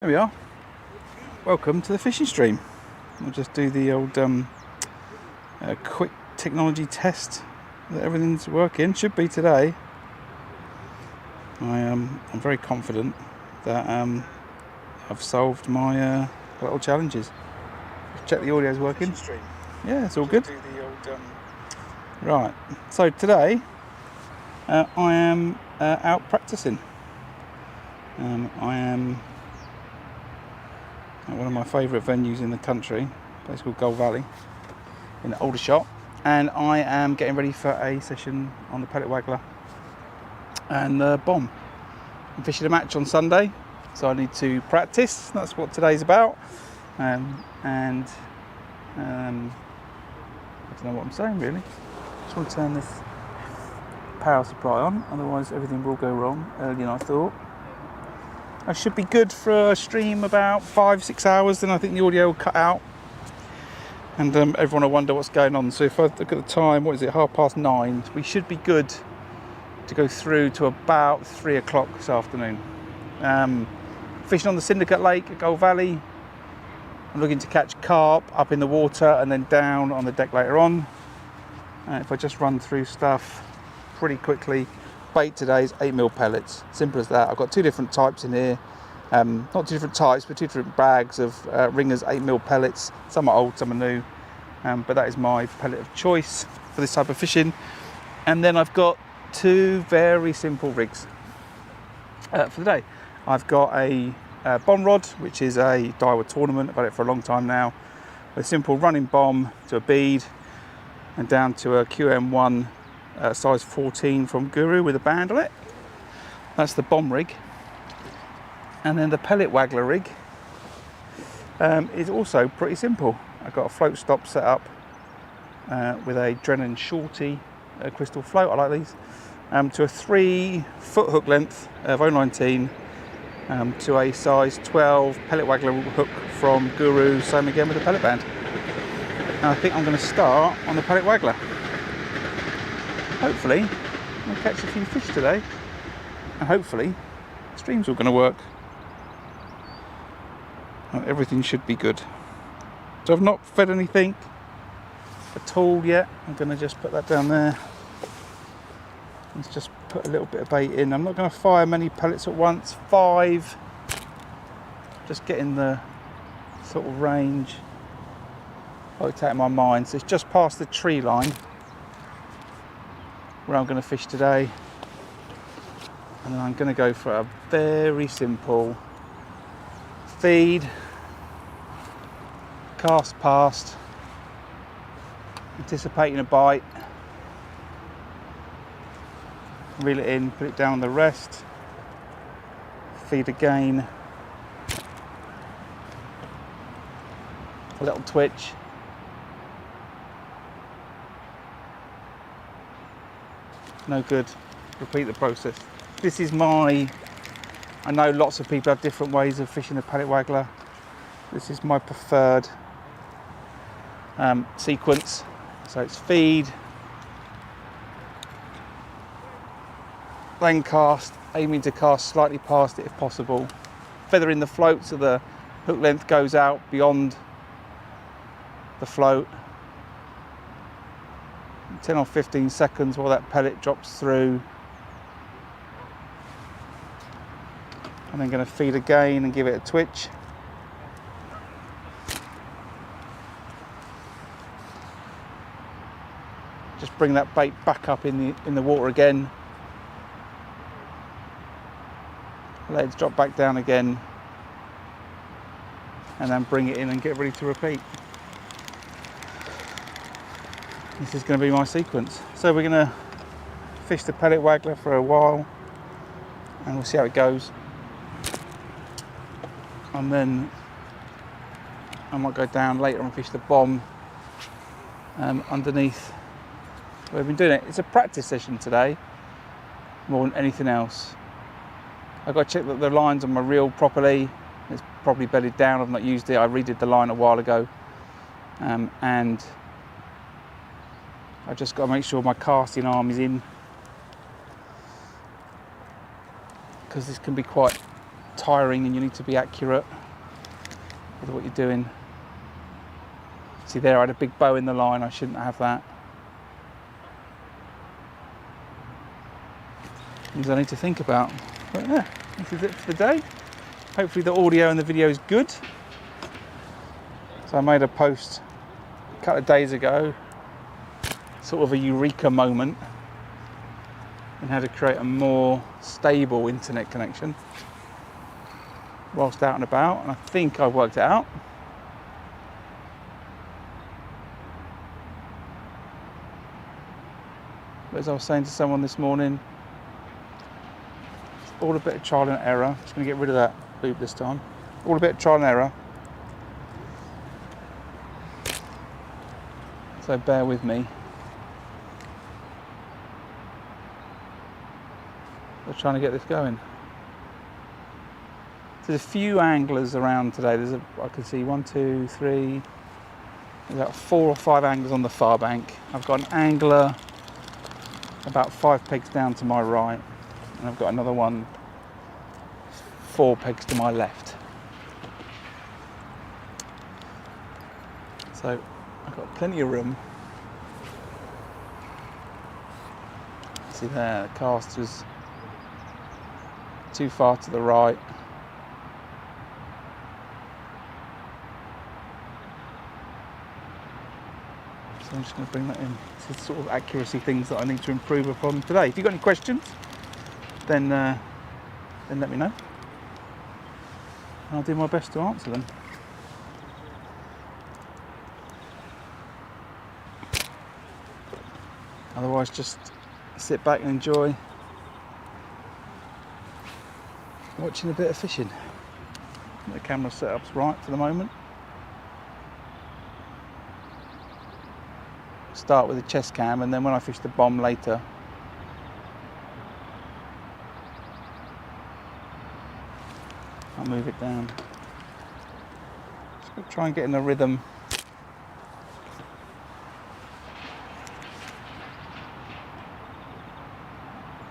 There we are. Welcome to the fishing stream. We'll just do the old quick technology test that everything's working. Should be today. I'm very confident that I've solved my little challenges. Check the audio's working. Yeah, it's all good. Right. So today I am out practicing. I am at one of my favourite venues in the country, a place called Gold Valley, in the Aldershot, and I am getting ready for a session on the Pellet Waggler and the Bomb. I'm fishing a match on Sunday, so I need to practice. That's what today's about. I don't know what I'm saying really. Just want to turn this power supply on, otherwise everything will go wrong earlier than I thought. I should be good for a stream about 5-6 hours, then I think the audio will cut out and everyone will wonder what's going on. So if I look at the time, what is it, 9:30, we should be good to go through to about 3 o'clock this afternoon. Fishing on the Syndicate Lake at Gold Valley. I'm looking to catch carp up in the water and then down on the deck later on. If I just run through stuff pretty quickly, bait today is 8mm pellets, simple as that. I've got two different types in here, not two different types but two different bags of Ringer's 8mm pellets. Some are old, some are new, but that is my pellet of choice for this type of fishing. And then I've got two very simple rigs for the day. I've got a bomb rod, which is a Daiwa tournament. I've had it for a long time now. A simple running bomb to a bead and down to a QM1 size 14 from Guru with a band on it. That's the bomb rig. And then the Pellet Waggler rig is also pretty simple. I've got a float stop set up with a Drennan Shorty crystal float. I like these. To a 3-foot hook length of 019 to a size 12 Pellet Waggler hook from Guru, same again with a pellet band. And I think I'm going to start on the Pellet Waggler. Hopefully I'll catch a few fish today, and hopefully the stream's all going to work and everything should be good. So I've not fed anything at all yet. I'm going to just put that down there. Let's just put a little bit of bait in. I'm not going to fire many pellets at once, 5, just getting the sort of range worked out in my mind. So it's just past the tree line where I'm going to fish today, and then I'm going to go for a very simple feed, cast past, anticipating a bite, reel it in, put it down on the rest, feed again, a little twitch, no good, repeat the process. This is I know lots of people have different ways of fishing a Pellet Waggler. This is my preferred sequence. So it's feed, then cast, aiming to cast slightly past it if possible, feathering the float so the hook length goes out beyond the float. 10 or 15 seconds while that pellet drops through, and then going to feed again and give it a twitch. Just bring that bait back up in the water again, let it drop back down again, and then bring it in and get ready to repeat. This is going to be my sequence. So we're going to fish the Pellet Waggler for a while and we'll see how it goes. And then I might go down later and fish the bomb underneath where we've been doing it. It's a practice session today more than anything else. I've got to check that the line's on my reel properly. It's probably bedded down. I've not used it. I redid the line a while ago. And I've just got to make sure my casting arm is in, because this can be quite tiring and you need to be accurate with what you're doing. See there, I had a big bow in the line, I shouldn't have that. Things I need to think about. But yeah, this is it for the day. Hopefully the audio and the video is good. So I made a post a couple of days ago, sort of a eureka moment in how to create a more stable internet connection whilst out and about, and I think I've worked it out. But as I was saying to someone this morning, it's all a bit of trial and error. I'm just going to get rid of that loop this time. All a bit of trial and error. So bear with me. We're trying to get this going. There's a few anglers around today. I can see 1, 2, 3. There's about 4 or 5 anglers on the far bank. I've got an angler about 5 pegs down to my right, and I've got another one 4 pegs to my left. So I've got plenty of room. See there, the cast was too far to the right. So I'm just going to bring that in. This is sort of accuracy things that I need to improve upon today. If you've got any questions, then let me know. I'll do my best to answer them. Otherwise, just sit back and enjoy watching a bit of fishing. The camera setup's right for the moment. Start with a chest cam, and then when I fish the bomb later, I'll move it down. Just gonna try and get in a rhythm.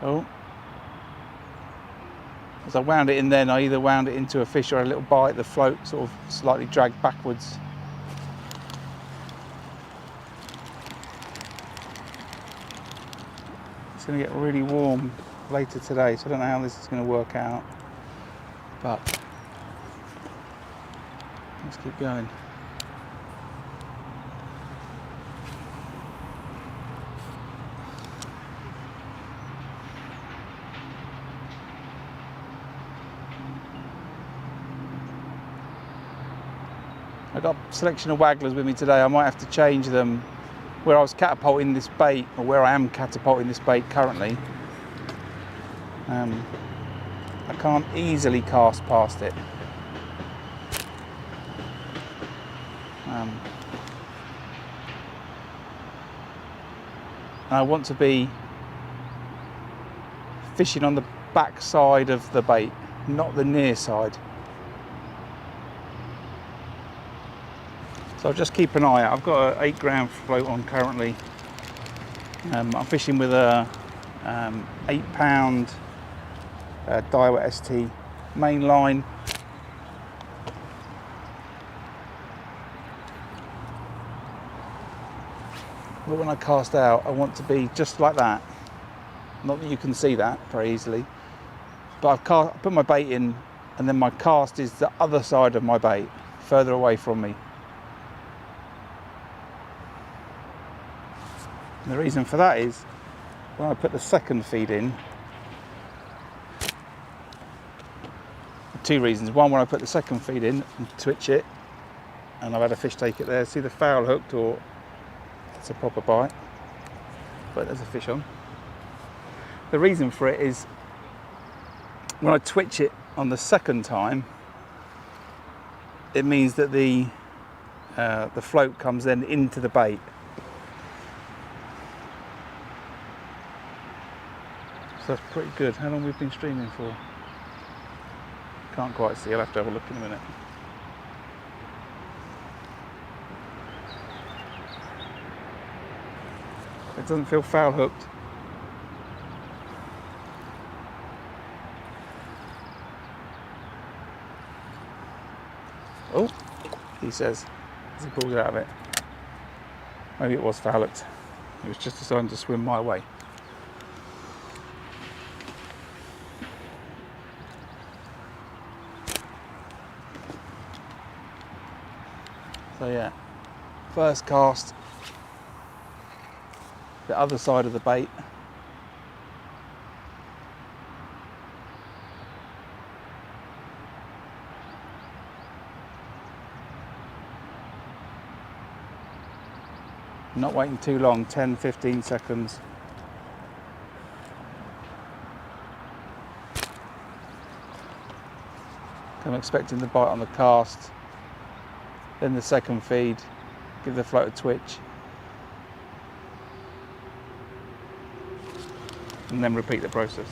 Oh. As I wound it in then, I either wound it into a fish or a little bite. The float sort of slightly dragged backwards. It's going to get really warm later today, so I don't know how this is going to work out. But let's keep going. I got a selection of wagglers with me today. I might have to change them. Where I was catapulting this bait, or where I am catapulting this bait currently, I can't easily cast past it. And I want to be fishing on the back side of the bait, not the near side. So I'll just keep an eye out. I've got an 8 gram float on currently. I'm fishing with a 8 pound Daiwa ST main line. But when I cast out, I want to be just like that. Not that you can see that very easily. But I put my bait in, and then my cast is the other side of my bait, further away from me. And the reason for that is, when I put the second feed in, 2 reasons. One, when I put the second feed in and twitch it, and I've had a fish take it there, see the foul hooked, or it's a proper bite, but there's a fish on. The reason for it is, when I twitch it on the second time, it means that the float comes then into the bait. So that's pretty good. How long we've been streaming for? Can't quite see, I'll have to have a look in a minute. It doesn't feel foul hooked. Oh, he says, as he pulls out of it. Maybe it was foul hooked. It was just deciding to swim my way. So yeah, first cast, the other side of the bait. Not waiting too long, 10-15 seconds. I'm expecting the bite on the cast, then the second feed, give the float a twitch, and then repeat the process.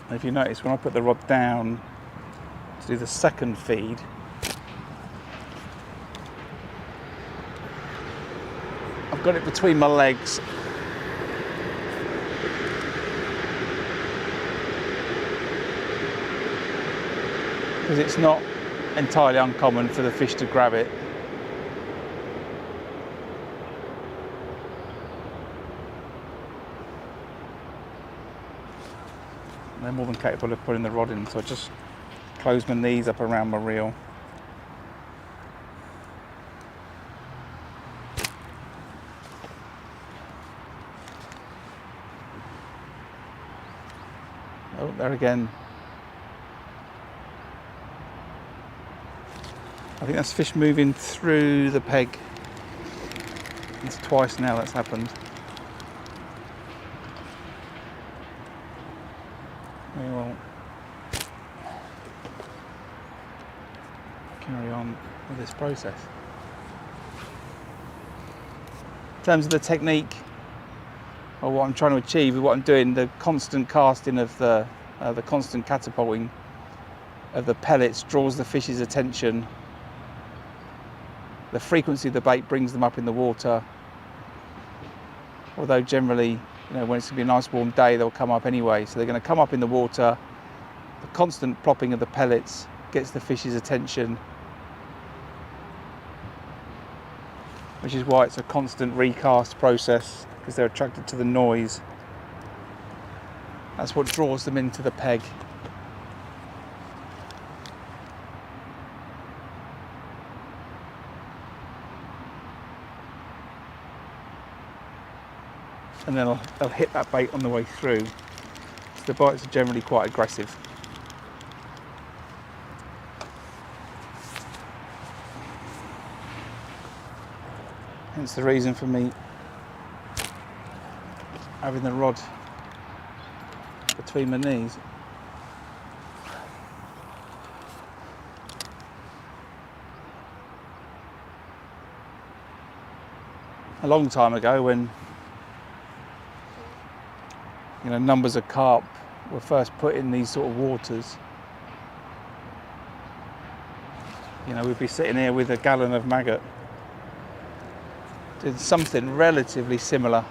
And if you notice, when I put the rod down to do the second feed, I've got it between my legs. Because it's not entirely uncommon for the fish to grab it. And they're more than capable of putting the rod in, so I just close my knees up around my reel. Oh, there again. I think that's fish moving through the peg. It's twice now that's happened. We will carry on with this process. In terms of the technique, or what I'm trying to achieve with what I'm doing, the constant casting of the constant catapulting of the pellets draws the fish's attention. The frequency of the bait brings them up in the water. Although generally, when it's going to be a nice warm day, they'll come up anyway. So they're going to come up in the water. The constant plopping of the pellets gets the fish's attention, which is why it's a constant recast process, because they're attracted to the noise. That's what draws them into the peg. And then they'll hit that bait on the way through. So the bites are generally quite aggressive. Hence the reason for me having the rod between my knees. A long time ago, when numbers of carp were first put in these sort of waters, we'd be sitting here with a gallon of maggot, doing something relatively similar,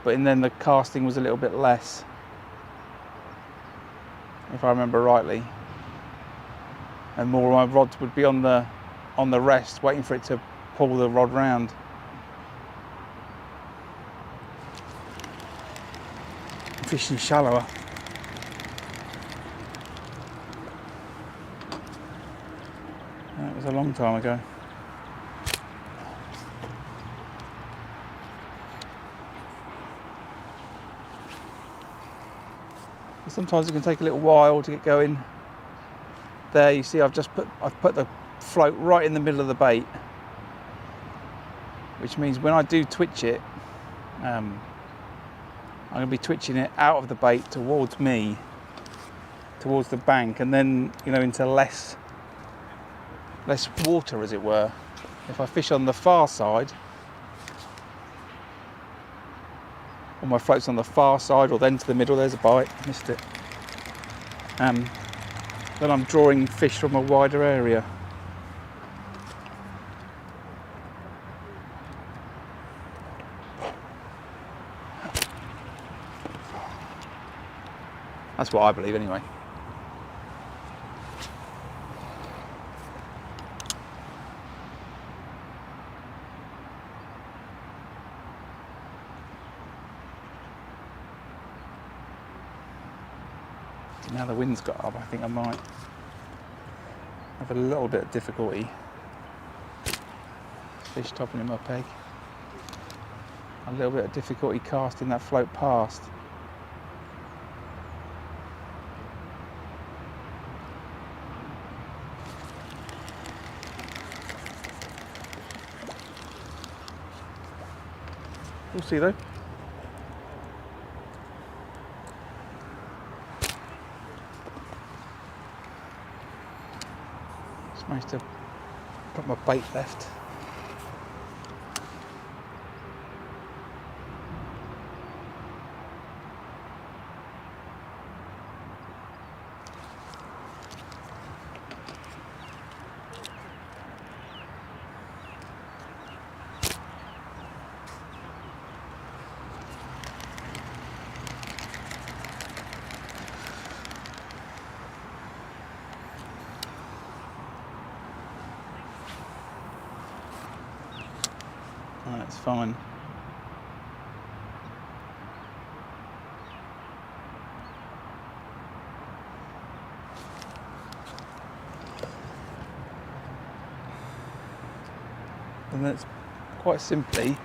but then the casting was a little bit less, if I remember rightly, and more of my rods would be on the rest, waiting for it to pull the rod round. Fishing shallower. That was a long time ago. Sometimes it can take a little while to get going. There you see I've put the float right in the middle of the bait, which means when I do twitch it, I'm going to be twitching it out of the bait towards me, towards the bank, and then into less water, as it were. If I fish on the far side, or my float's on the far side, or then to the middle, there's a bite, missed it. Then I'm drawing fish from a wider area. That's what I believe anyway. Now the wind's got up, I think I might have a little bit of difficulty fish topping in my peg. A little bit of difficulty casting that float past. We'll see though. Just managed to put my bait left. That's fine. And that's quite simply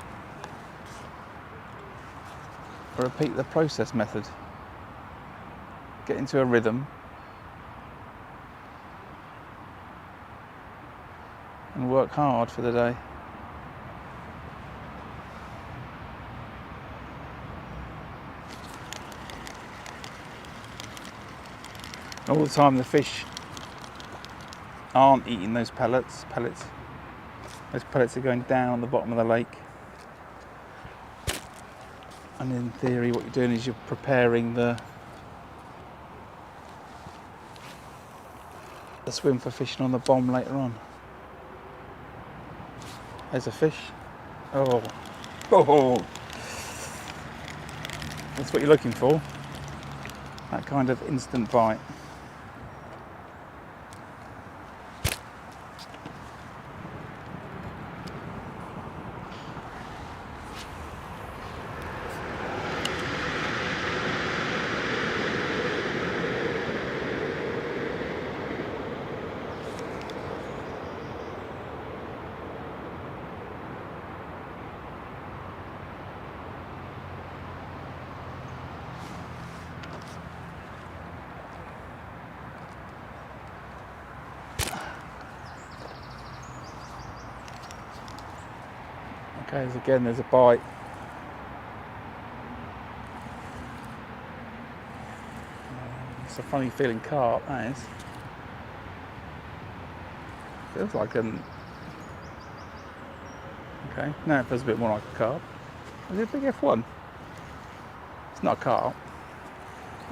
repeat the process method. Get into a rhythm and work hard for the day. All the time the fish aren't eating those pellets. Those pellets are going down the bottom of the lake. And in theory what you're doing is you're preparing the swim for fishing on the bomb later on. There's a fish. Oh. That's what you're looking for. That kind of instant bite. Okay, again there's a bite. It's a funny feeling carp, that is. Feels like an... Okay, now it feels a bit more like a carp. Is it a big F1? It's not a carp.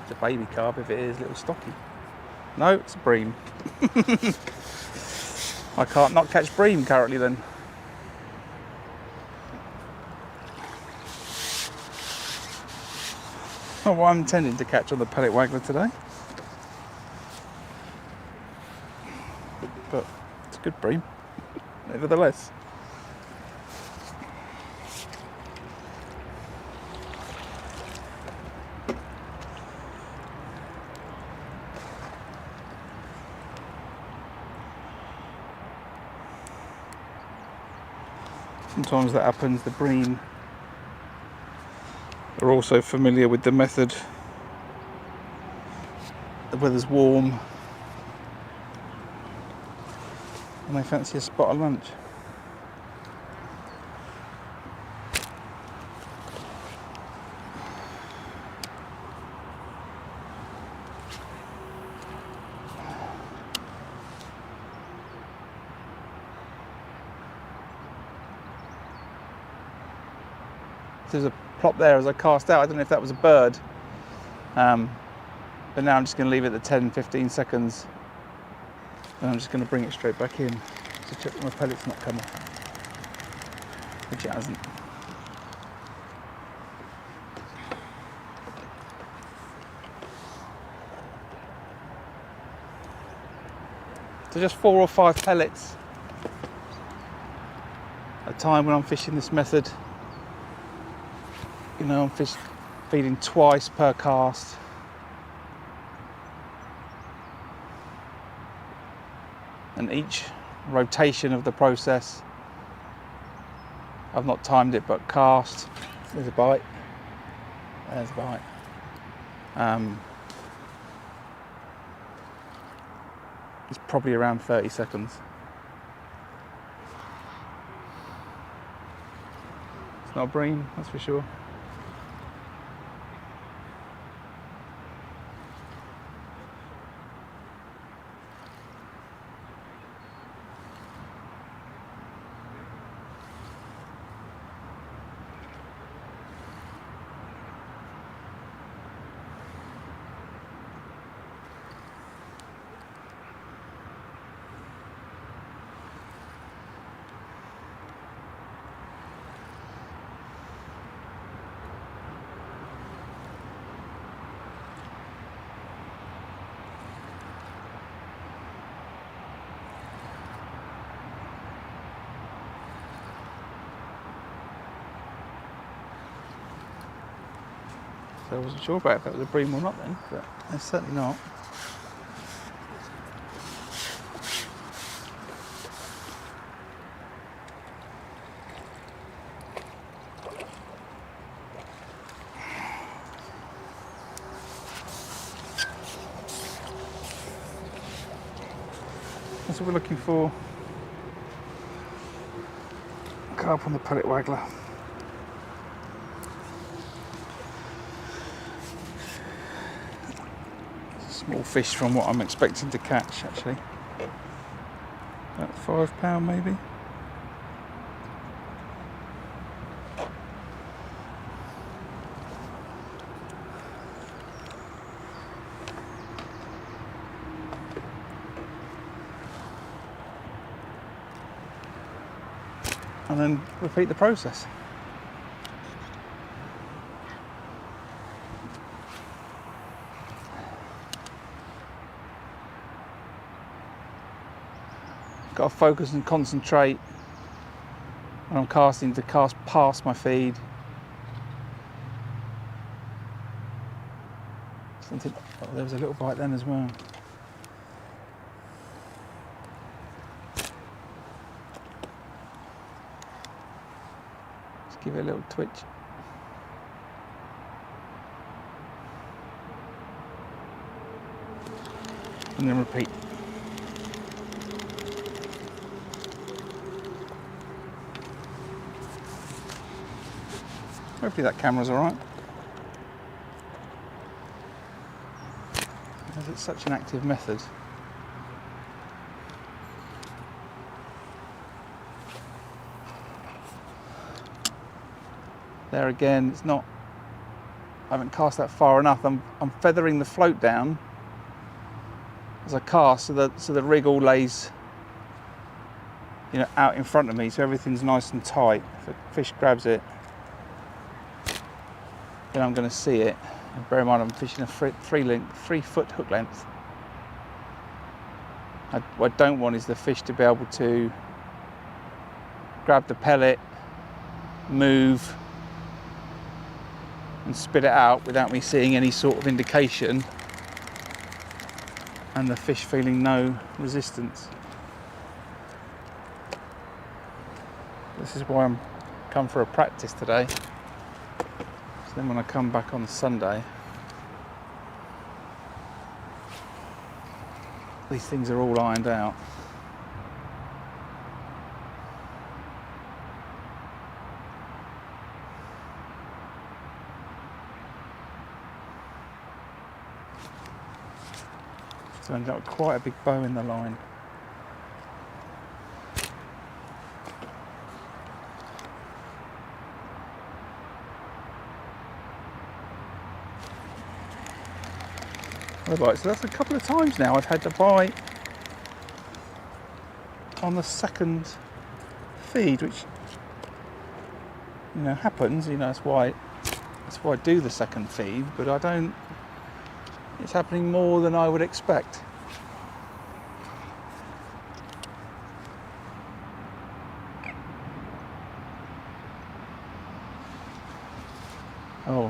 It's a baby carp if it is, little stocky. No, it's a bream. I can't not catch bream currently then. Not what I'm intending to catch on the pellet waggler today. But it's a good bream, nevertheless. Sometimes that happens, the bream are also familiar with the method. The weather's warm and they fancy a spot of lunch. There's a plop there as I cast out. I don't know if that was a bird, but now I'm just going to leave it at 10-15 seconds and I'm just going to bring it straight back in to check that my pellet's not come off, which it hasn't. So just 4 or 5 pellets at a time when I'm fishing this method. You know, I'm feeding twice per cast. And each rotation of the process, I've not timed it, but cast, there's a bite, there's a bite. It's probably around 30 seconds. It's not a bream, that's for sure. So I wasn't sure about if that was a bream or not then, but it's certainly not. That's what we're looking for. Carp on the Pellet Waggler. Small fish from what I'm expecting to catch, actually. About £5 maybe. And then repeat the process. Got to focus and concentrate when I'm casting to cast past my feed. Something, oh, there was a little bite then as well. Just give it a little twitch. And then repeat. Hopefully that camera's alright. Because it's such an active method. There again, it's not, I haven't cast that far enough. I'm feathering the float down as I cast so the rig all lays, you know, out in front of me, so everything's nice and tight. If a fish grabs it, then I'm going to see it. And bear in mind, I'm fishing a 3-foot hook length. What I don't want is the fish to be able to grab the pellet, move, and spit it out without me seeing any sort of indication, and the fish feeling no resistance. This is why I'm come for a practice today. So then when I come back on Sunday, these things are all ironed out. So I ended up with quite a big bow in the line. Right, so that's a couple of times now I've had to bite on the second feed, which, you know, happens. You know, that's why I do the second feed, but I don't. It's happening more than I would expect.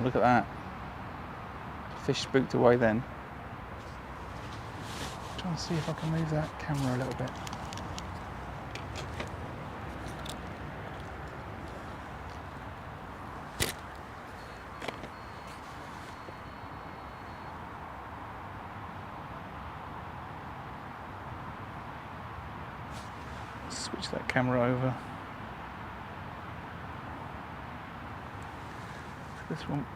look at that. Fish spooked away then. Trying to see if I can move that camera a little bit. Switch that camera over. This one.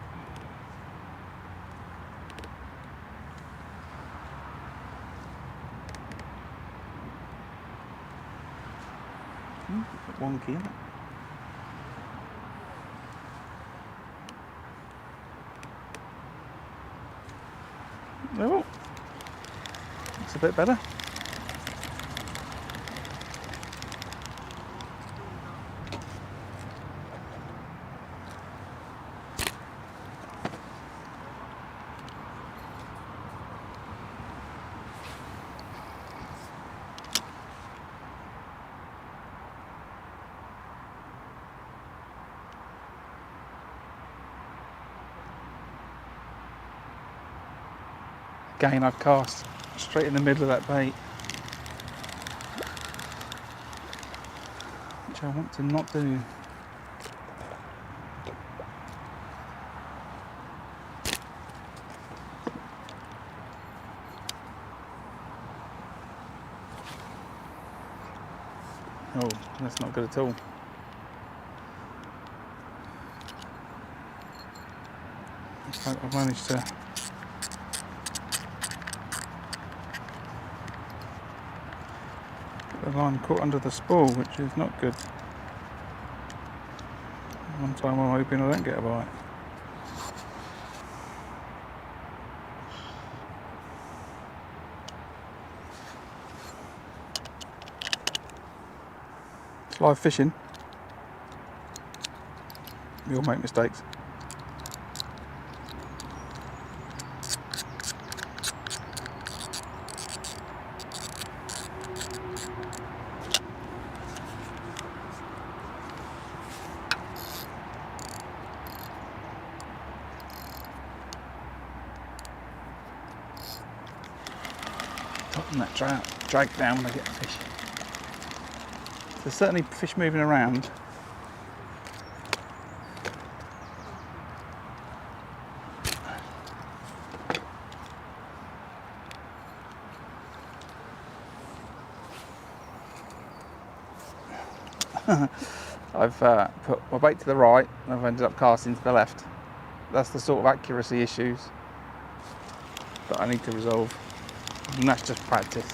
Wonky, isn't it? Oh, looks a bit better. Again, I've cast straight in the middle of that bait, which I want to not do. Oh, that's not good at all. Looks like I've managed to get the line caught under the spool, which is not good. One time I'm hoping I don't get a bite. It's live fishing. We all make mistakes. Tighten that drag down when I get the fish. There's certainly fish moving around. I've put my bait to the right and I've ended up casting to the left. That's the sort of accuracy issues that I need to resolve, and that's just practice.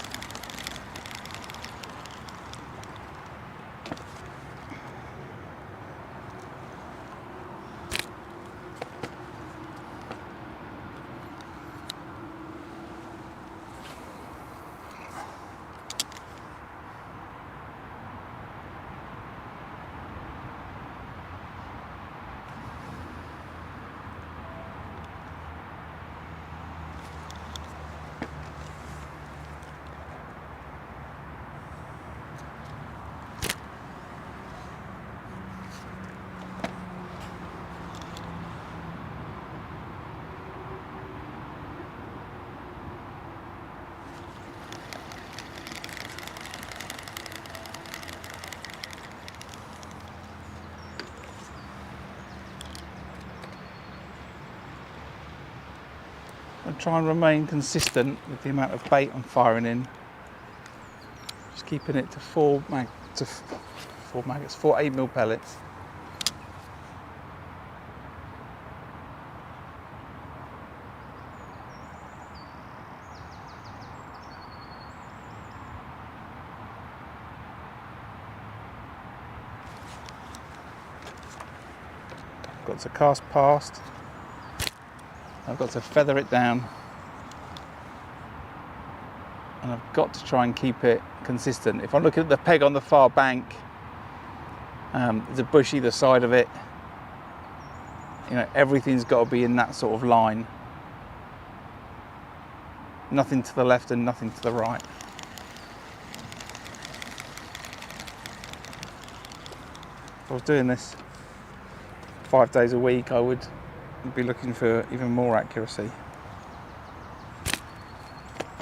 I try and remain consistent with the amount of bait I'm firing in. Just keeping it to four 8mm pellets. Got to cast past. I've got to feather it down, and I've got to try and keep it consistent. If I'm looking at the peg on the far bank, there's a bush either side of it. You know, everything's got to be in that sort of line. Nothing to the left and nothing to the right. If I was doing this 5 days a week, I would I'd be looking for even more accuracy.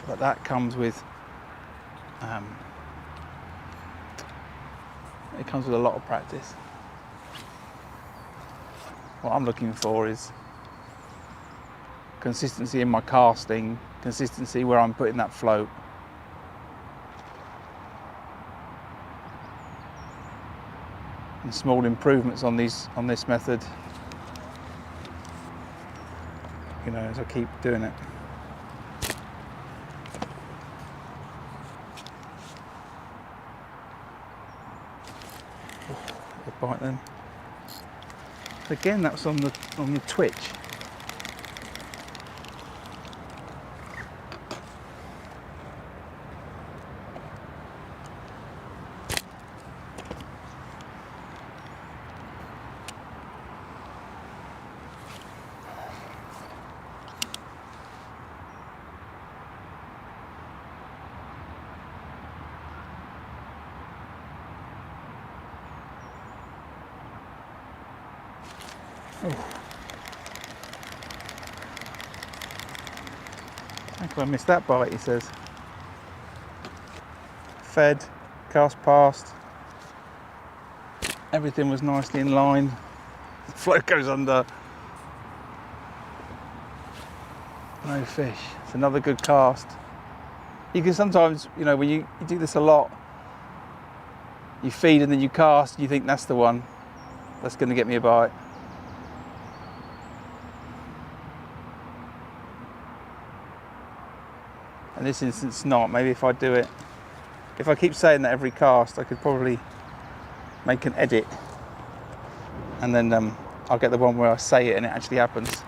But that comes with it comes with a lot of practice. What I'm looking for is consistency in my casting, consistency where I'm putting that float. And small improvements on this method, you know, as I keep doing it. A bite then. Again, that's on the twitch. Oh. How could I miss that bite, he says. Fed, cast past, everything was nicely in line. The float goes under. No fish. It's another good cast. You can sometimes, you know, when you do this a lot, you feed and then you cast, and you think that's the one. That's going to get me a bite. In this instance, not. Maybe if I do it, if I keep saying that every cast, I could probably make an edit, and then I'll get the one where I say it and it actually happens.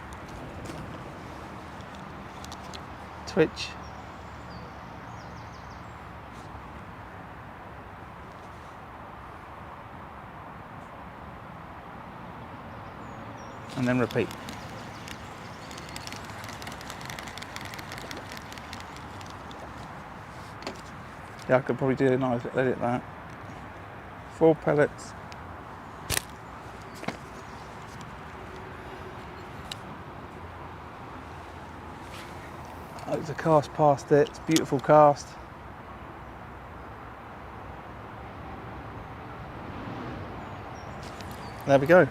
Twitch. And then repeat. Yeah, I could probably do a nice edit that. 4 pellets. It's a cast past it. It's a beautiful cast. There we go.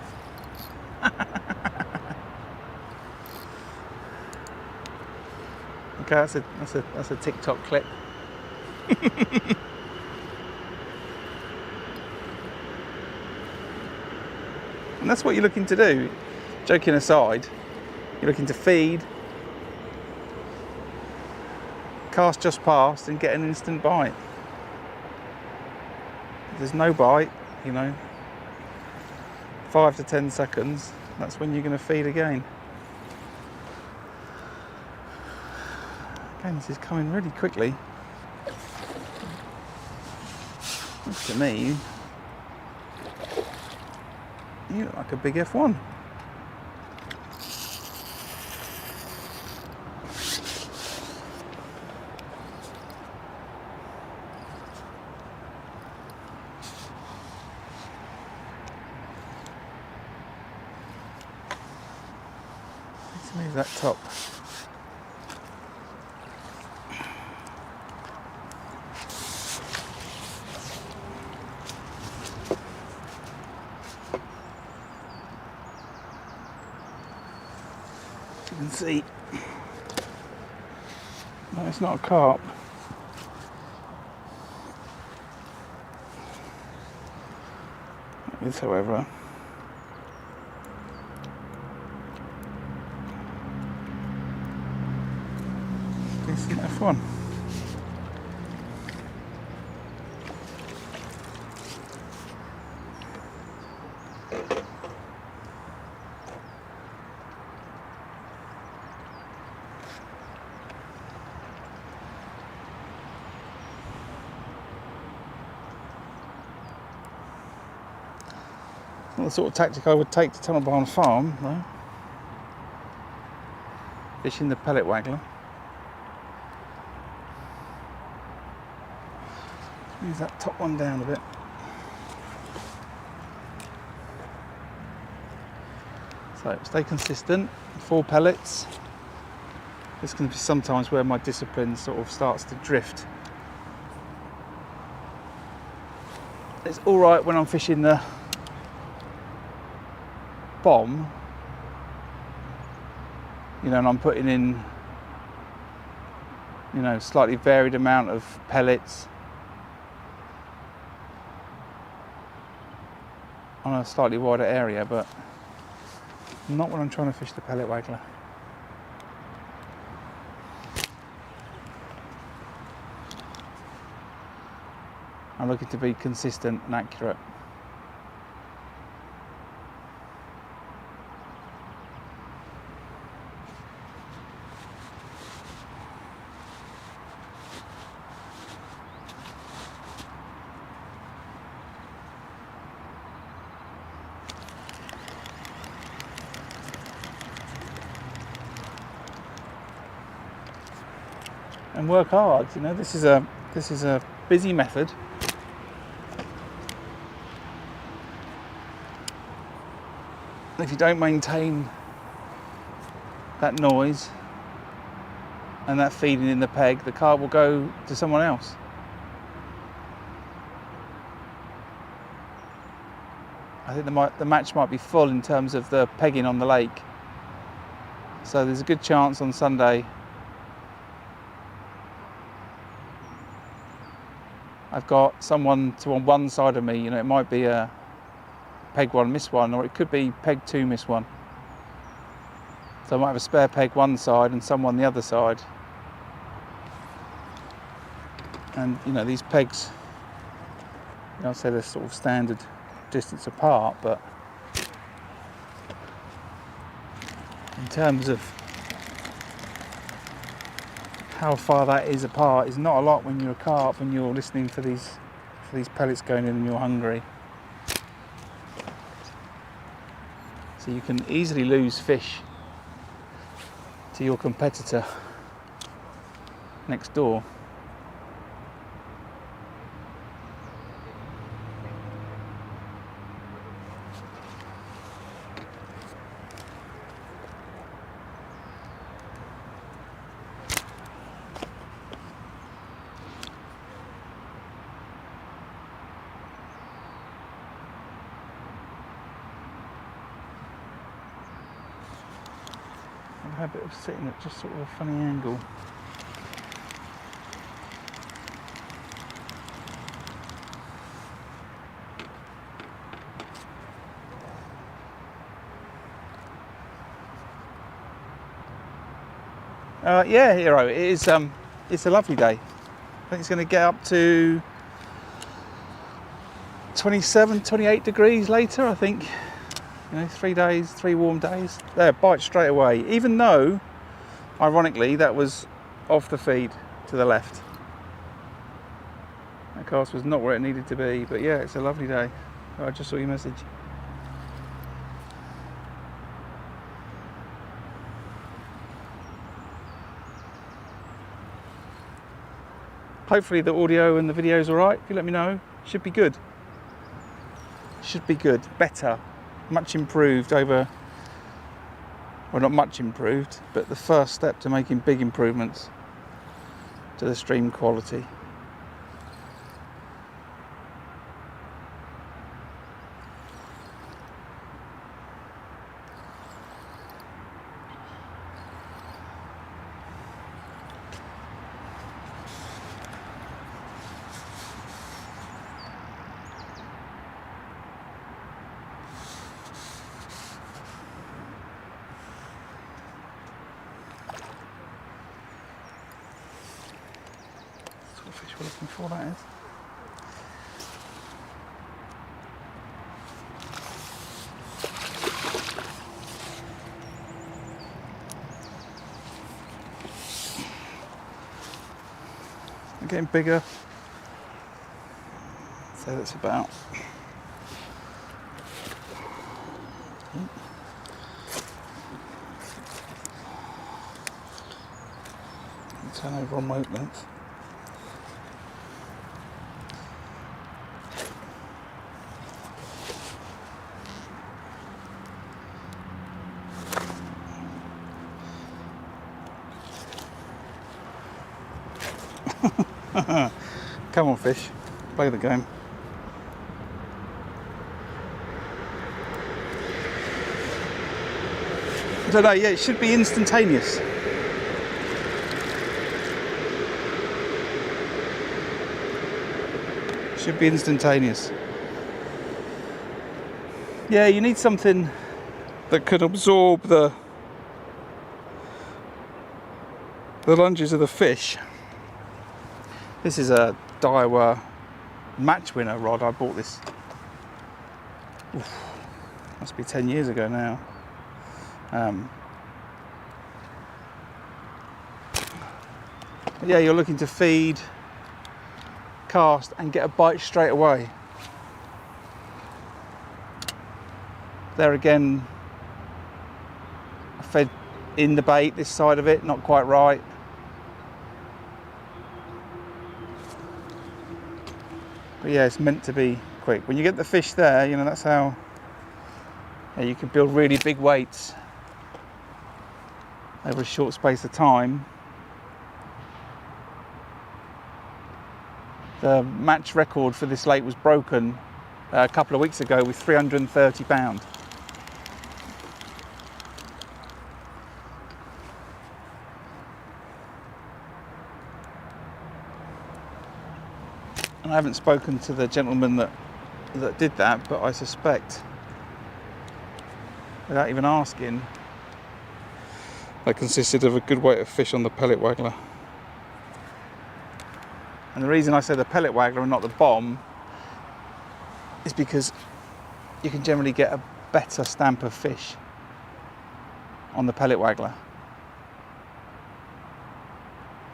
Okay, that's a TikTok clip. And that's what you're looking to do. Joking aside, you're looking to feed, cast just past, and get an instant bite. If there's no bite, you know, 5 to 10 seconds, that's when you're going to feed again. Again, this is coming really quickly. Looks to me, you look like a big F1. Let's move that top. You can see, no, it's not a carp. It is, however, decent F1. Not the sort of tactic I would take to Tunnel Barn Farm, though. Fishing the Pellet Waggler. Move that top one down a bit. So stay consistent, 4 pellets. There's going to be sometimes where my discipline sort of starts to drift. It's all right when I'm fishing the bomb, you know, and I'm putting in, you know, slightly varied amount of pellets on a slightly wider area, but not when I'm trying to fish the pellet waggler. I'm looking to be consistent and accurate. And work hard, you know, this is a busy method. If you don't maintain that noise and that feeding in the peg, the carp will go to someone else. I think the match might be full in terms of the pegging on the lake. So there's a good chance on Sunday I've got someone on one side of me, you know, it might be a peg 1, miss 1, or it could be peg 2, miss 1. So I might have a spare peg one side and someone the other side. And, you know, these pegs, you know, I'll say they're sort of standard distance apart, but in terms of how far that is apart is not a lot when you're a carp and you're listening for these pellets going in and you're hungry. So you can easily lose fish to your competitor next door. A habit of sitting at just sort of a funny angle. Yeah, Hero, it is. It's a lovely day. I think it's going to get up to 27, 28 degrees later, I think. You know, 3 days, 3 warm days. There, bite straight away. Even though, ironically, that was off the feed to the left. That cast was not where it needed to be, but yeah, it's a lovely day. Oh, I just saw your message. Hopefully the audio and the video is all right. If you let me know, should be good. Should be good. Better. Much improved over, well, not much improved, but the first step to making big improvements to the stream quality. Fish we're looking for, that is. They're getting bigger. So that's about turn over on moat length. Come on, fish, play the game. I don't know, yeah, it should be instantaneous. Should be instantaneous. Yeah, you need something that could absorb the lunges of the fish. This is a Daiwa match winner rod. I bought this, must be 10 years ago now. But yeah, you're looking to feed, cast and get a bite straight away. There again, I fed in the bait, this side of it, not quite right. But yeah, it's meant to be quick. When you get the fish there, you know, that's how you can build really big weights over a short space of time. The match record for this lake was broken a couple of weeks ago with 330 pounds. And I haven't spoken to the gentleman that did that, but I suspect, without even asking, that consisted of a good weight of fish on the pellet waggler. And the reason I say the pellet waggler and not the bomb is because you can generally get a better stamp of fish on the pellet waggler.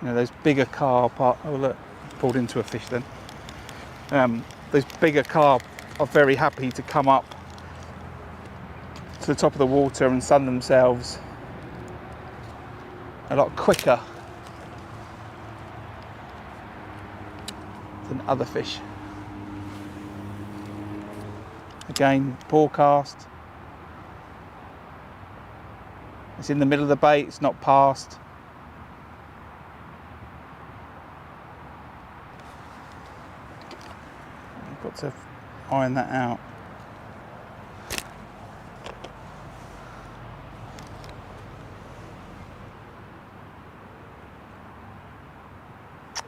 You know, those bigger carp are, oh look, pulled into a fish then. Those bigger carp are very happy to come up to the top of the water and sun themselves a lot quicker than other fish. Again, poor cast. It's in the middle of the bait, it's not past. I've got to iron that out.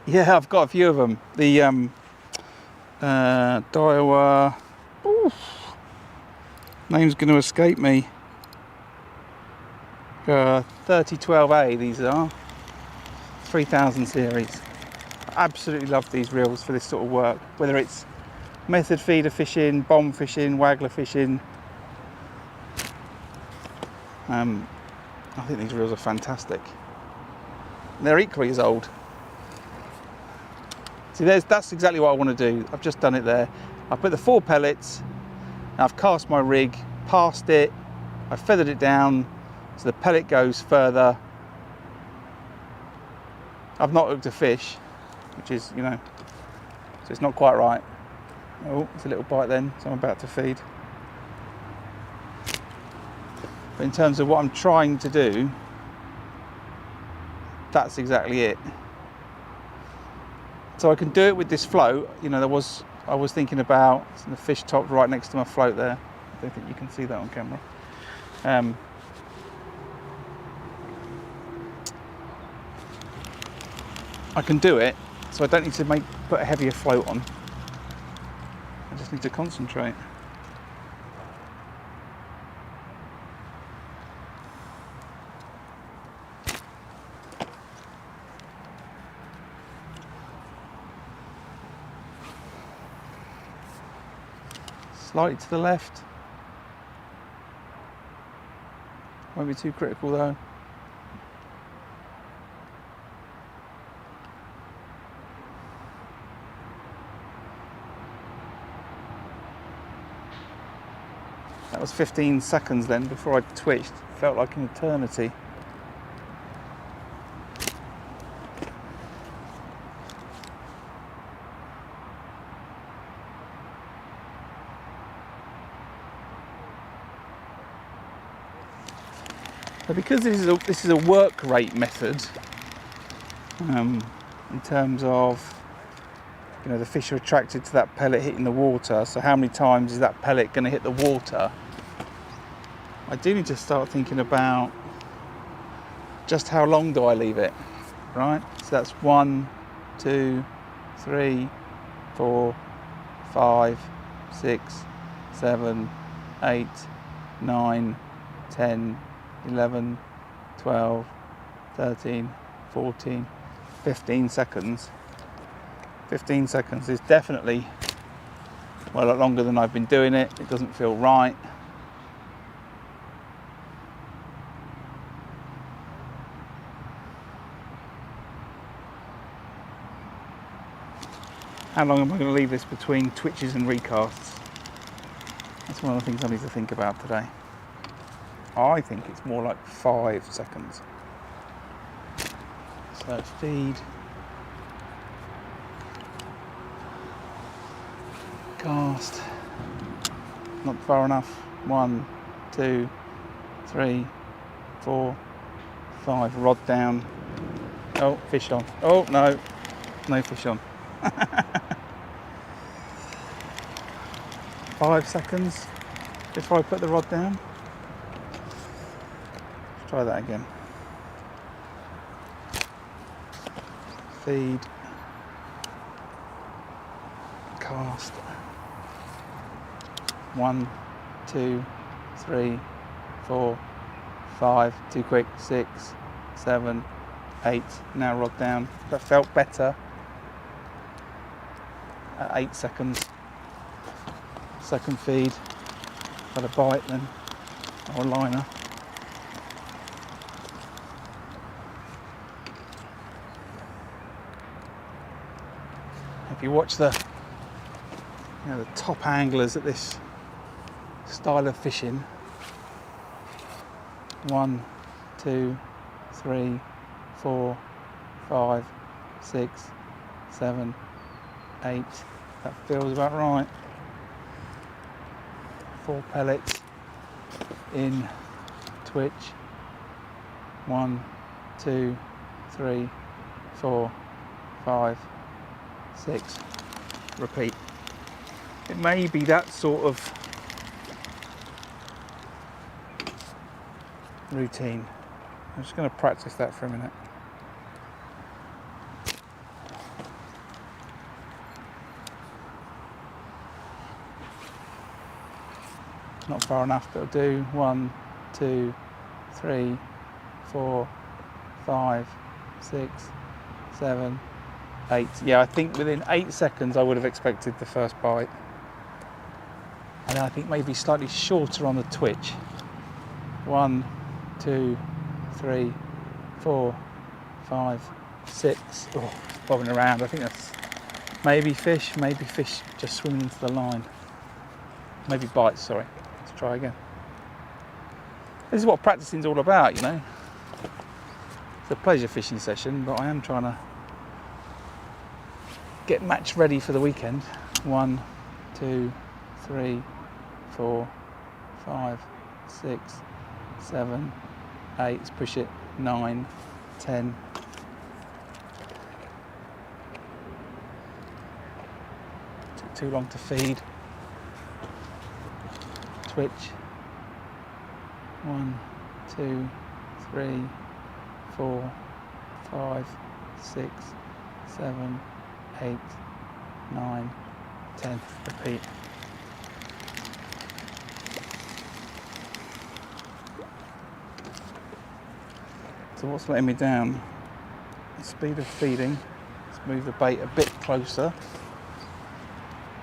Yeah, I've got a few of them. The Daiwa, name's going to escape me. 3012A these are, 3000 series. I absolutely love these reels for this sort of work, whether it's method feeder fishing, bomb fishing, waggler fishing. I think these reels are fantastic. They're equally as old. See, that's exactly what I want to do. I've just done it there. I put the 4 pellets, and I've cast my rig past it, I've feathered it down so the pellet goes further. I've not hooked a fish, which is, you know, so it's not quite right. Oh, it's a little bite then, so I'm about to feed. But in terms of what I'm trying to do, that's exactly it. So I can do it with this float. You know, I was thinking about the fish top right next to my float there. I don't think you can see that on camera. I can do it, so I don't need to put a heavier float on. I just need to concentrate. Slightly to the left. Won't be too critical though. That was 15 seconds then before I twitched. Felt like an eternity. But because this is a work rate method, in terms of, you know, the fish are attracted to that pellet hitting the water, so how many times is that pellet going to hit the water? I do need to start thinking about just how long do I leave it, right? So that's 1, 2, 3, 4, 5, 6, 7, 8, 9, 10, 11, 12, 13, 14, 15 seconds. 15 seconds is definitely, well, a lot longer than I've been doing it. It doesn't feel right. How long am I going to leave this between twitches and recasts? That's one of the things I need to think about today. I think it's more like 5 seconds. So feed, cast, not far enough. 1, 2, 3, 4, 5. Rod down. Oh, fish on. Oh no, no fish on. 5 seconds before I put the rod down. Let's try that again. Feed, cast. 1, 2, 3, 4, 5. Too quick. 6, 7, 8. Now rod down. That felt better at 8 seconds. Second feed, got a bite then, or a liner. If you watch the, you know, the top anglers at this style of fishing, 1, 2, 3, 4, 5, 6, 7, 8. That feels about right. 4 pellets in twitch. 1, 2, 3, 4, 5, 6. Repeat. It may be that sort of routine. I'm just going to practice that for a minute. Not far enough, but it'll do. 1, 2, 3, 4, 5, 6, 7, 8. Yeah, I think within 8 seconds I would have expected the first bite. And I think maybe slightly shorter on the twitch. 1, 2, 3, 4, 5, 6. Oh, it's bobbing around. I think that's maybe fish just swimming into the line. Maybe bites, sorry. Let's try again. This is what practicing is all about, you know. It's a pleasure fishing session, but I am trying to get match ready for the weekend. 1, 2, 3, 4, 5, 6, 7, 8. Let's push it. 9, 10. Took too long to feed. Twitch. 1, 2, 3, 4, 5, 6, 7, 8, 9, 10. Repeat. So what's letting me down? The speed of feeding. Let's move the bait a bit closer,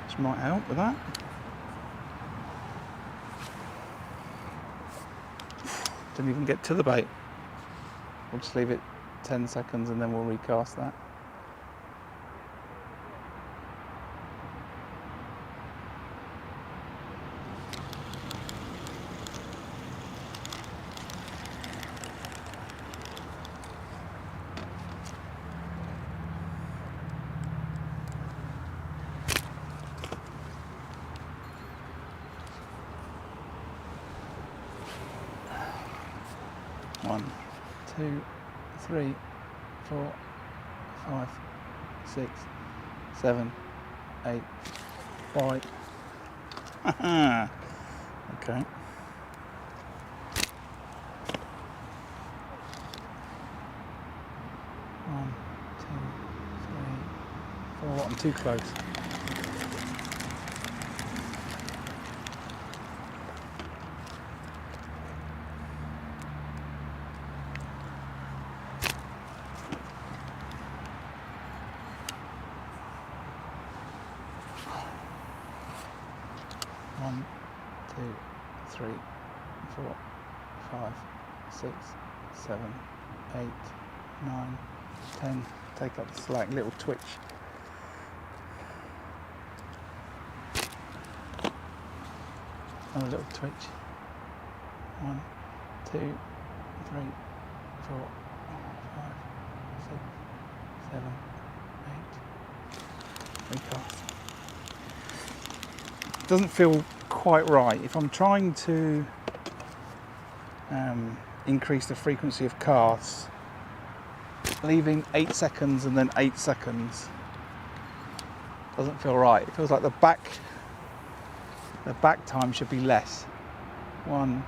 which might help with that. Didn't even get to the bait. We'll just leave it 10 seconds and then we'll recast that. One, 2, 3, 4, 5, 6, 7, 8, bite. Okay. 1, 2, 3, 4. I'm too close. 1, 2, 3, 4, 5, 6, 7, 8, 9, 10. Take up the slack, little twitch. Another little twitch. 1, 2, 3, 4, 5, 6, 7, 8. Recast. Doesn't feel quite right. If I'm trying to increase the frequency of casts, leaving 8 seconds and then 8 seconds doesn't feel right. It feels like the back time should be less. 1,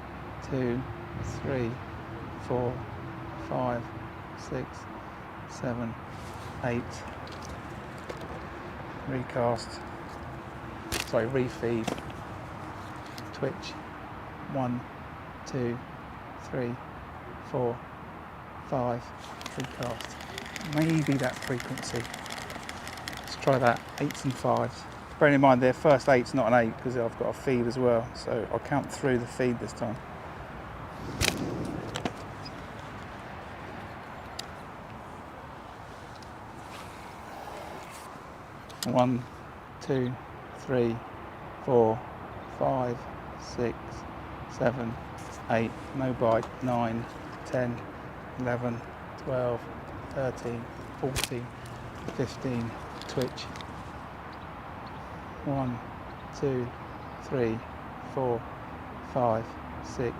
2, 3, 4, 5, 6, 7, 8. Recast. Sorry, refeed. Twitch. 1, 2, 3, 4, 5. Recast. Maybe that frequency. Let's try that. 8s and 5s. Bearing in mind their first 8's not an 8 because I've got a feed as well, so I'll count through the feed this time. One, 2, 3, 4, 5, 6, 7, 8, no bite, 9, 10, 11, 12, 13, 14, 15, twitch. 1, 2, 3, 4, 5, 6,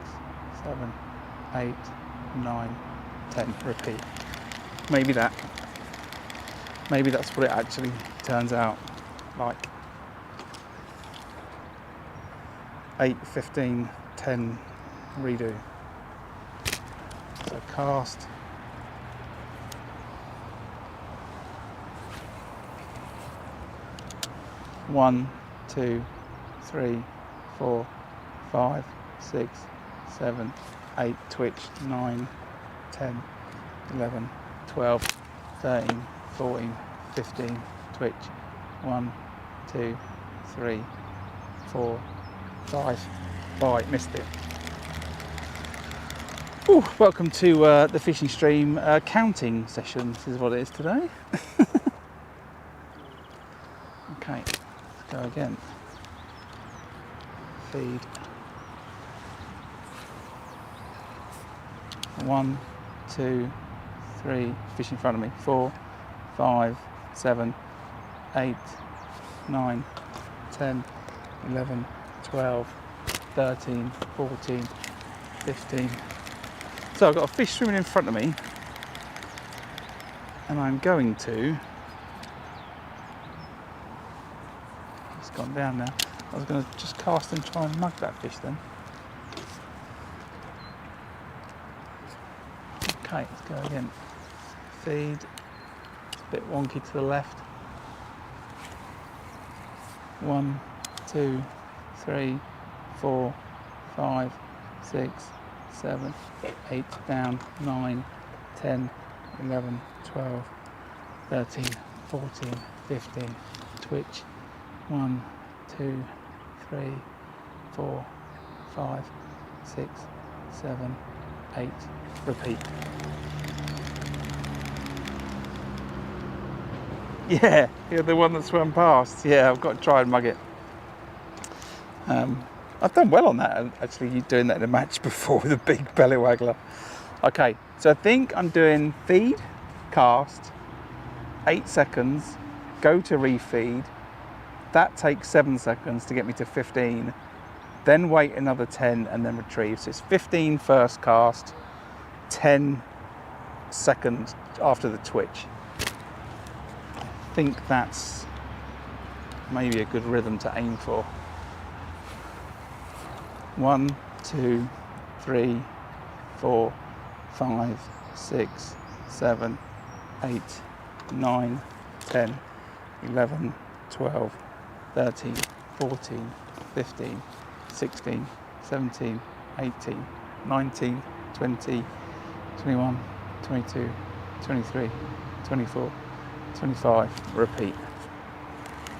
7, 8, 9, 10. Repeat. Maybe that's what it actually turns out like. 8, 15, 10, redo. So cast. One, 2, 3, 4, 5, 6, 7, 8, twitch, 9, 10, 11, 12, 13, 14, 15, twitch, 1, 2, 3, 4, 5, bite, missed it. Ooh, welcome to the fishing stream counting session. This is what it is today. Okay, let's go again. Feed. 1, 2, 3, fish in front of me. 4, 5, 7, 8, 9, 10, 11, 12, 13, 14, 15. So I've got a fish swimming in front of me, and I'm going to, it's gone down now, I was going to just cast and try and mug that fish then. Okay, let's go again. Feed, it's a bit wonky to the left. 1, 2, 3, 4, 5, 6, 7, 8, down, 9, 10, 11, 12, 13, 14, 15, twitch, 1, 2, 3, 4, 5, 6, 7, 8, repeat. Yeah, you're the one that swam past. Yeah, I've got to try and mug it. I've done well on that, actually, doing that in a match before with a big pellet waggler. Okay, so I think I'm doing feed, cast, 8 seconds, go to refeed. That takes 7 seconds to get me to 15. Then wait another 10 and then retrieve. So it's 15 first cast, 10 seconds after the twitch. think that's maybe a good rhythm to aim for. 1, 2, 3, 4, 5, 6, 7, 8, 9, 10, 11, 12, 13, 14, 15, 16, 17, 18, 19, 20, 21, 22, 23, 24, 25, repeat.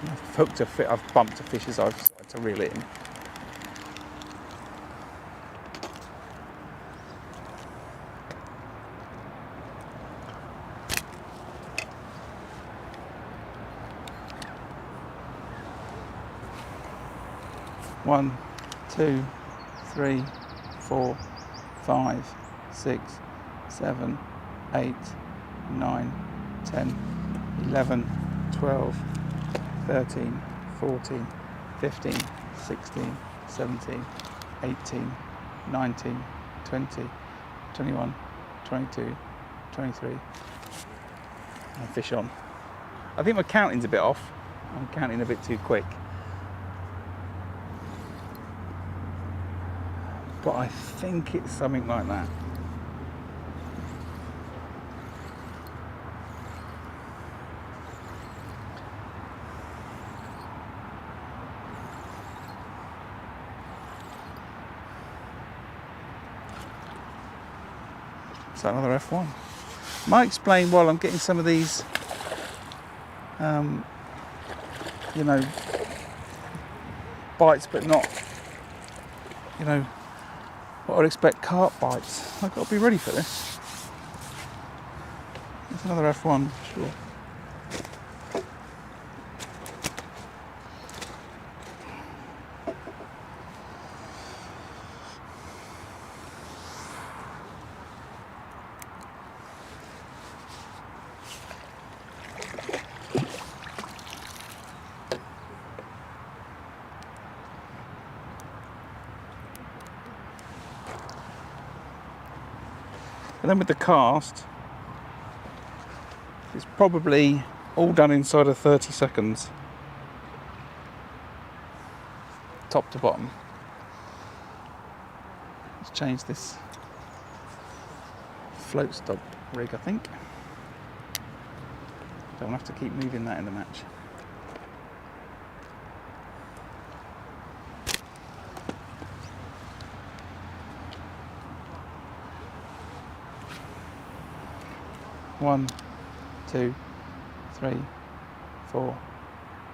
I've bumped a fish as I've started to reel it in. One, 2, 3, 4, 5, 6, 7, 8, 9, 10, 11, 12, 13, 14, 15, 16, 17, 18, 19, 20, 21, 22, 23. And fish on. I think my counting's a bit off. I'm counting a bit too quick. But I think it's something like that. So another F1. Might explain while I'm getting some of these, you know, bites, but not, you know, what I'd expect carp bites. I've got to be ready for this. It's another F1, sure. And then with the cast, it's probably all done inside of 30 seconds, top to bottom. Let's change this float stop rig, I think. Don't have to keep moving that in the match. One, 2, 3, 4,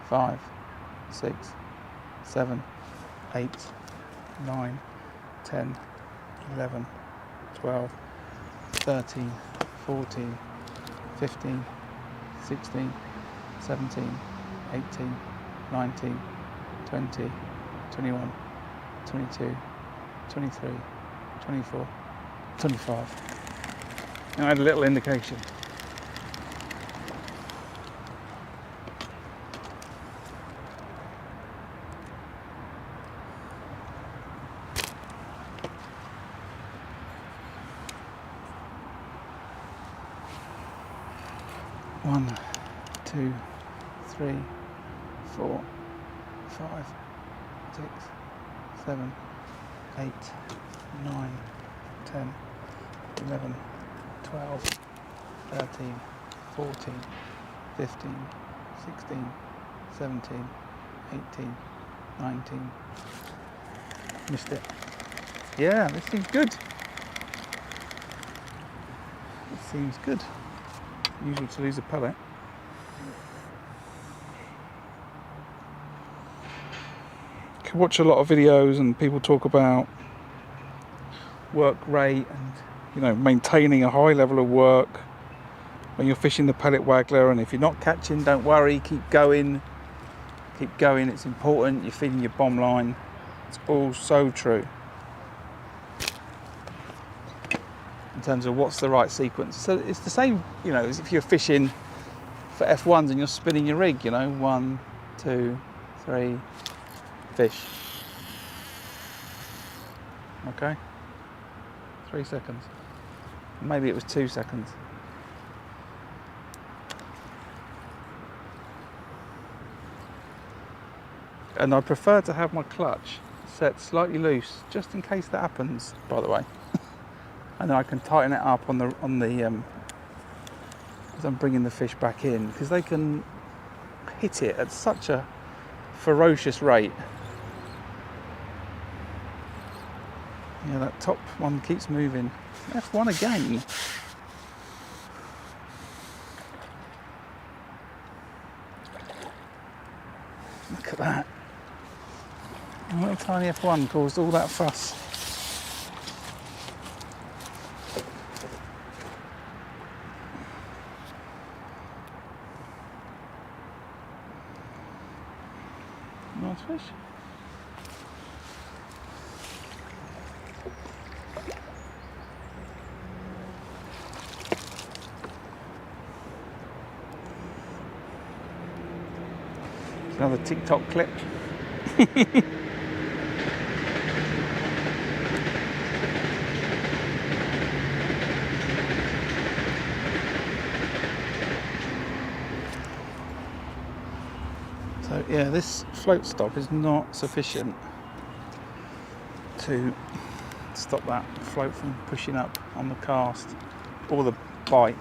5, 6, 7, 8, 9, 10, 11, 12, 13, 14, 15, 16, 17, 18, 19, 20, 21, 22, 23, 24, 25. Now I had a little indication. One, 2, 3, 4, 5, 6, 7, 8, 9, 10, 11, 12, 13, 14, 15, 16, 17, 18, 19. Missed it. Yeah, this seems good. It seems good. Usual to lose a pellet. You can watch a lot of videos and people talk about work rate and, you know, maintaining a high level of work when you're fishing the pellet waggler, and if you're not catching, don't worry, keep going, it's important, you're feeding your bomb line. It's all so true in terms of what's the right sequence. So it's the same, you know, as if you're fishing for F1s and you're spinning your rig, you know, 1, 2, 3, fish. Okay, 3 seconds. Maybe it was 2 seconds. And I prefer to have my clutch set slightly loose, just in case that happens, by the way. And then I can tighten it up on the as I'm bringing the fish back in, because they can hit it at such a ferocious rate. Yeah, that top one keeps moving. F1 again. Look at that. A little tiny F1 caused all that fuss. Nice fish. Another TikTok clip. So yeah, this float stop is not sufficient to stop that float from pushing up on the cast or the bite.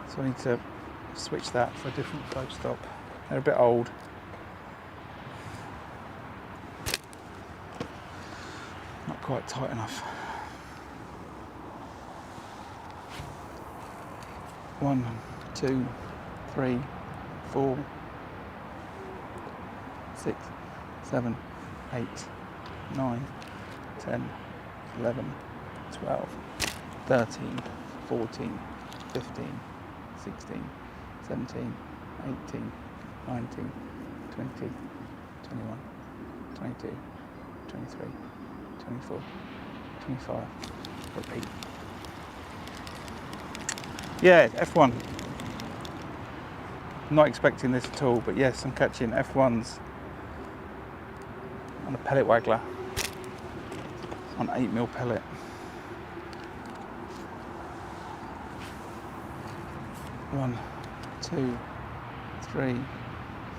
So I need to switch that for a different float stop. They're a bit old. Not quite tight enough. 1, 2, 3, 4, 6, 7, 8, 9, 10, 11, 12, 13, 14, 15, 16, 17, 18, 19, 20, 21, 22, 23, 24, 25, repeat. Yeah, F1. I'm not expecting this at all, but yes, I'm catching F1s on a pellet waggler on 8mm pellet. One, 2, 3,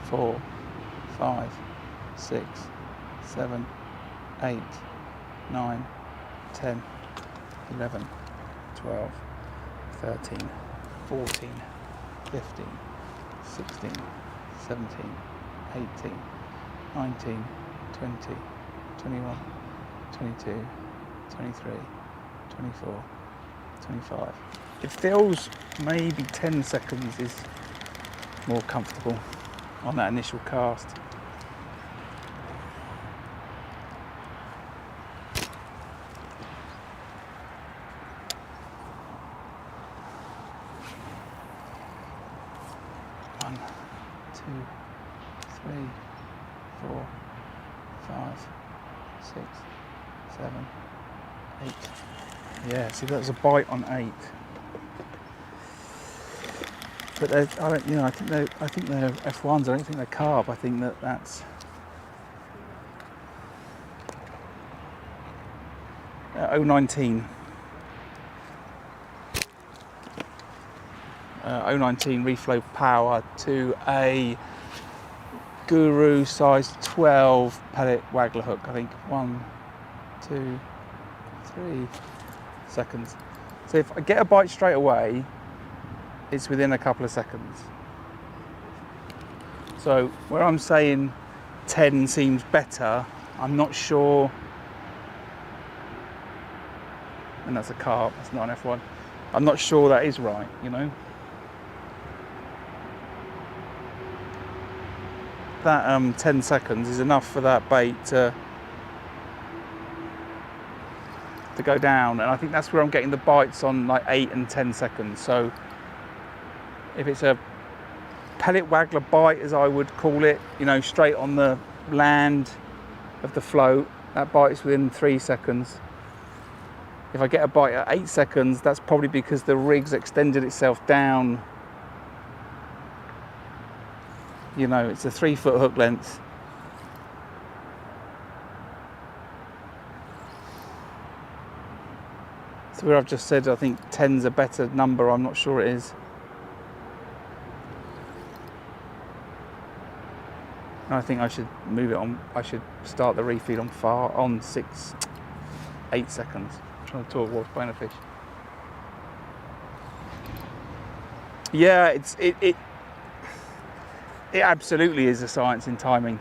4, 5, 6, 7, 8, 9, 10, 11, 12, 13, 14, 15, 16, 17, 18, 19, 20, 21, 22, 23, 24, 25. It feels maybe 10 seconds is more comfortable on that initial cast. One, 2, 3, 4, 5, 6, 7, 8. Yeah, see, that was a bite on 8. But I don't, you know, I think they're F1s. I don't think they're Carp. I think that's 019. 019 reflow power to a Guru size 12 pellet waggler hook. I think 1, 2, 3 seconds. So if I get a bite straight away, it's within a couple of seconds. So where I'm saying 10 seems better, I'm not sure. And that's a Carp, that's not an F1. I'm not sure that is right, you know. That 10 seconds is enough for that bait to go down, and I think that's where I'm getting the bites on, like 8 and 10 seconds. So if it's a pellet waggler bite, as I would call it, you know, straight on the land of the float, that bite's within 3 seconds. If I get a bite at 8 seconds, that's probably because the rig's extended itself down. You know, it's a 3-foot hook length. So where I've just said I think 10's a better number, I'm not sure it is. And I think I should move it on. I should start the refeed on 8 seconds. I'm trying to talk whilst playing a fish. Yeah, it absolutely is a science in timing.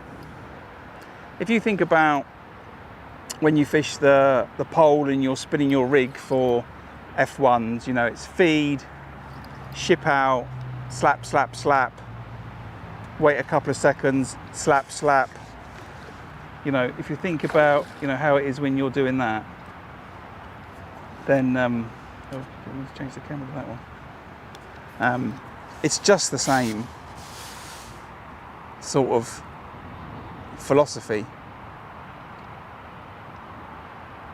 If you think about when you fish the pole and you're spinning your rig for F1s, you know, it's feed, ship out, slap, slap, slap, wait a couple of seconds, slap, slap. You know, if you think about, you know, how it is when you're doing that, then let's change the camera to that one. It's just the same sort of philosophy,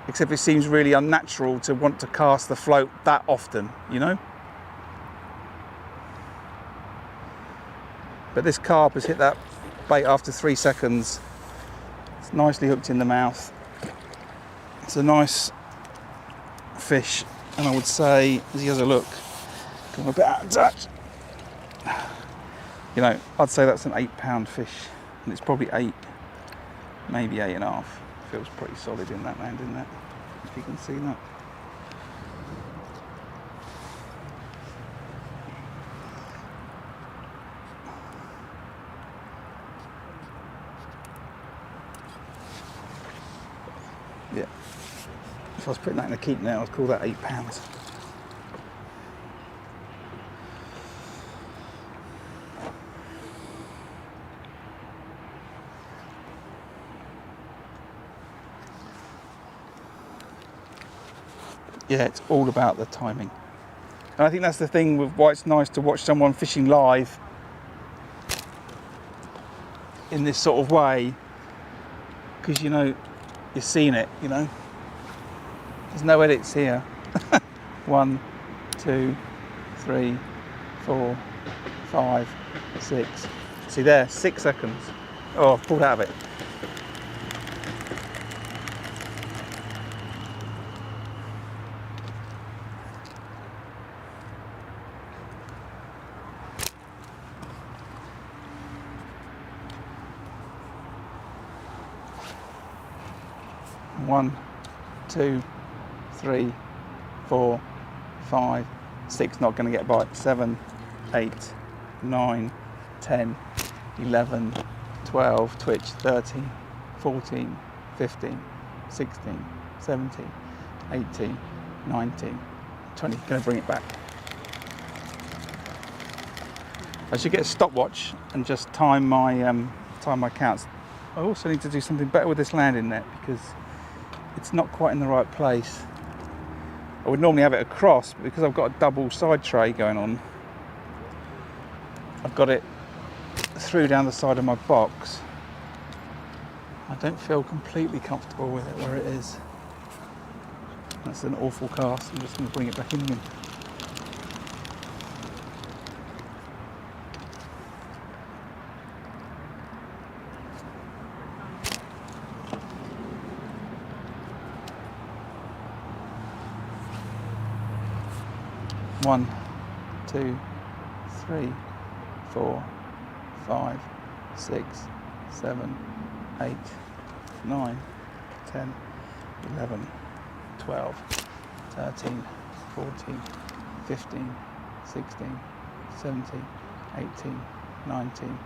except it seems really unnatural to want to cast the float that often, you know. But this carp has hit that bait after 3 seconds. It's nicely hooked in the mouth. It's a nice fish, and I would say, as he has a look, come a bit out of touch. You know, I'd say that's an 8-pound fish, and it's probably 8, maybe 8.5. Feels pretty solid in that land, isn't it? If you can see that. Yeah. If I was putting that in a keep now, I'd call that 8 pounds. Yeah, it's all about the timing. And I think that's the thing with why it's nice to watch someone fishing live in this sort of way, because, you know, you're seeing it, you know. There's no edits here. 1, 2, 3, 4, 5, 6. See there, 6 seconds. Oh, I've pulled out of it. One, 2, 3, 4, 5, 6. Not going to get a bite. 7, 8, 9, 10, 11, 12. Twitch. 13, 14, 15, 16, 17, 18, 19, 20. Going to bring it back. I should get a stopwatch and just time my counts. I also need to do something better with this landing net because it's not quite in the right place. I would normally have it across, but because I've got a double side tray going on, I've got it through down the side of my box. I don't feel completely comfortable with it where it is. That's an awful cast. I'm just going to bring it back in again. One, 2, 3, 4, 5, 6, 7, 8, 9, 10, 11, 12, 13, 14, 15, 16, 17, 18, 19,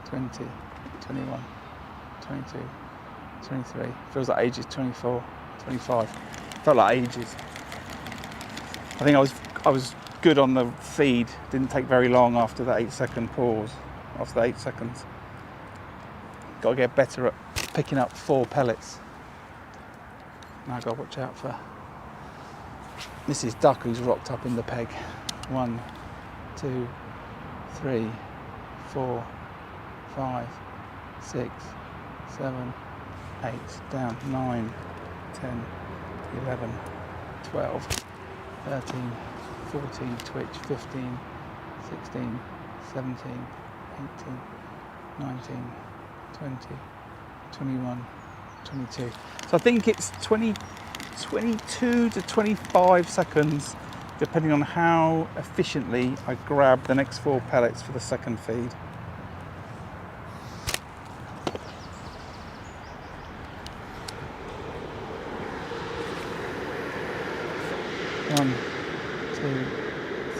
20, 21, 22, 23. Feels like ages. 24, 25. Felt like ages. I think I was good on the feed. Didn't take very long after that 8-second pause. After the 8 seconds. Got to get better at picking up 4 pellets. Now I've got to watch out for Mrs. Duck who's rocked up in the peg. 1, 2, 3, 4, 5, 6, 7, 8. Down. 9, 10, 11, 12, 13, 14, twitch, 15, 16, 17, 18, 19, 20, 21, 22. So I think it's 22 to 25 seconds, depending on how efficiently I grab the next 4 pellets for the second feed.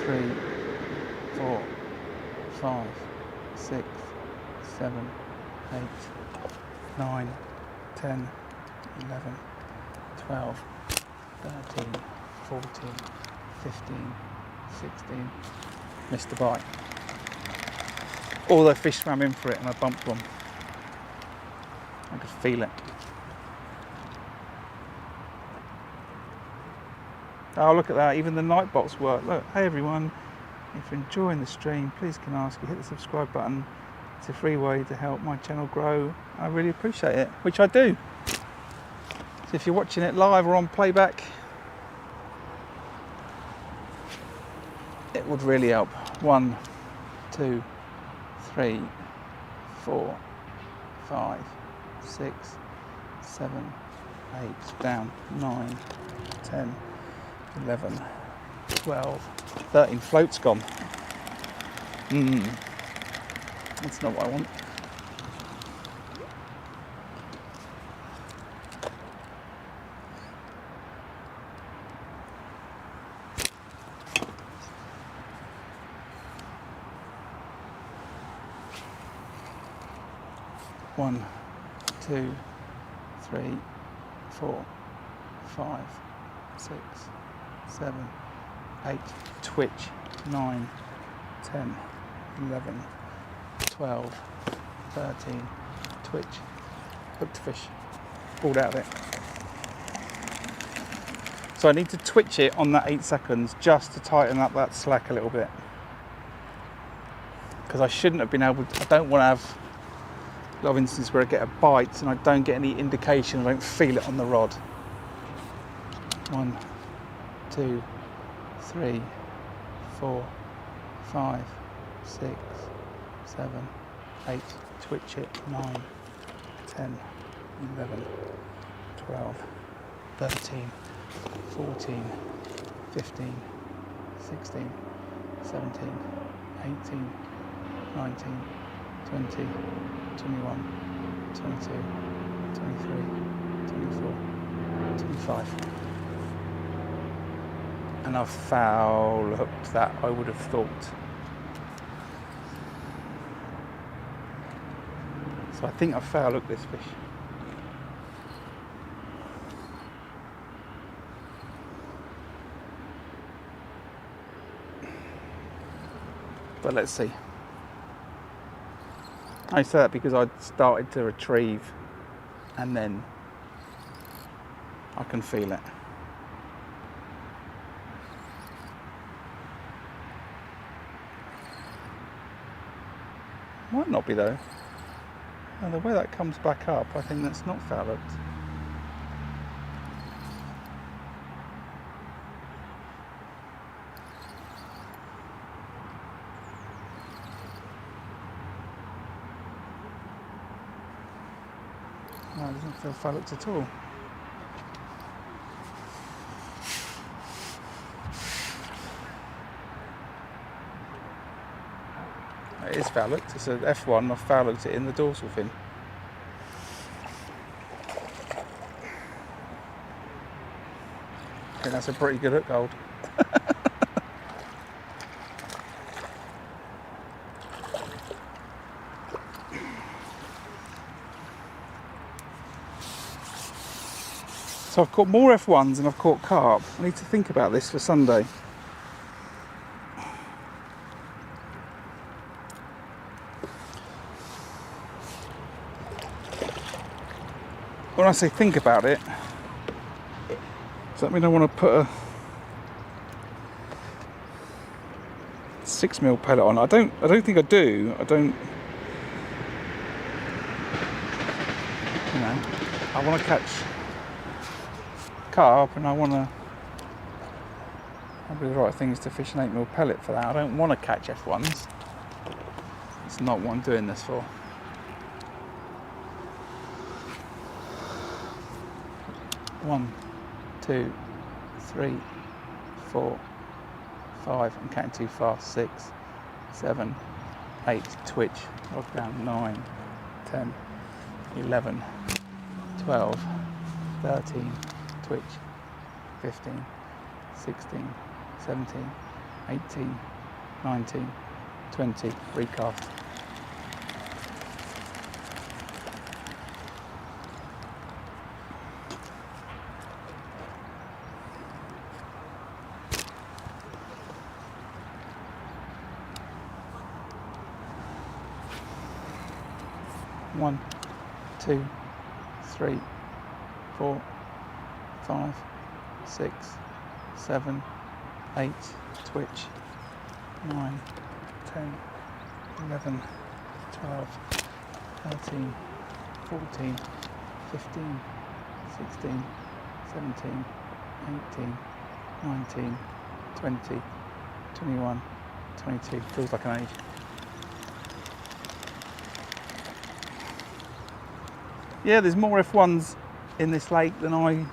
3, 4, 5, 6, 7, 8, 9, 10, 11, 12, 13, 14, 15, 16. Missed the bite. All the fish swam in for it and I bumped one. I could feel it. Oh, look at that, even the night bots work. Look, hey everyone, if you're enjoying the stream, please can I ask you hit the subscribe button. It's a free way to help my channel grow. I really appreciate it, which I do. So if you're watching it live or on playback, it would really help. 1, 2, 3, 4, 5, 6, 7, 8, down, 9, 10, 11, 12, 13. Float's gone. That's not what I want. One, 2, 3, 4, 5, 6, 7, 8, twitch, 9, 10, 11, 12, 13, twitch, hooked fish, pulled out of it. So I need to twitch it on that 8 seconds just to tighten up that slack a little bit. Because I shouldn't have been able to, I don't want to have a lot of instances where I get a bite and I don't get any indication, I don't feel it on the rod. 1, 2, 3, 4, 5, 6, 7, 8, twitch it, 9, 10, 11, 12, 13, 14, 15, 16, 17, 18, 19, 20, 21, 22, 23, 24, 25. And I've foul hooked that, I would have thought. So I think I've foul hooked this fish. But let's see. I say that because I started to retrieve and then I can feel it. Might not be though. And the way that comes back up, I think that's not foul hooked. No, it doesn't feel foul hooked at all. It is foul hooked. It's an F1. I've foul hooked it in the dorsal fin. I think that's a pretty good hook hold. So I've caught more F1s and I've caught carp. I need to think about this for Sunday. When I say think about it, does that mean I want to put a 6mm pellet on? I don't think I do. I don't. You know, I want to catch carp, and I want to. Probably the right thing is to fish an 8mm pellet for that. I don't want to catch F1s. It's not what I'm doing this for. One, 2, 3, 4, 5. I'm counting too fast. 6, 7, 8. Twitch. Log down. 9, 10, 11, 12, 13. Twitch. 15, 16, 17, 18, 19, 20, recast. One, 2, 3, 4, 5, 6, 7, 8, twitch, 9, 10, 11, 12, 13, 14, 15, 16, 17, 18, 19, 20, 21, 22. Feels like an age. Yeah, there's more F1s in this lake than I'm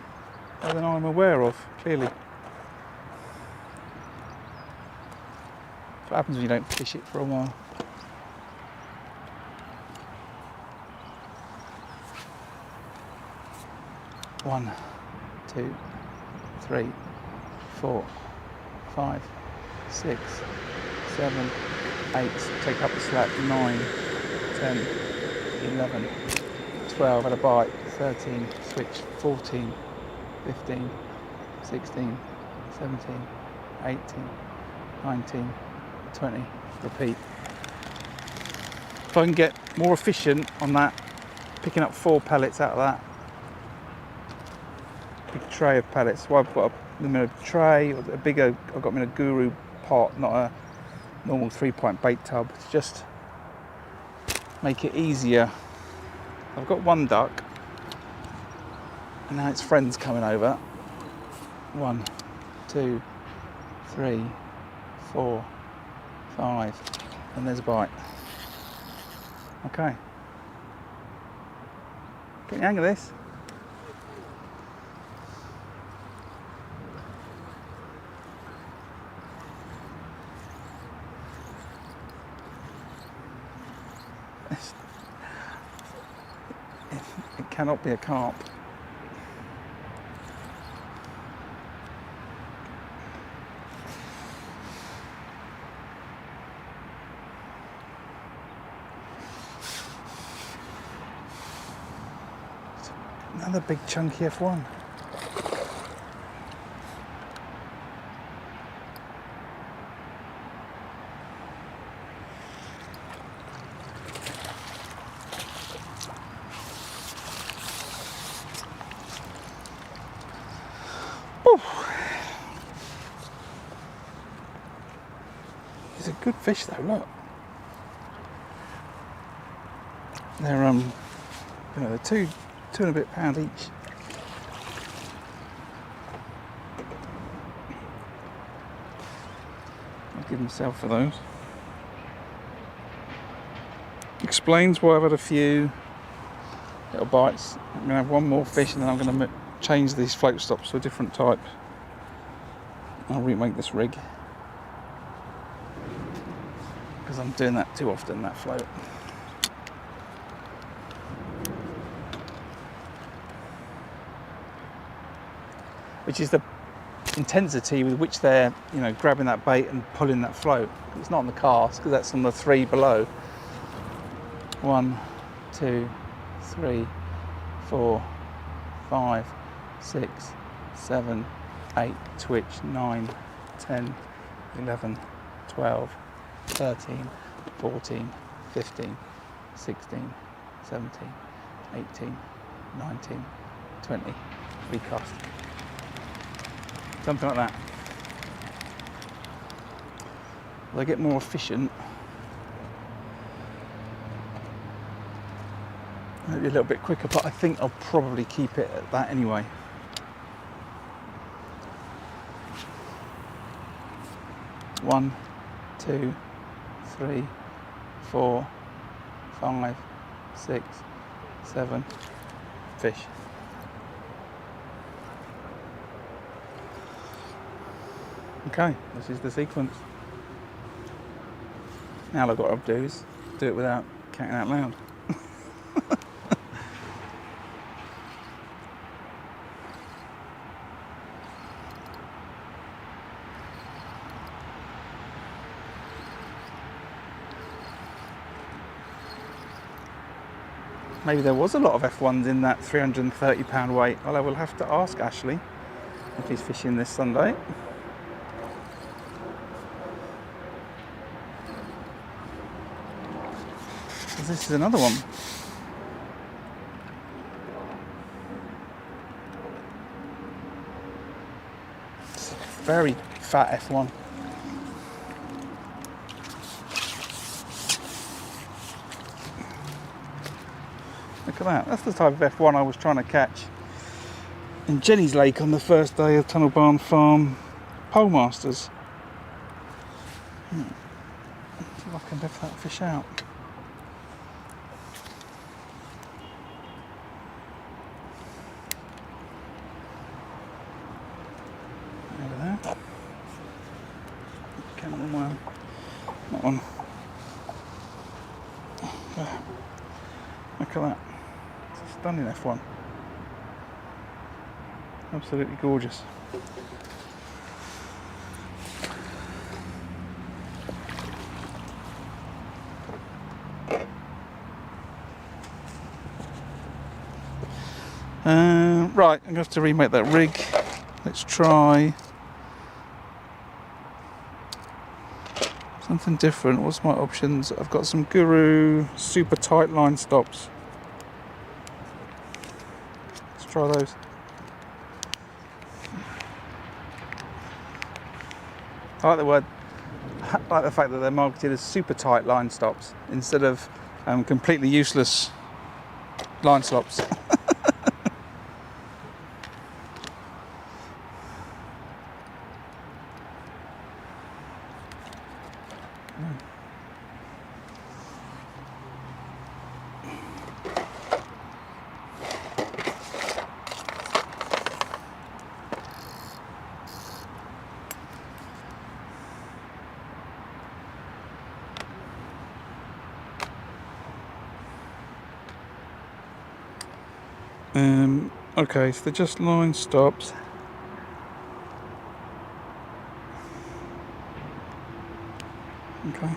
aware of, clearly. That's what happens when you don't fish it for a while. One, 2, 3, 4, 5, 6, 7, 8. Take up the slack. 9, 10, 11, 12. Had a bite. 13. Switch. 14, 15, 16, 17, 18, 19, 20. Repeat. If I can get more efficient on that, picking up 4 pellets out of that big tray of pellets. So I've got them in a tray, a bigger, I've got them in a guru pot, not a normal 3-pint bait tub, to just make it easier. I've got one duck, and now its friends coming over. 1, 2, 3, 4, 5, and there's a bite. Okay. Get the hang of this. It cannot be a carp. Another big chunky F1. He's a good fish though, look. They're they're two and a bit pound each. I'll give himself for those. Explains why I've had a few little bites. I'm going to have one more fish and then I'm going to change these float stops to a different type. I'll remake this rig because I'm doing that too often, that float. Which is the intensity with which they're, grabbing that bait and pulling that float. It's not on the cast because that's on the 3 below. 1, 2, 3, 4, 5, 6, 7, 8, twitch, 9, 10, 11, 12, 13, 14, 15, 16, 17, 18, 19, 20, recast. Something like that. As I get more efficient, maybe a little bit quicker, but I think I'll probably keep it at that anyway. One, 2, 3, 4, 5, 6, 7 fish. Okay, this is the sequence. Now all I've got to do is do it without counting out loud. Maybe there was a lot of F1s in that 330 pound weight. Well, I will have to ask Ashley if he's fishing this Sunday. This is another one. It's a very fat F1. Look at that. That's the type of F1 I was trying to catch in Jenny's Lake on the first day of Tunnel Barn Farm Pole Masters. See if I can lift that fish out. Over there. Camera one. That one. There. Look at that. It's a stunning F1. Absolutely gorgeous. Right, I'm going to have to remake that rig. Let's try something different. What's my options? I've got some Guru super tight line stops. Let's try those. I like the fact that they're marketed as super tight line stops instead of completely useless line stops. Okay, so they're just line stops. Okay.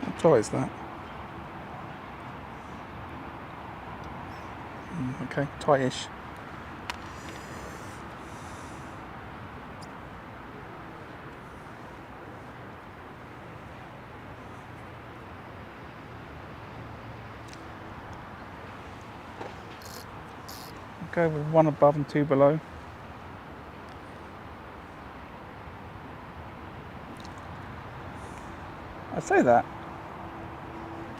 How tight is that? Okay, tightish. Go with one above and two below. I say that.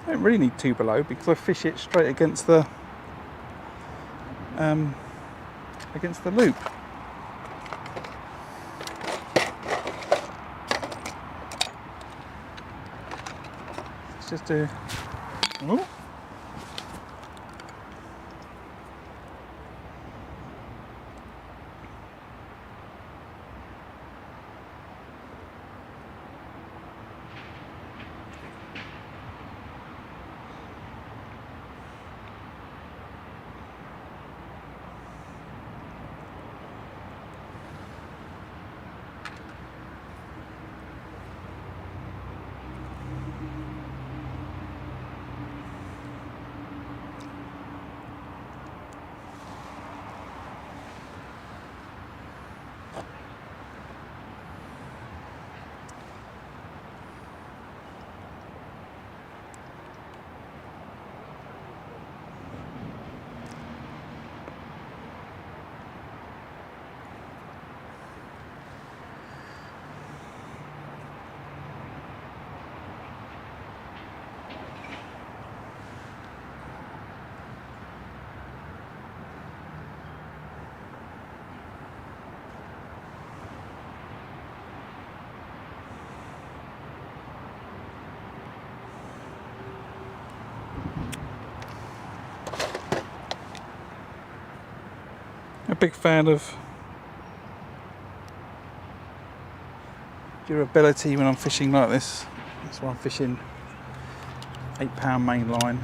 I don't really need two below because I fish it straight against the loop. Let's just do. Ooh. A big fan of durability when I'm fishing like this. That's why I'm fishing 8-pound main line.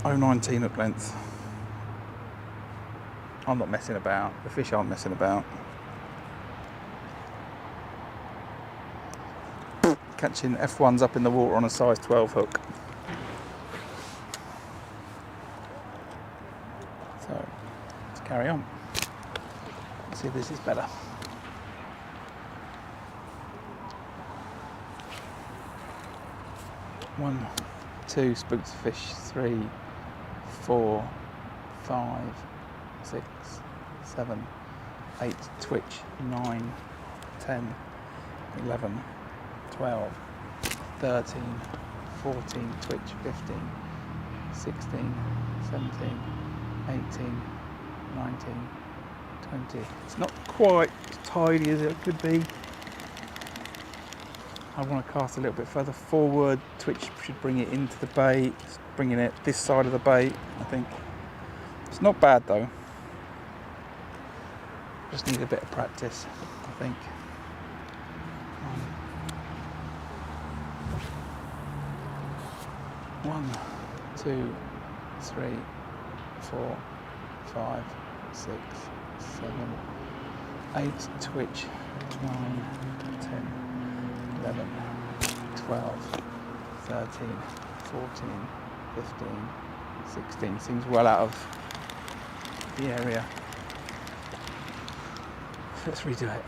.019 hook length. I'm not messing about. The fish aren't messing about. catching F1s up in the water on a size 12 hook. So let's carry on. Let's see if this is better. 1, 2 spooks of fish, 3, 4, 5, 6, 7, 8 twitch, 9, 10, 11, 12, 13, 14 twitch, 15, 16, 17, 18, 19, 20. It's not quite as tidy as it could be. I want to cast a little bit further forward. Twitch should bring it into the bait. It's bringing it this side of the bait, I think. It's not bad though. Just need a bit of practice, I think. 1, 2, 3, 4, 5, 6, 7, 8 twitch, 9, 10, 11, 12, 13, 14, 15, 16. Seems well out of the area. Let's redo it.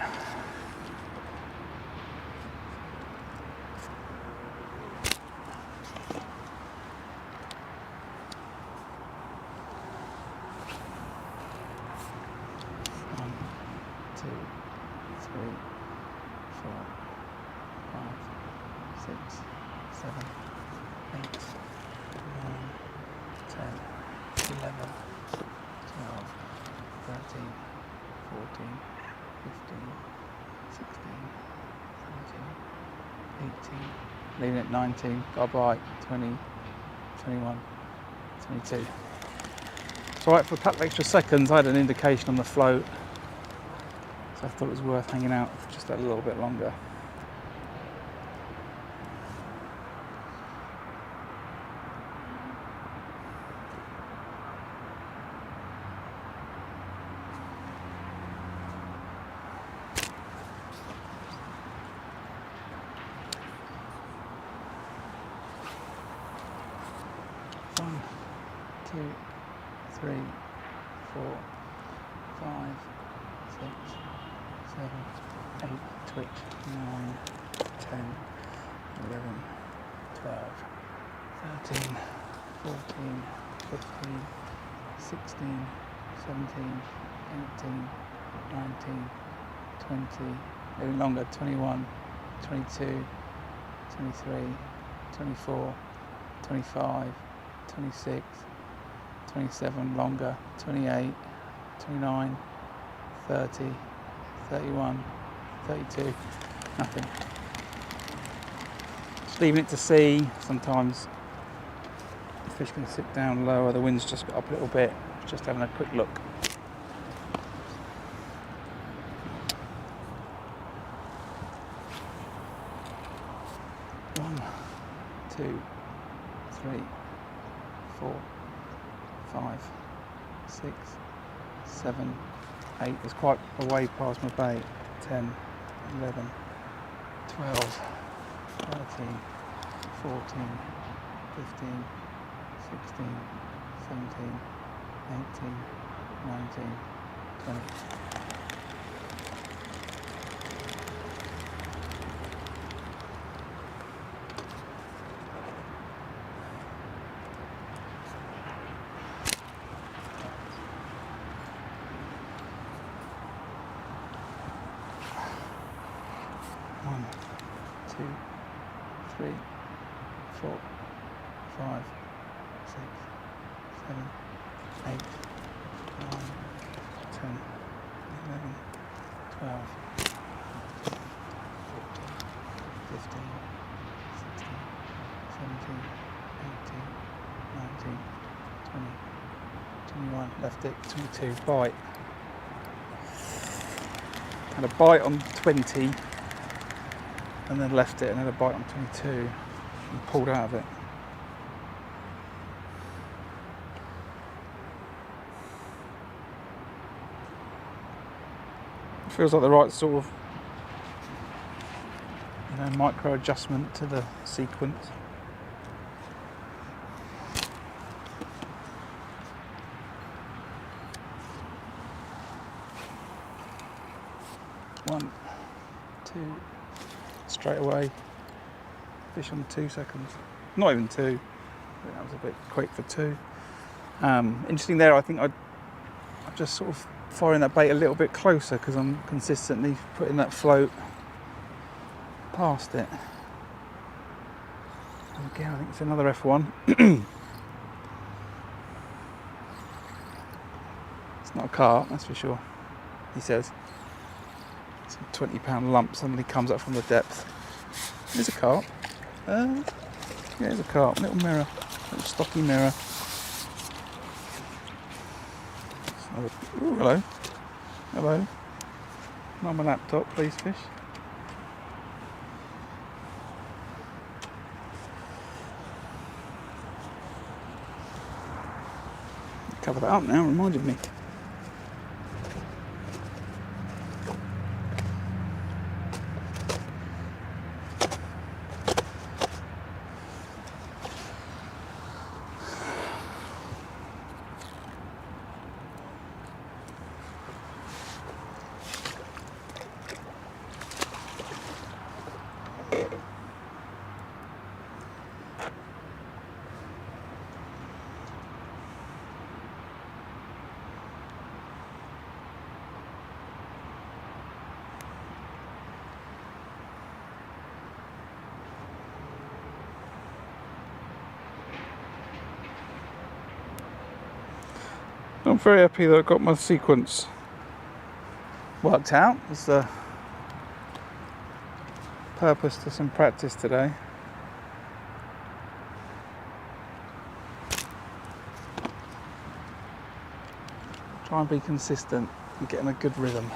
One, 2, 3, 4, 5, 6, 7, 8, 9, 10, 11, 12, 13, 14, 15, 16, 17, 18, leaving at 19, got a bite, 20, 21, 22. So right, for a couple of extra seconds I had an indication on the float, so I thought it was worth hanging out for just a little bit longer. One, 2, 3, 4, 5, 6, 7, 8 twitch, 9, 10, 11, 12, 13, 14, 15, 16, 17, 18, 19, 20, maybe longer, 21, 22, 23, 24, 25, 26, 27, longer, 28, 29, 30, 31, 32, nothing. Just leaving it to sea. Sometimes the fish can sit down lower, the wind's just got up a little bit, just having a quick look. One, 2, 3, 4, 5, 6, 7, 8. It's quite away past my bait. 10, 11, 12, 13, 14, 15, 16, 17, 18, 19, 20. One, 2, 3, 4, 5, 6, 7, 8, 9, 10, 11, 12, 14, 15, 16, 17, 18, 19, 20, 21, left it, 22, bite. Had a bite on 20 and then left it and had a bite on 22 and pulled out of it. It feels like the right sort of micro adjustment to the sequence. One, two, straight away. Fish on 2 seconds. Not even 2. I think that was a bit quick for 2. Interesting there, I think I'm just sort of firing that bait a little bit closer because I'm consistently putting that float past it. And again, I think it's another F1. It's not a carp, that's for sure, he says. Some 20-pound lump suddenly comes up from the depth. There's a carp. Yeah, there's a carp. Little mirror. Little stocky mirror. Ooh, hello. Hello. Not on my laptop, please, fish. Cover that up now, reminded me. I'm very happy that I got my sequence worked out. It's the purpose to some practice today. Try and be consistent and get in a good rhythm.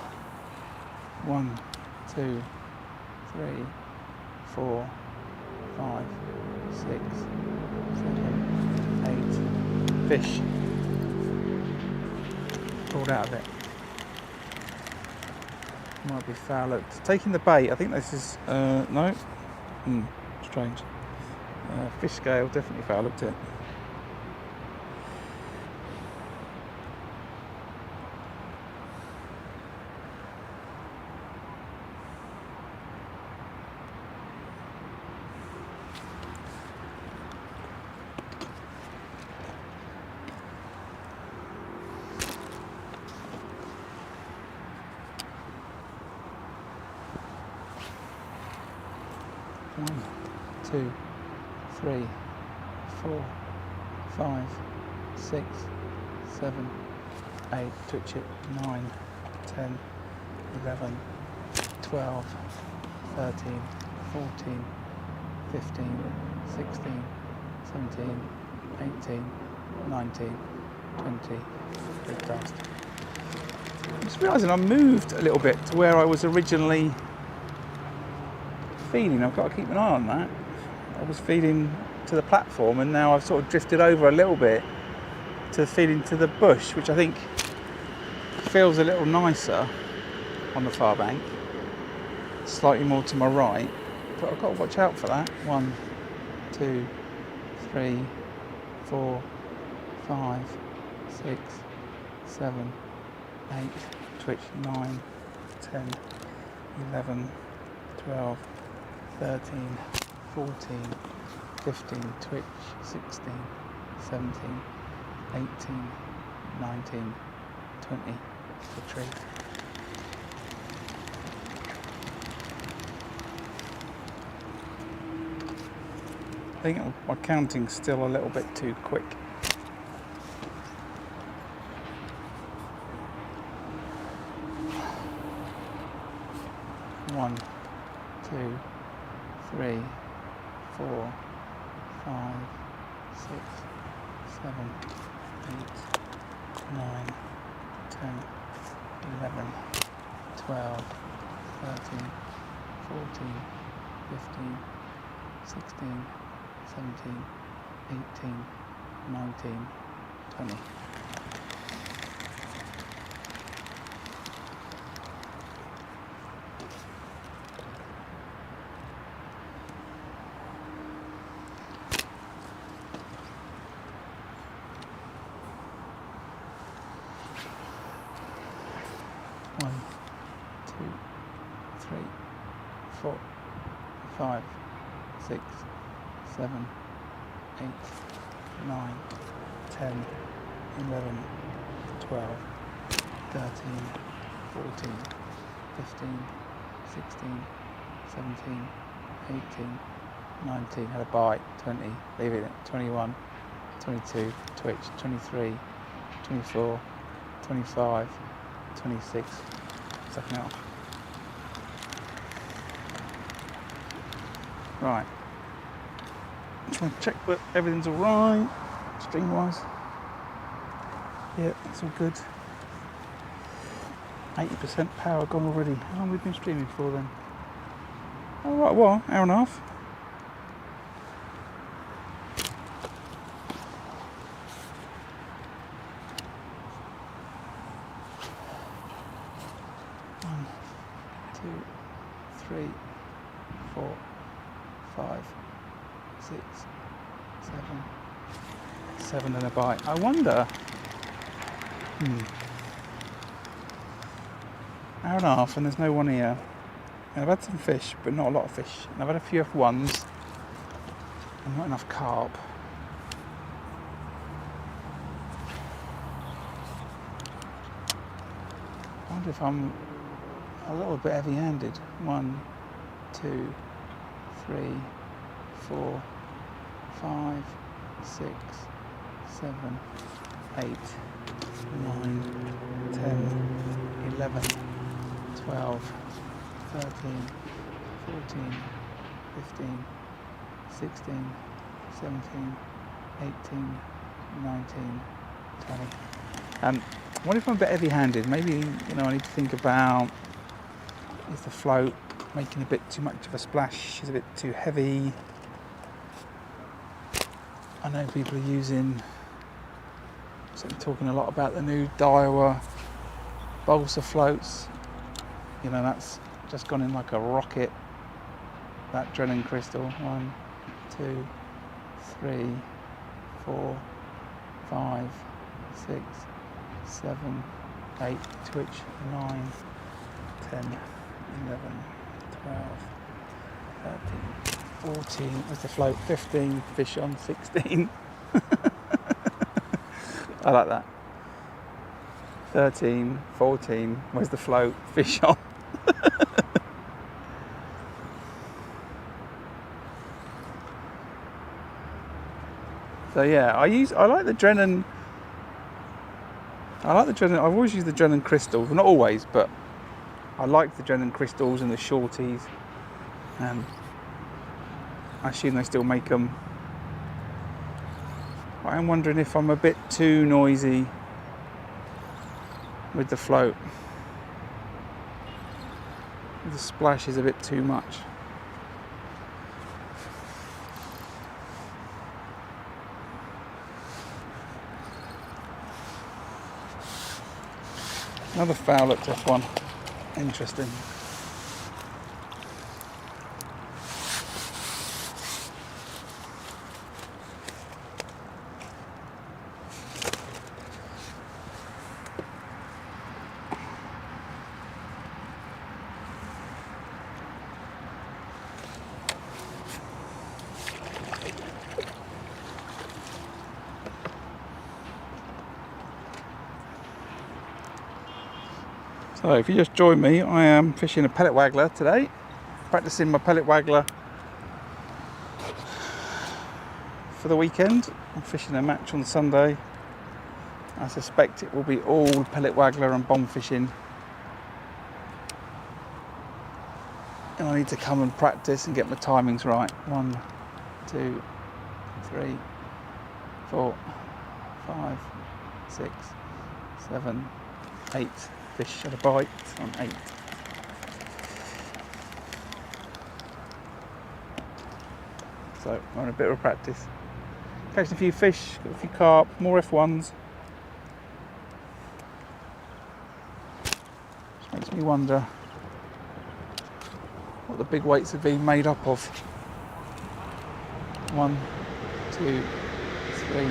1, 2, 3, 4, 5, 6, 7, 8. Fish. Pulled out of it. Might be foul hooked. Taking the bait, I think this is no. Strange. Fish scale, definitely foul hooked it. One, 2, 3, 4, 5, 6, 7, 8, twitch it, 9, 10, 11, 12, 13, 14, 15, 16, 17, 18, 19, 20, big cast. I'm just realising I moved a little bit to where I was originally feeding. I've got to keep an eye on that. I was feeding to the platform and now I've sort of drifted over a little bit to feeding to the bush, which I think feels a little nicer on the far bank, slightly more to my right, but I've got to watch out for that. 1, 2, 3, 4, 5, 6, 7, 8, twitch, 9, 10, 11, 12, 13, 14, 15, twitch, 16, 17, 18, 19, 20, retrieve. I think my counting's still a little bit too quick. One, 2, 3, 4, 5, 6, 7, 8, 9, 10, 11, 12, 13, 14, 15, 16, 17, 18, 19, 20. 1, 2, 3, 4, 5, 6, 7, 8, 9, 10, 11, 12, 13, 14, 15, 16, 17, 18, 19, had a bite, 20, leave it at 21, 22, twitch, 23, 24, 25, 26, sucking it off. Right, just want to check that everything's alright, stream wise. Yeah, it's all good. 80% power gone already. How long have we been streaming for then? Oh, right, well, hour and a half. One, 2, 3, 4, 5, 6, 7, 7 and a bite. I wonder. Hour and a half and there's no one here. And I've had some fish, but not a lot of fish. And I've had a few F1s and not enough carp. I wonder if I'm a little bit heavy-handed. 1, 2, 3, 4, 5, 6, 7, 8, 9, 10, 11, 12, 13, 14, 15, 16, 17, 18, 19, 20. I wonder if I'm a bit heavy-handed. Maybe, I need to think about, is the float making a bit too much of a splash? Is it a bit too heavy? I know people are talking a lot about the new Daiwa balsa floats. That's just gone in like a rocket. That drilling crystal. 1, 2, 3, 4, 5, 6, 7, 8, twitch, 9, 10, 11, 12, 13, 14, where's the float? 15, fish on, 16. I like that. 13, 14, where's the float? Fish on. So yeah, I like the Drennan. I've always used the Drennan crystals, well, not always, but I like the Drennan crystals and the shorties. I assume they still make them. I am wondering if I'm a bit too noisy with the float. The splash is a bit too much. Another foul at F1. Interesting. So if you just join me, I am fishing a pellet waggler today, practicing my pellet waggler for the weekend. I'm fishing a match on Sunday. I suspect it will be all pellet waggler and bomb fishing. And I need to come and practice and get my timings right. 1, 2, 3, 4, 5, 6, 7, 8. Fish at a bite on 8. So I'm on a bit of a practice. Catching a few fish, got a few carp, more F1s. Which makes me wonder what the big weights have been made up of. 1, 2, 3,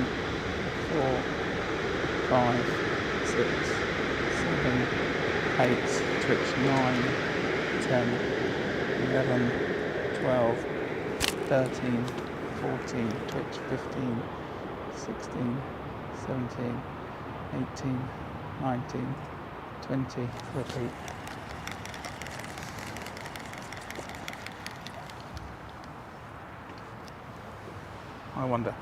4, 5, 6, 7, 8, twitch 9, 10, 11, 12, 13, 14, twitch 15, 16, 17, 18, 19, 20, repeat. I wonder.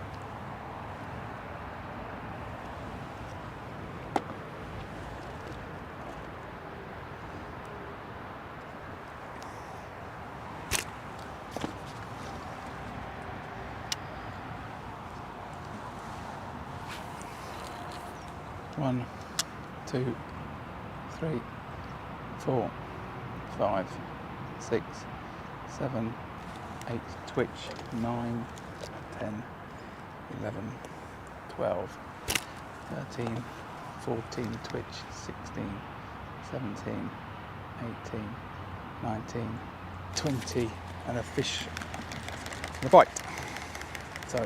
One, 2, 3, 4, 5, 6, 7, 8, twitch 9, 10, 11, 12, 13, 14, twitch 16, 17, 18, 19, 20, and a fish and a bite. So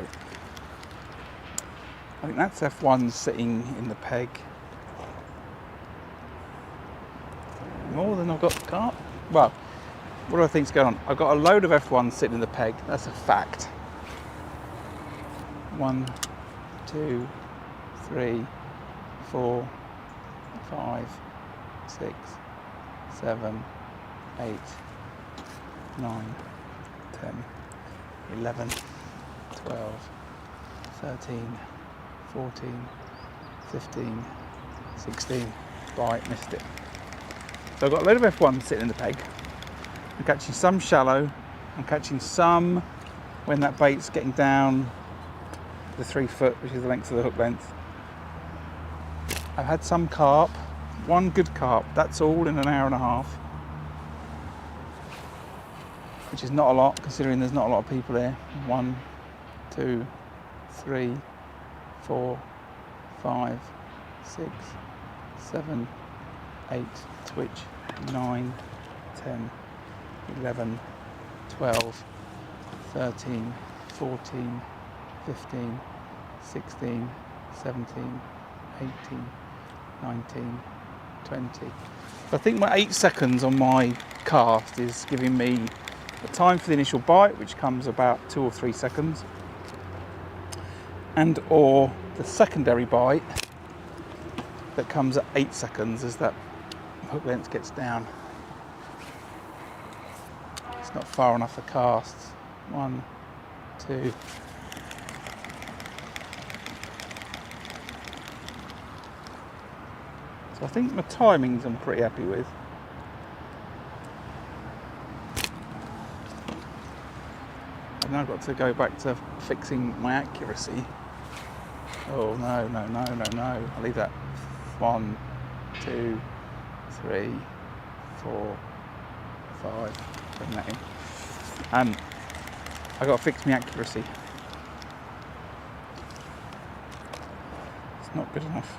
I think that's F1s sitting in the peg. More than I've got carp. Well, what do I think's going on? I've got a load of F1s sitting in the peg. That's a fact. 1, 2, 3, 4, 5, 6, 7, 8, 9, 10, 11, 12, 13, 14, 15, 16. Bite, missed it. So I've got a load of F1s sitting in the peg. I'm catching some shallow. I'm catching some when that bait's getting down the 3 foot, which is the length of the hook length. I've had some carp, one good carp, that's all in an hour and a half, which is not a lot considering there's not a lot of people here. 1, 2, 3, 4, 5, 6, 7, 8, twitch 9, 10, 11, 12, 13, 14, 15, 16, 17, 18, 19, 20. So I think my 8 seconds on my cast is giving me the time for the initial bite, which comes about 2 or 3 seconds, and or the secondary bite that comes at 8 seconds as that hook length gets down. It's not far enough for casts. 1, 2. So I think my timings I'm pretty happy with. I've now got to go back to fixing my accuracy. Oh no, no, no, no, no. I'll leave that. 1, 2, 3, 4, 5. Bring that in. And I've got to fix my accuracy. It's not good enough.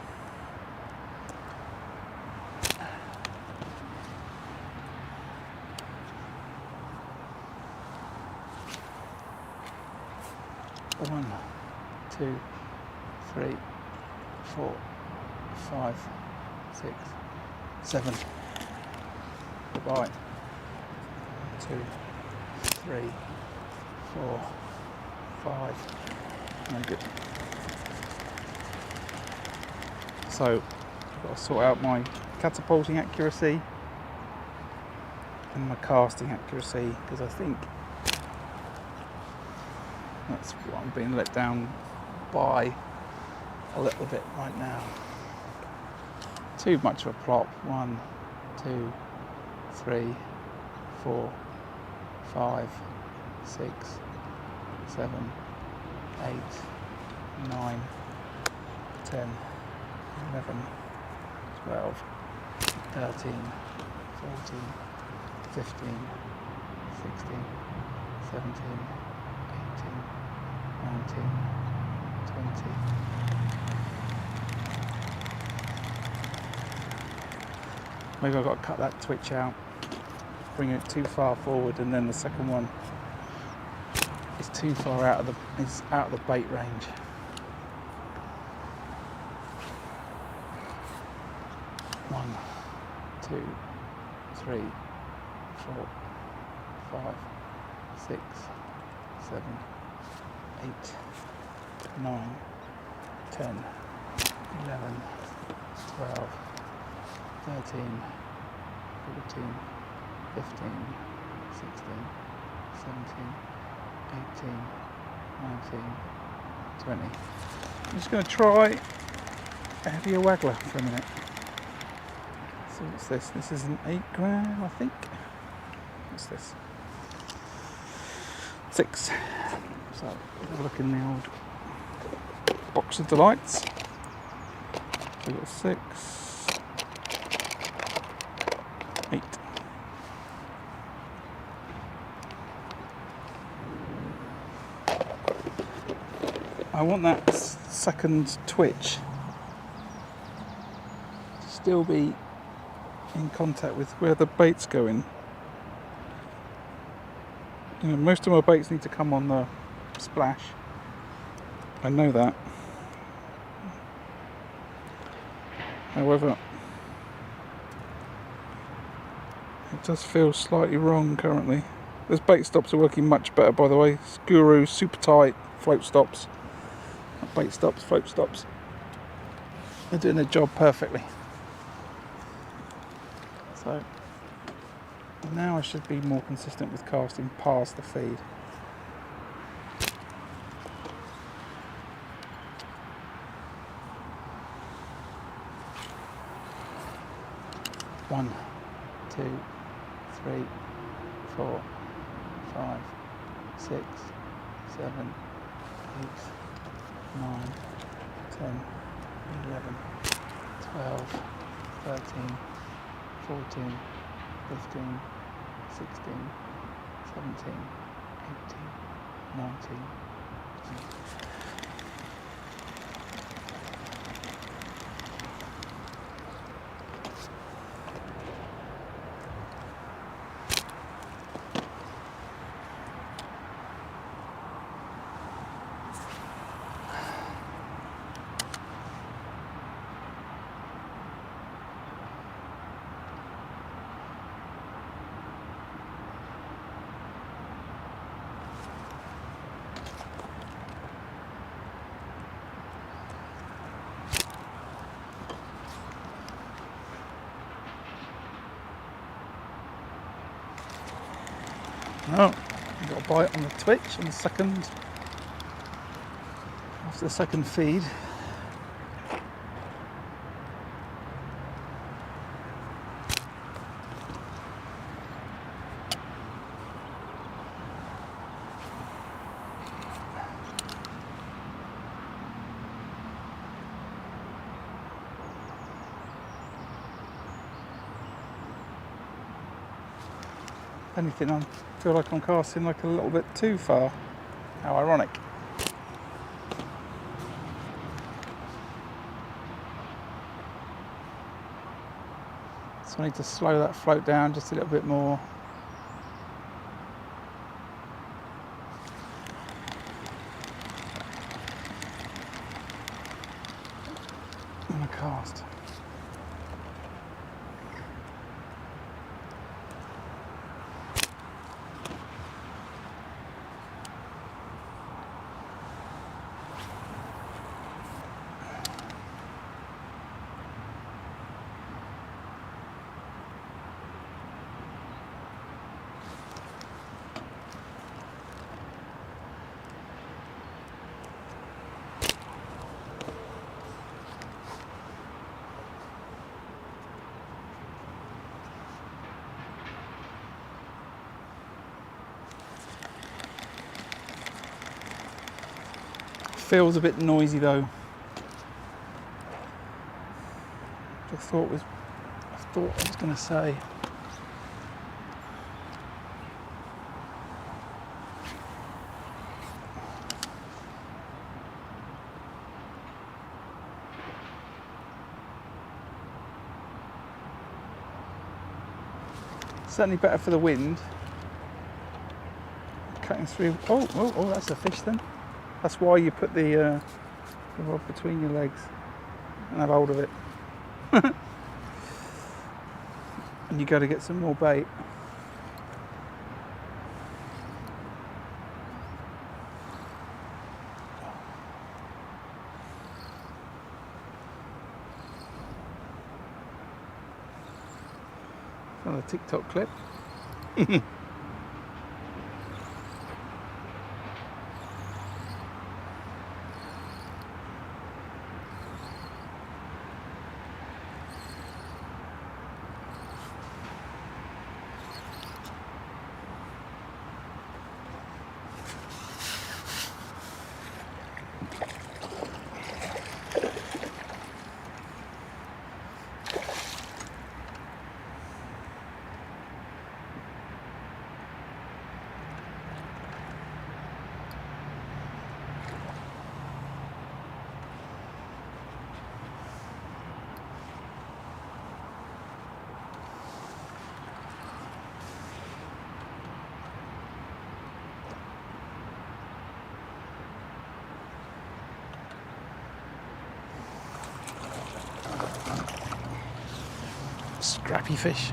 One, 2, 3, 4, 5, 6, 7. Goodbye. 2, 3, 4, 5. No good. So I've got to sort out my catapulting accuracy and my casting accuracy, because I think that's what I'm being let down by a little bit right now. Too much of a plop. 1, 2, 3, 4, 5, 6, 7, 8, 9, 10, 11, 12, 13, 14, 15, 16, 17, 18, 19, 20. Maybe I've got to cut that twitch out, bring it too far forward, and then the second one is too far out of the bait range. One, 2, 3, 4, 5, 6, 7, 8, 9, 10, 11, 12, 13, 14, 15, 16, 17, 18, 19, 20. I'm just going to try a heavier waggler for a minute. So what's this? This is an 8 gram, I think. What's this? 6. So have a look in the old box of delights. So we've got 6, 8. I want that second twitch to still be in contact with where the bait's going. You know, most of my baits need to come on the splash. I know that. However, it does feel slightly wrong currently. Those bait stops are working much better, by the way. Guru, super tight float stops. Bait stops, float stops. They're doing their job perfectly. So now I should be more consistent with casting past the feed. One, 2, 3, 4, 5, 6, 7, 8, 9, 10, 11, 12, 13, 14, 15, 16, 17, 18, 19, 20. Oh, got a bite on the twitch on the second, after the second feed. If anything, I feel like I'm casting like a little bit too far. How ironic. So I need to slow that float down just a little bit more. And a cast. Feels a bit noisy though. I thought I was going to say. Certainly better for the wind. Cutting through. Oh, that's a fish then. That's why you put the rod between your legs and have hold of it. and you got to get some more bait. Another TikTok clip. Scrappy fish.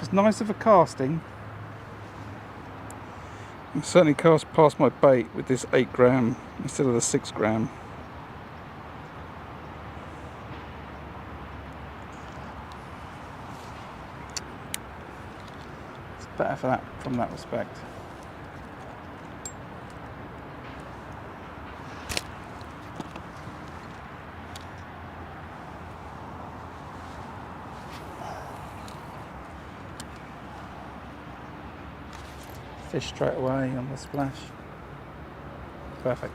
It's nice of a casting. I certainly cast past my bait with this 8 gram instead of the 6 gram. It's better for that, from that respect. Fish straight away on the splash. Perfect.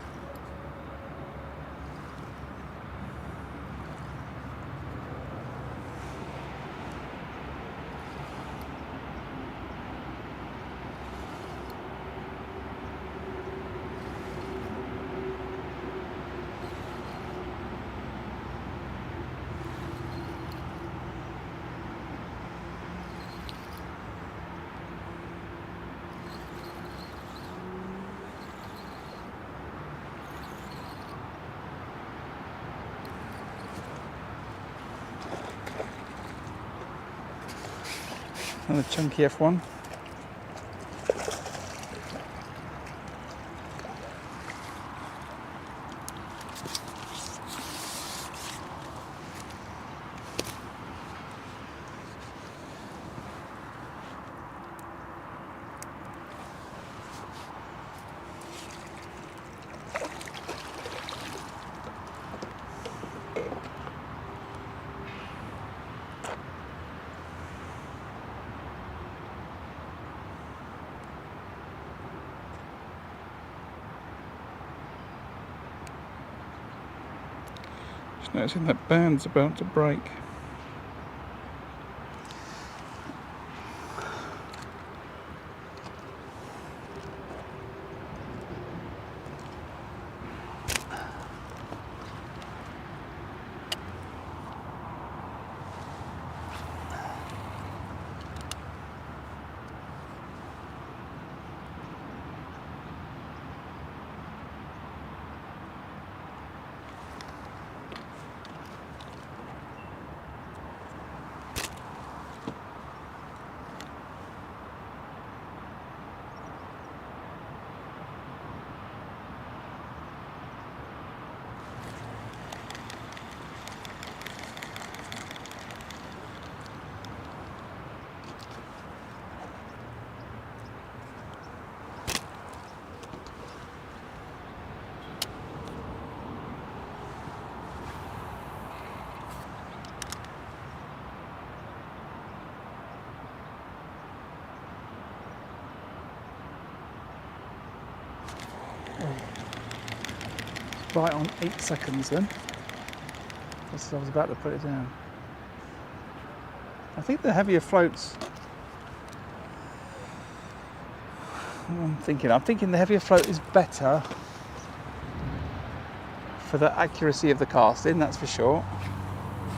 Another chunky F1. Just noticing that band's about to break. Right on 8 seconds then. Just as I was about to put it down. I think the heavier floats. I'm thinking the heavier float is better for the accuracy of the casting, that's for sure.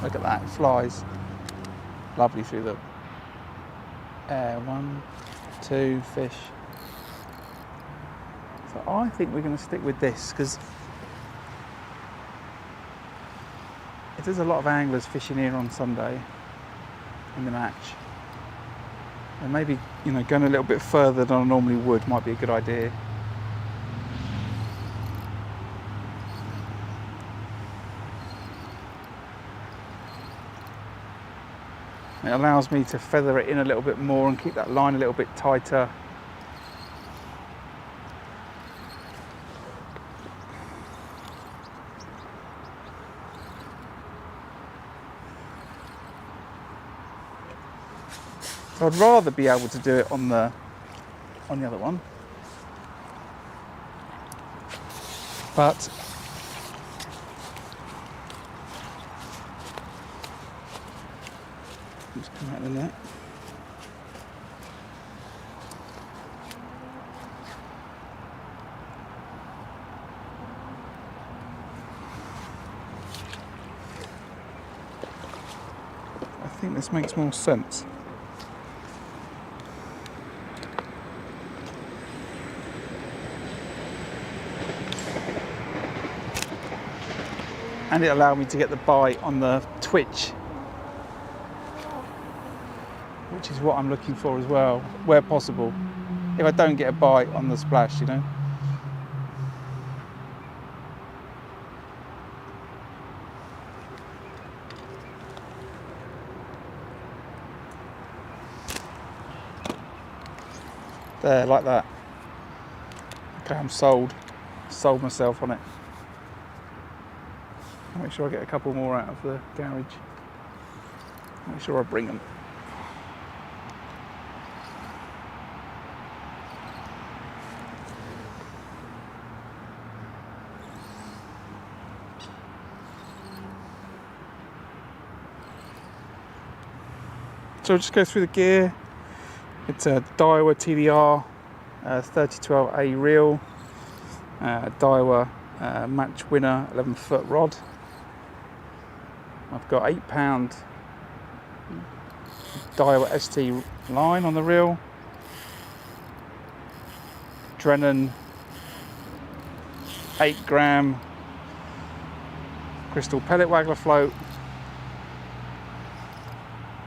Look at that, it flies lovely through the air. 1, 2 fish. So I think we're going to stick with this because there's a lot of anglers fishing here on Sunday in the match, and maybe going a little bit further than I normally would might be a good idea. It allows me to feather it in a little bit more and keep that line a little bit tighter. So I'd rather be able to do it on the other one, but just come out of the net. I think this makes more sense. And it allowed me to get the bite on the twitch, which is what I'm looking for as well, where possible. If I don't get a bite on the splash, There, like that. Okay, I'm sold. Sold myself on it. I'll make sure I get a couple more out of the garage. Make sure I bring them. So I'll just go through the gear. It's a Daiwa TDR 3012A reel, Daiwa match winner 11-foot rod. I've got 8-pound Daiwa ST line on the reel, Drennan 8-gram crystal pellet waggler float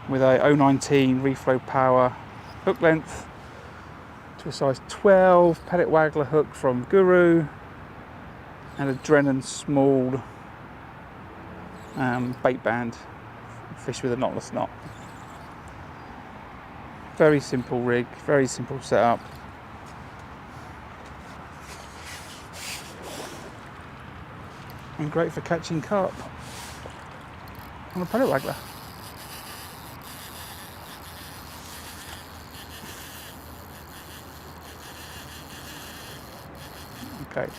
with a 019 reflow power hook length to a size 12 pellet waggler hook from Guru, and a Drennan small bait band, fish with a knotless knot. Very simple rig, very simple setup. And great for catching carp on a pellet waggler. Okay,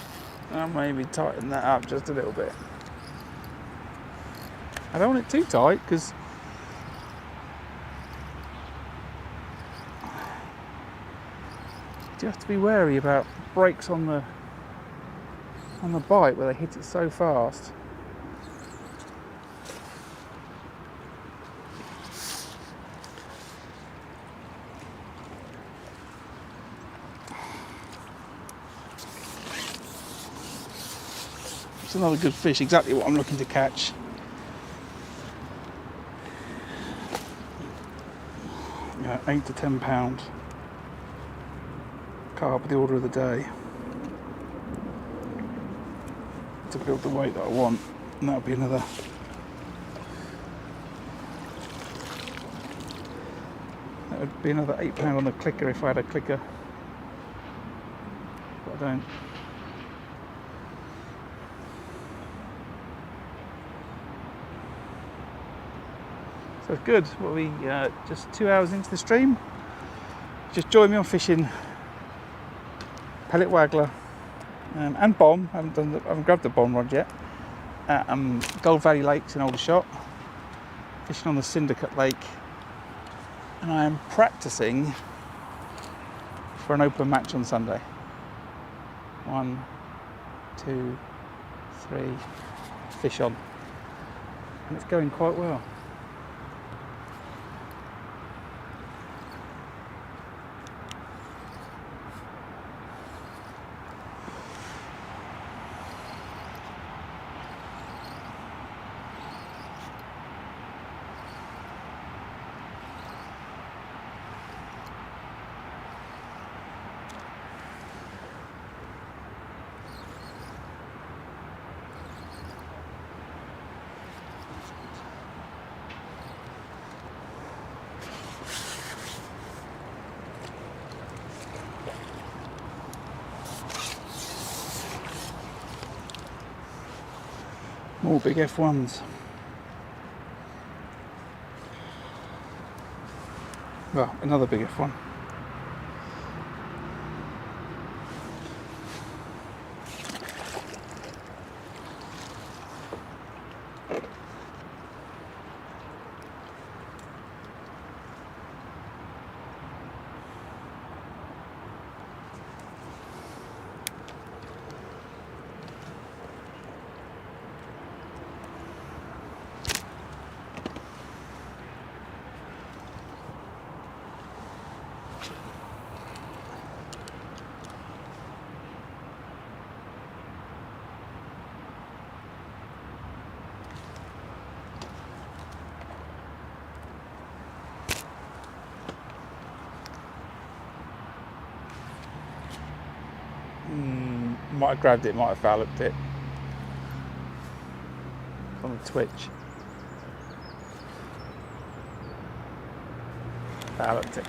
I'll maybe tighten that up just a little bit. I don't want it too tight because you have to be wary about breaks on the bite where they hit it so fast. It's another good fish, exactly what I'm looking to catch. Yeah, 8 to 10 pound carp, the order of the day, to build the weight that I want, and that'll be another that would be another 8 pound on the clicker if I had a clicker, but I don't. So it's good. What are we just 2 hours into the stream? Just join me on fishing pellet waggler and bomb. I haven't grabbed the bomb rod yet. at Gold Valley Lakes in Aldershot, fishing on the Syndicate Lake, and I am practicing for an open match on Sunday. 1, 2, 3, fish on, and it's going quite well. More big F1s. Well, another big F1. Might have grabbed it, might have foul hooked it on the twitch. Foul hooked it.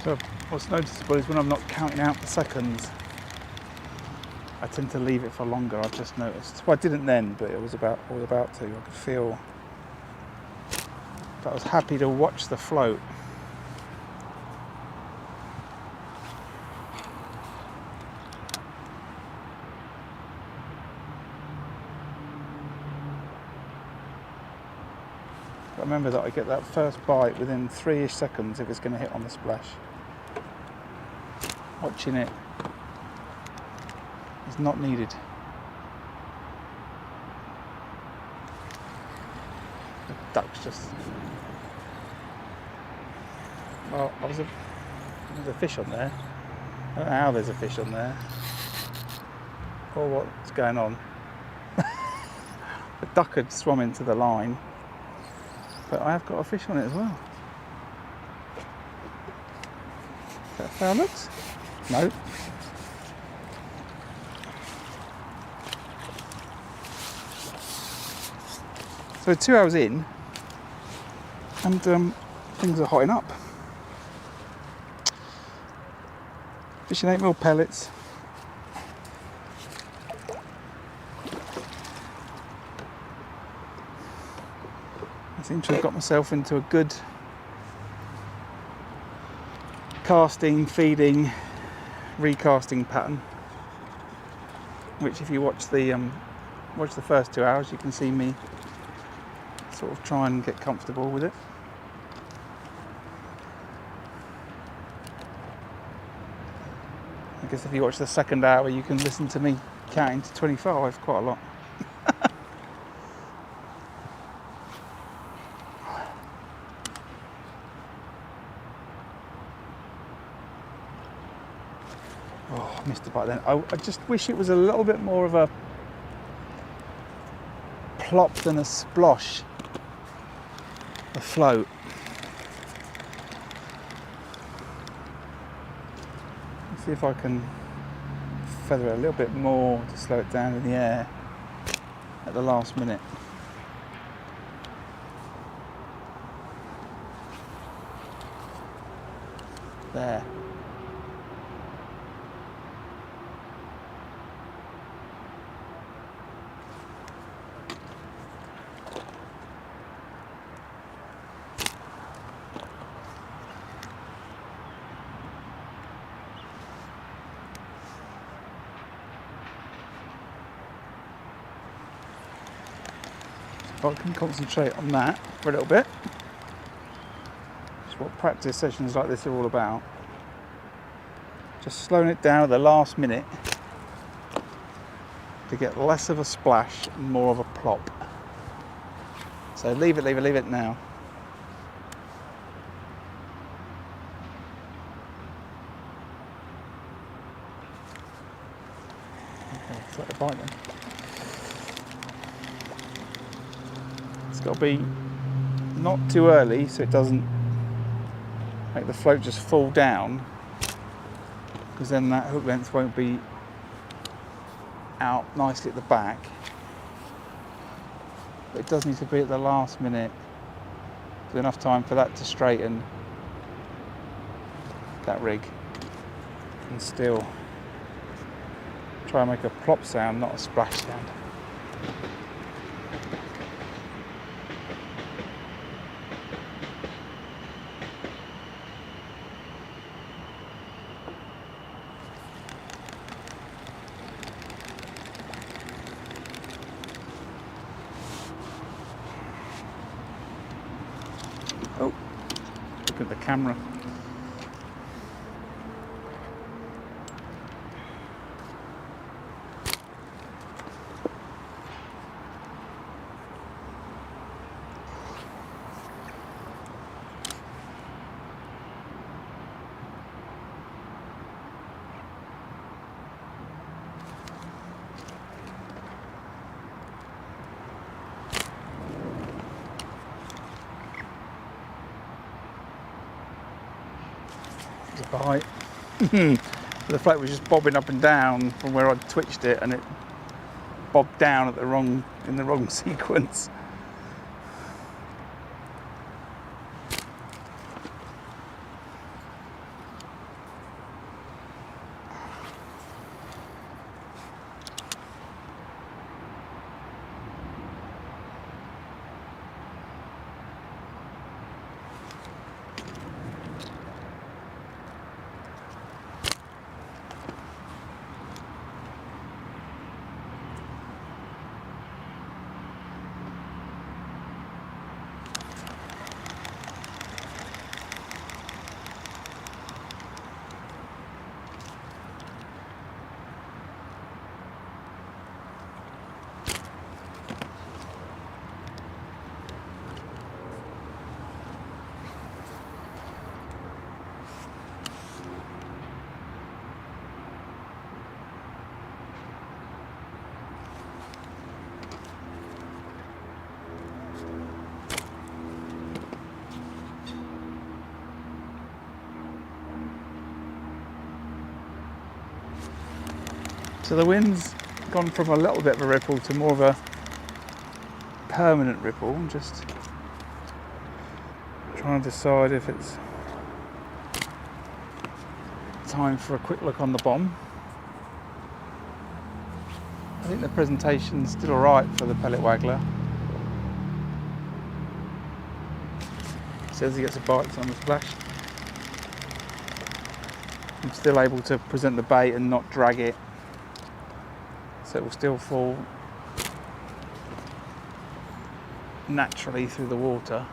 So what's noticeable is when I'm not counting out the seconds, I tend to leave it for longer. I've just noticed. Well, I didn't then, but I was about to. I could feel. But I was happy to watch the float. But remember that I get that first bite within 3-ish seconds if it's going to hit on the splash. Watching it is not needed. The duck's just... Well, there's a fish on there. I don't know how there's a fish on there, or what's going on. The duck had swum into the line, but I have got a fish on it as well. Is that foul looks? No. So 2 hours in, and things are hotting up. Fishing 8mm pellets. I seem to have got myself into a good casting, feeding, recasting pattern, which if you watch the first 2 hours, you can see me sort of try and get comfortable with it. I guess if you watch the second hour, you can listen to me counting to 25 quite a lot. Oh, I missed the bite then. I just wish it was a little bit more of a plop than a splosh. A float. Let's see if I can feather it a little bit more to slow it down in the air at the last minute. There. So I can concentrate on that for a little bit. It's what practice sessions like this are all about. Just slowing it down at the last minute to get less of a splash and more of a plop. So leave it now. Okay, let's let it bite then. It's got to be not too early so it doesn't make the float just fall down, because then that hook length won't be out nicely at the back. But it does need to be at the last minute, with enough time for that to straighten that rig and still try and make a plop sound, not a splash sound. Oh, look at the camera. There's a bite. The float was just bobbing up and down from where I'd twitched it, and it bobbed down at in the wrong sequence. So the wind's gone from a little bit of a ripple to more of a permanent ripple. I'm just trying to decide if it's time for a quick look on the bomb. I think the presentation's still alright for the Pellet Waggler. Says he gets a bite on the splash. I'm still able to present the bait and not drag it, so it will still fall naturally through the water.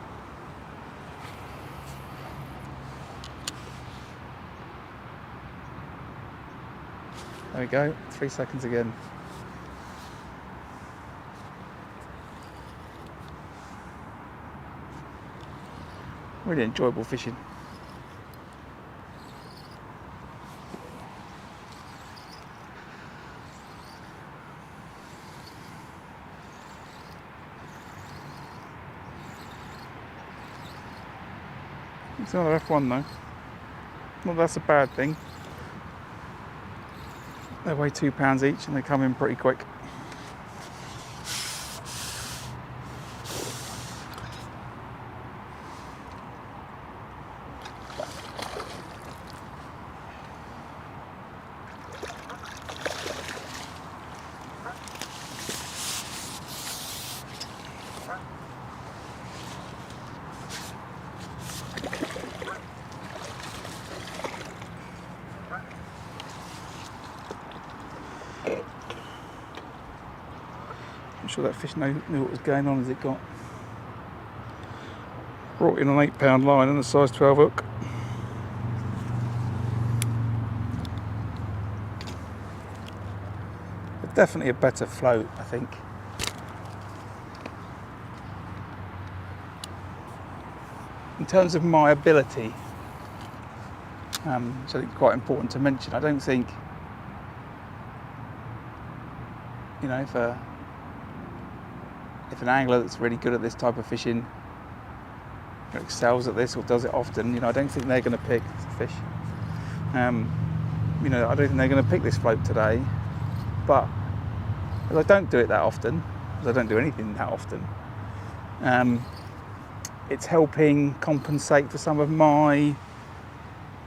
There we go, 3 seconds again. Really enjoyable fishing. It's another F1 though. Well, that's a bad thing. They weigh £2 each and they come in pretty quick. I'm sure that fish knew what was going on as it got brought in an £8 line and a size 12 hook. But definitely a better float, I think. In terms of my ability, so I think it's quite important to mention, I don't think, you know, if an angler that's really good at this type of fishing, excels at this or does it often, you know, I don't think they're going to pick fish. You know, I don't think they're going to pick this float today, but as I don't do it that often, as I don't do anything that often, it's helping compensate for some of my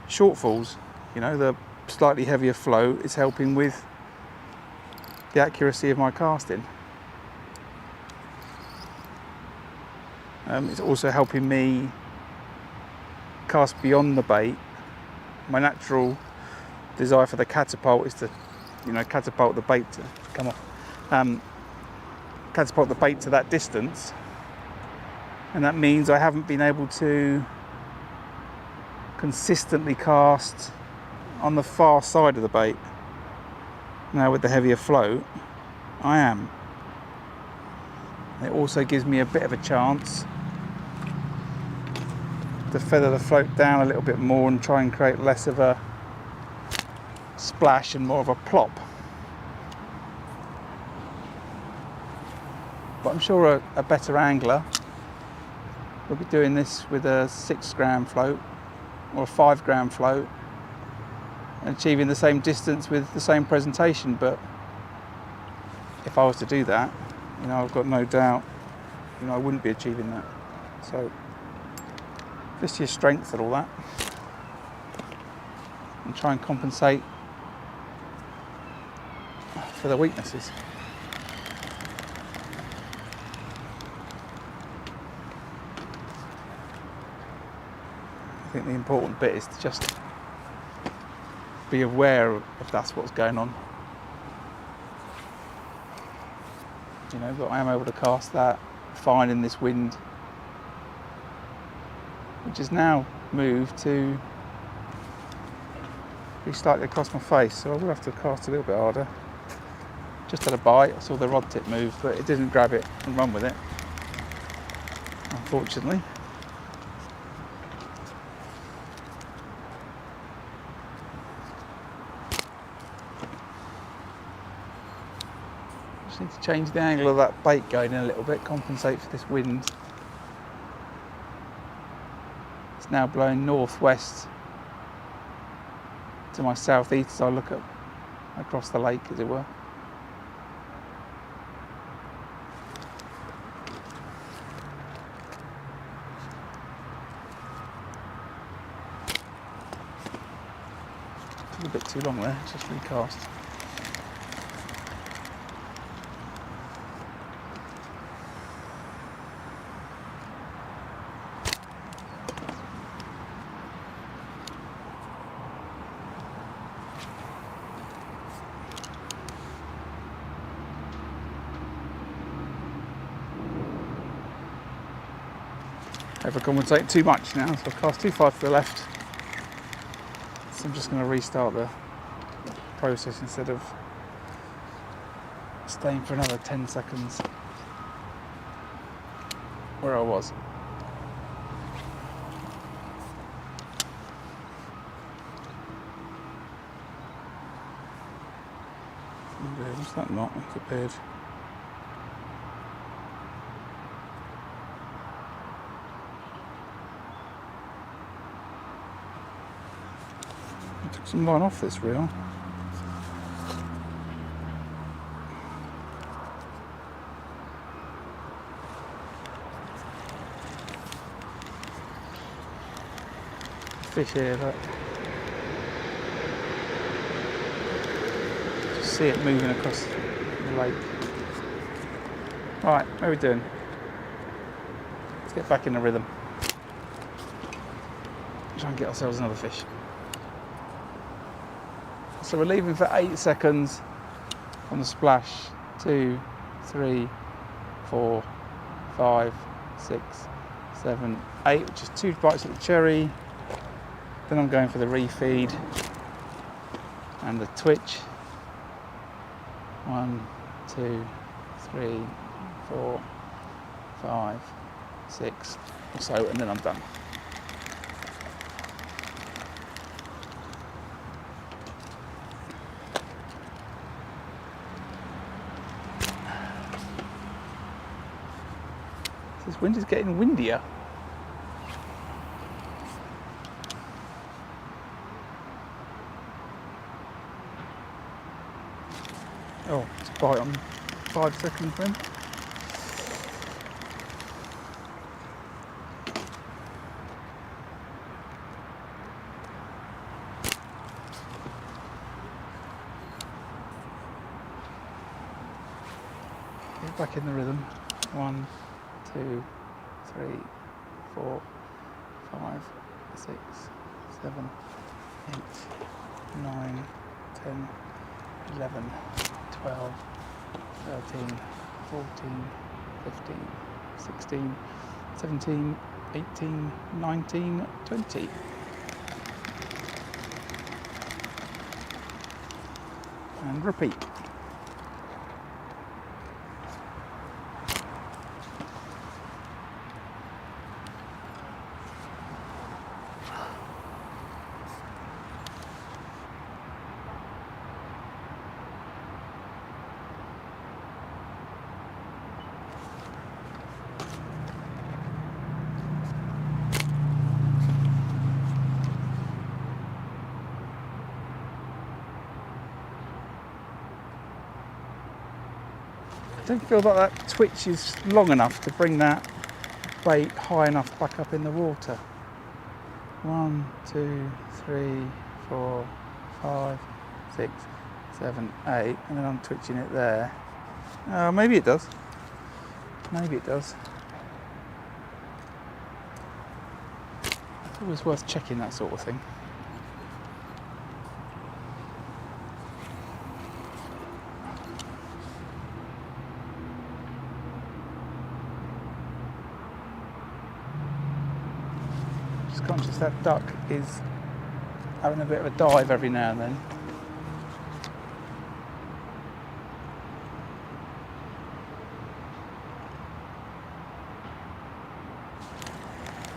shortfalls. You know, the slightly heavier float is helping with the accuracy of my casting. It's also helping me cast beyond the bait. My natural desire for the catapult is to, you know, catapult the bait to come off, catapult the bait to that distance, and that means I haven't been able to consistently cast on the far side of the bait. Now with the heavier float, I am. It also gives me a bit of a chance to feather the float down a little bit more and try and create less of a splash and more of a plop. But I'm sure a better angler will be doing this with a 6-gram float or a 5-gram float and achieving the same distance with the same presentation. But if I was to do that, you know, I've got no doubt, you know, I wouldn't be achieving that. So just your strength and all that, and try and compensate for the weaknesses. I think the important bit is to just be aware of that's what's going on. You know, but I am able to cast that fine in this wind, which has now moved to be slightly across my face, so I will have to cast a little bit harder. Just had a bite, I saw the rod tip move, but it didn't grab it and run with it, unfortunately. Just need to change the angle of that bait going in a little bit, compensate for this wind. It's now blowing northwest to my southeast as I look up across the lake, as it were. Took a bit too long there, just recast. Overcompensate too much now, so I've cast too far to the left. So I'm just going to restart the process instead of staying for another 10 seconds where I was. What's that knot? It's appeared. Took some line off this reel. Fish here, look. Just see it moving across the lake. Right, how are we doing? Let's get back in the rhythm. Try and get ourselves another fish. So we're leaving for 8 seconds on the splash. 2, 3, 4, 5, 6, 7, 8, which is 2 bites at the cherry. Then I'm going for the refeed and the twitch. 1, 2, 3, 4, 5, 6 or so, and then I'm done. This wind is getting windier. Oh, it's a bite on 5 seconds then. Get back in the rhythm. 1, 2, 3, 4, 5, 6, 7, 8, 9, 10, 11, 12, 13, 14, 15, 16, 17, 18, 19, 20. And repeat. I don't feel like that twitch is long enough to bring that bait high enough back up in the water. 1, 2, 3, 4, 5, 6, 7, 8, and then I'm twitching it there. Maybe it does. Maybe it does. It's always worth checking that sort of thing. Just conscious that duck is having a bit of a dive every now and then.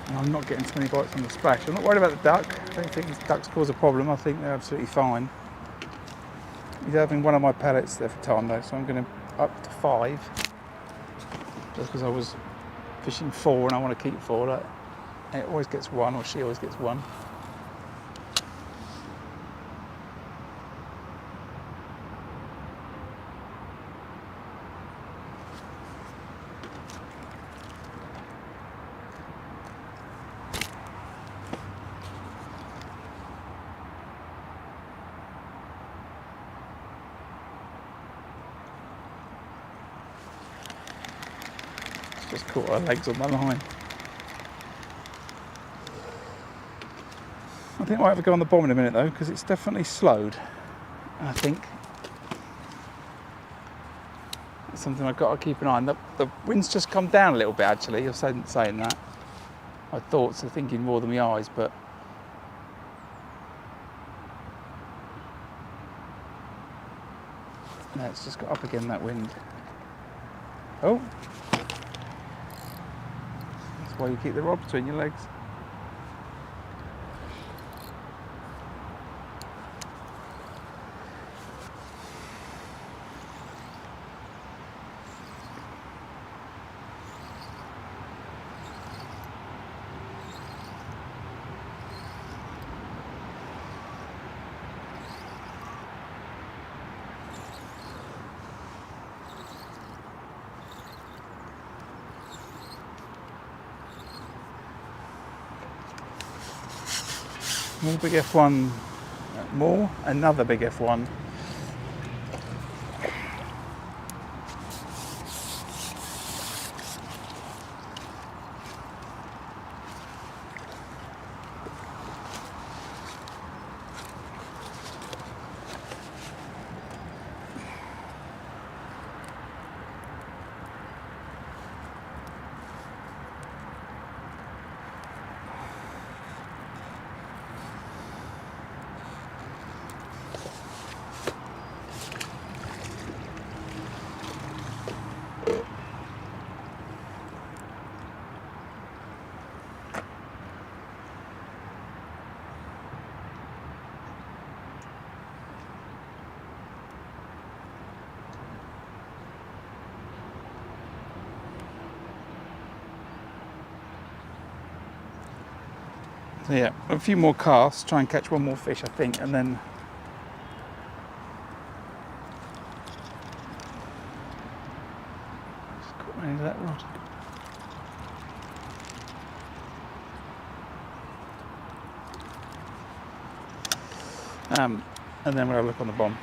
And I'm not getting too many bites on the splash. I'm not worried about the duck. I don't think these ducks cause a problem. I think they're absolutely fine. He's having one of my pellets there for time though, so I'm going to up to 5. Just because I was fishing 4 and I want to keep 4. Like, it always gets 1, or she always gets 1. Just caught her legs on the line. I think I might have to go on the bomb in a minute though, because it's definitely slowed. I think it's something I've got to keep an eye on. The wind's just come down a little bit actually. You're saying that. My thoughts are thinking more than my eyes, but no, it's just got up again, that wind. Oh, that's why you keep the rod between your legs. More big F1, another big F1. So yeah, a few more casts, try and catch one more fish, I think, and then just caught any of that rod. And then we'll have a look on the bomb.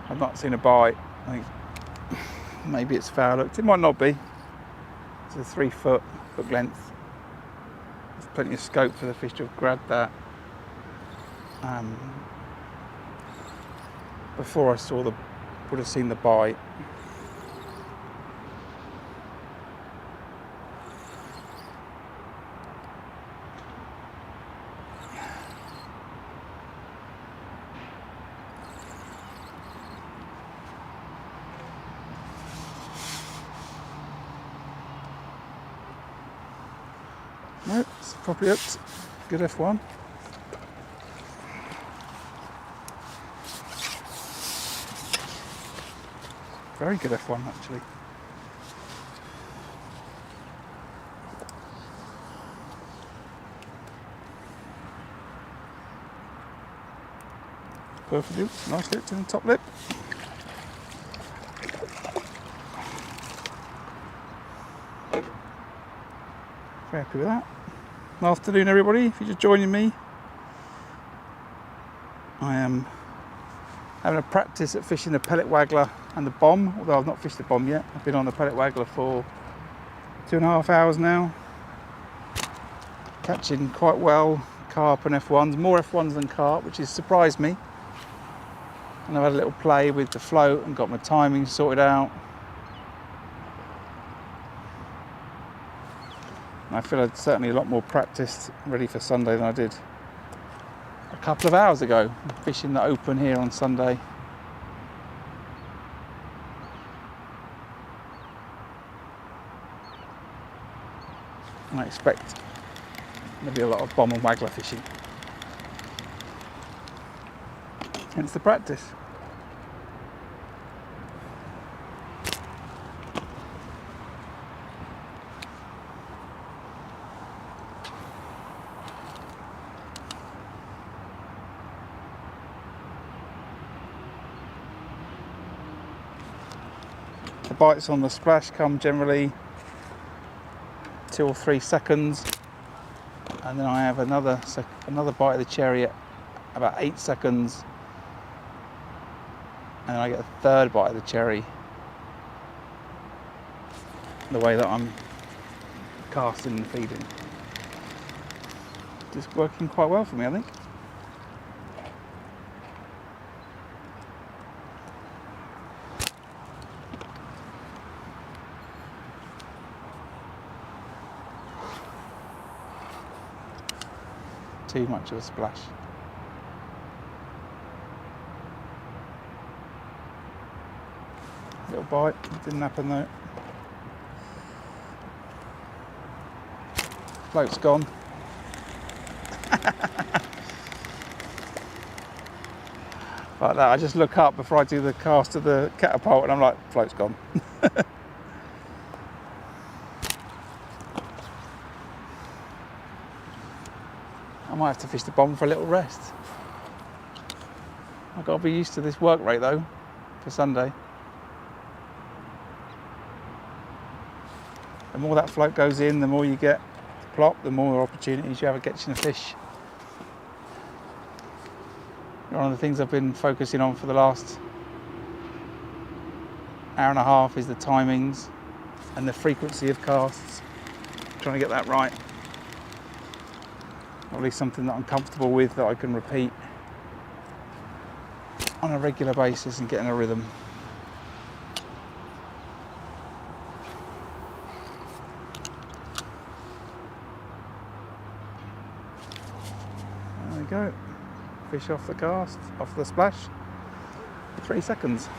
I've not seen a bite. I think maybe it's foul hooked. It might not be. It's a 3 foot hook length. There's plenty of scope for the fish to have grabbed that. Before I saw would have seen the bite. No, it's properly hooked. Good F1. Very good F1 actually. Perfectly, nice lip to the top lip. Very happy with that. Good afternoon everybody, if you're just joining me. I am having a practice at fishing the Pellet Waggler and the Bomb, although I've not fished the Bomb yet. I've been on the Pellet Waggler for 2.5 hours now. Catching quite well carp and F1s, more F1s than carp, which has surprised me. And I've had a little play with the float and got my timing sorted out. And I feel I'd certainly a lot more practiced, ready for Sunday than I did a couple of hours ago, fishing the open here on Sunday. And I expect maybe a lot of bomb and waggler fishing. Hence the practice. The bites on the splash come generally 2 or 3 seconds, and then I have another bite of the cherry at about 8 seconds, and then I get a third bite of the cherry the way that I'm casting and feeding. Just working quite well for me, I think. Too much of a splash. Little bite, didn't happen though. Float's gone. Like that, I just look up before I do the cast of the catapult and I'm like, float's gone. I might have to fish the bomb for a little rest. I've got to be used to this work rate though, for Sunday. The more that float goes in, the more you get to plop, the more opportunities you have of catching a fish. One of the things I've been focusing on for the last hour and a half is the timings and the frequency of casts. Trying to get that right. Or at least something that I'm comfortable with, that I can repeat on a regular basis and get in a rhythm. There we go. Fish off the cast, off the splash. 3 seconds.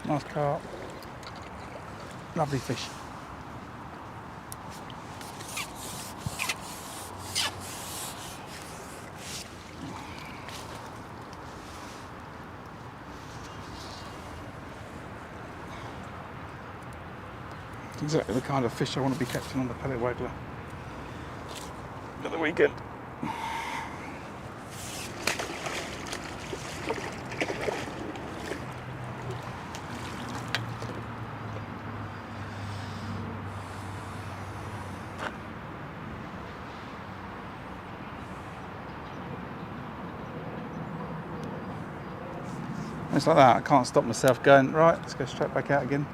Nice carp. Lovely fish. Exactly the kind of fish I want to be catching on the pellet waggler at the weekend. It's like that, I can't stop myself going, right, let's go straight back out again.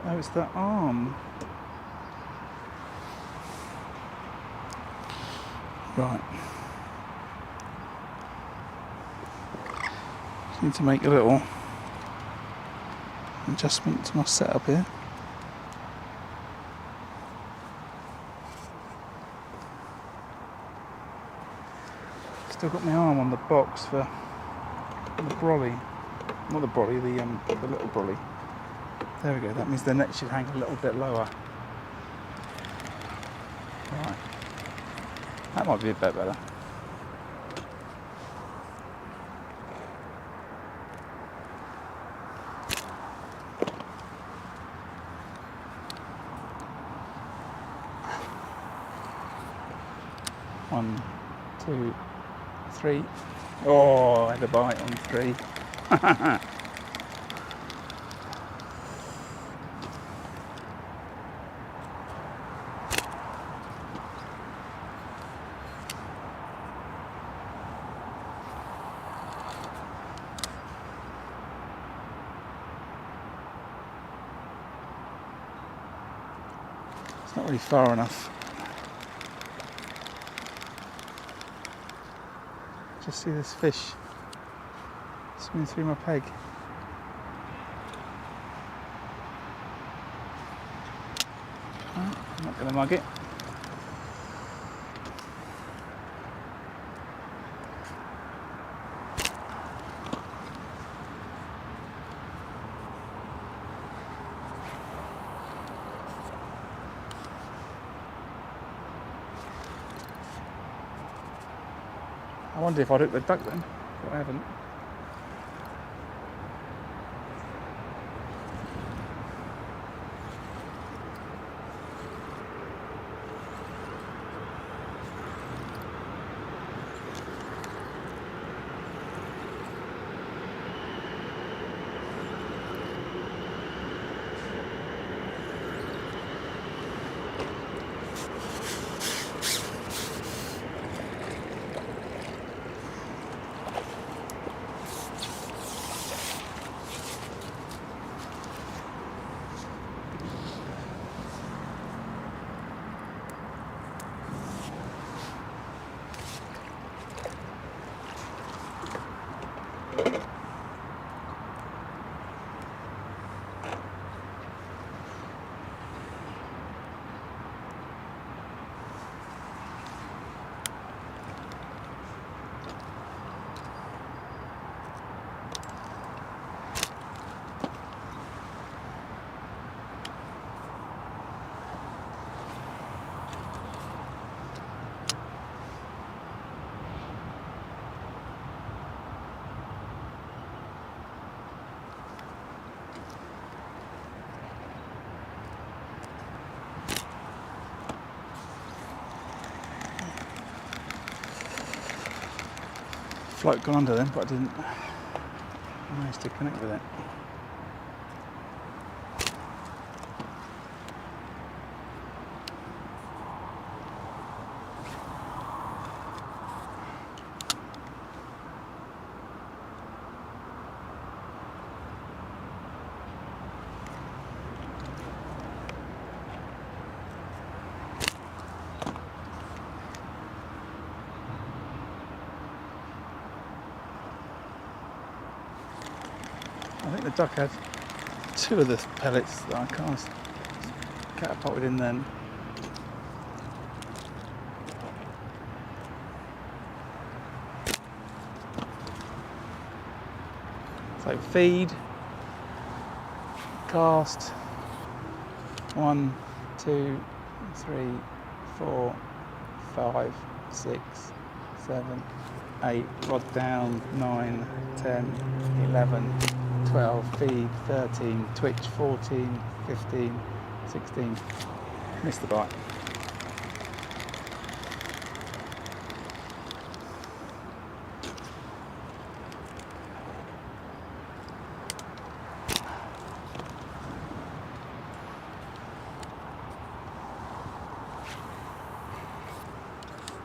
Oh, it's that arm. Right. Just need to make a little adjustment to my setup here. Still got my arm on the box for the brolly. Not the brolly, the little brolly. There we go, that means the net should hang a little bit lower. Right. That might be a bit better. One, two, three. Oh, I had a bite on three. It's not really far enough. Just see this fish swimming through my peg. I'm not going to mug it. I wonder if I'd hook the duck then, but I haven't. Float gone under then, but I didn't manage to connect with it. I think the duck had two of the pellets that I cast, catapulted in then. So feed, cast, 1, 2, 3, 4, 5, 6, 7, 8, rod down, 9, 10, 11, 12, feed, 13, twitch, 14, 15, 16, missed the bite.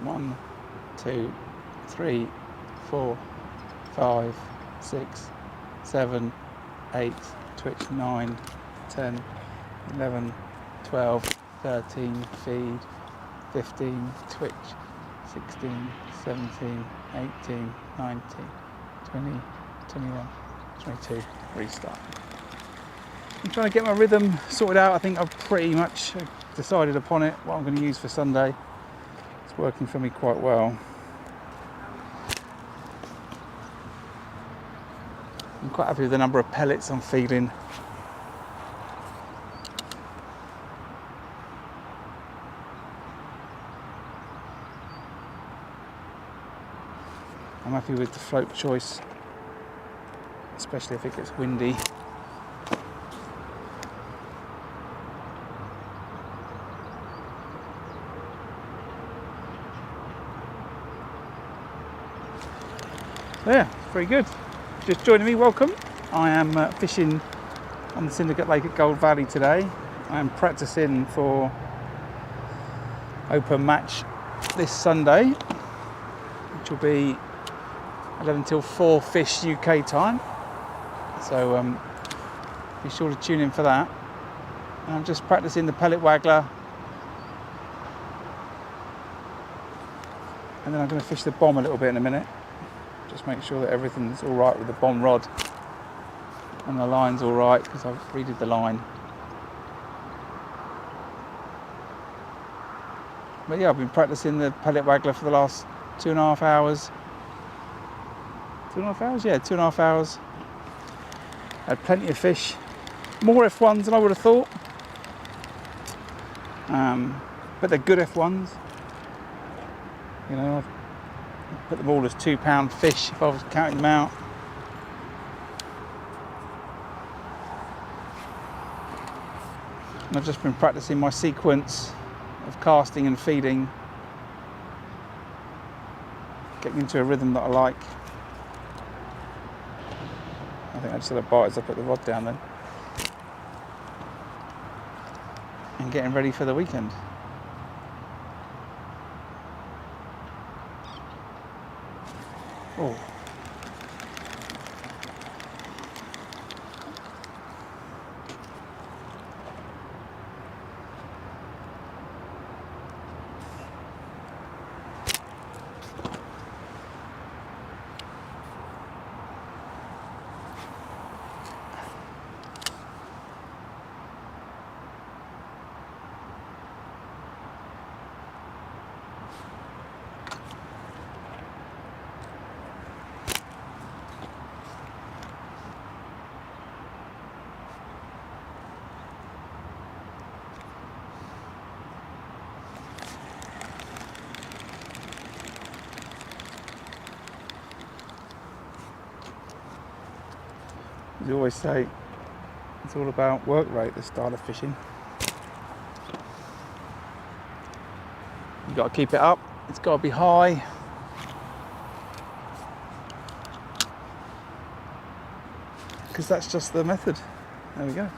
One, 2, 3, 4, 5, 6, 7, 8, twitch, 9, 10, 11, 12, 13, feed, 15, twitch, 16, 17, 18, 19, 20, 21, 22, restart. I'm trying to get my rhythm sorted out. I think I've pretty much decided upon it, what I'm going to use for Sunday. It's working for me quite well. I'm quite happy with the number of pellets I'm feeding. I'm happy with the float choice, especially if it gets windy. So yeah, very good. Just joining me, welcome. I am fishing on the Syndicate Lake at Gold Valley today. I am practicing for open match this Sunday, which will be 11 till 4 fish UK time. So be sure to tune in for that. And I'm just practicing the Pellet Waggler. And then I'm going to fish the bomb a little bit in a minute. Just make sure that everything's all right with the bomb rod and the line's all right, because I've redid the line. But yeah, I've been practicing the Pellet Waggler for the last 2.5 hours. 2.5 hours? Yeah, 2.5 hours. Had plenty of fish. More F1s than I would have thought. But they're good F1s. You know, I've put them all as £2 fish if I was counting them out. And I've just been practicing my sequence of casting and feeding, getting into a rhythm that I like. I think I just had a bite as I put the rod down then. And getting ready for the weekend. Oh. As you always say, it's all about work rate, this style of fishing. You've got to keep it up, it's got to be high. Because that's just the method. There we go.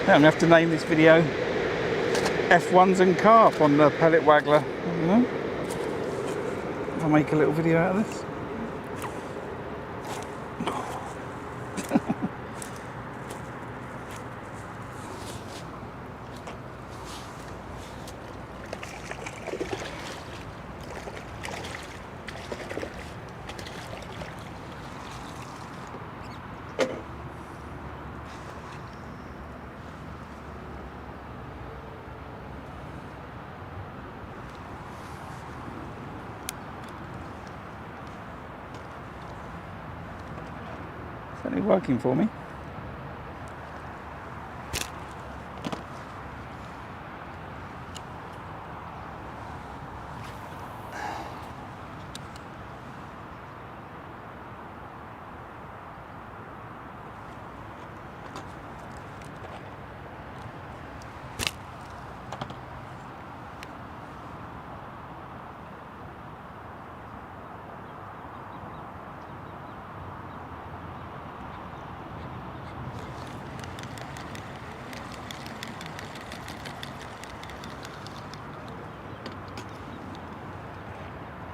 I'm going to have to name this video F1s and Carp on the Pellet Waggler. I don't know. I'll make a little video out of this. Certainly working for me.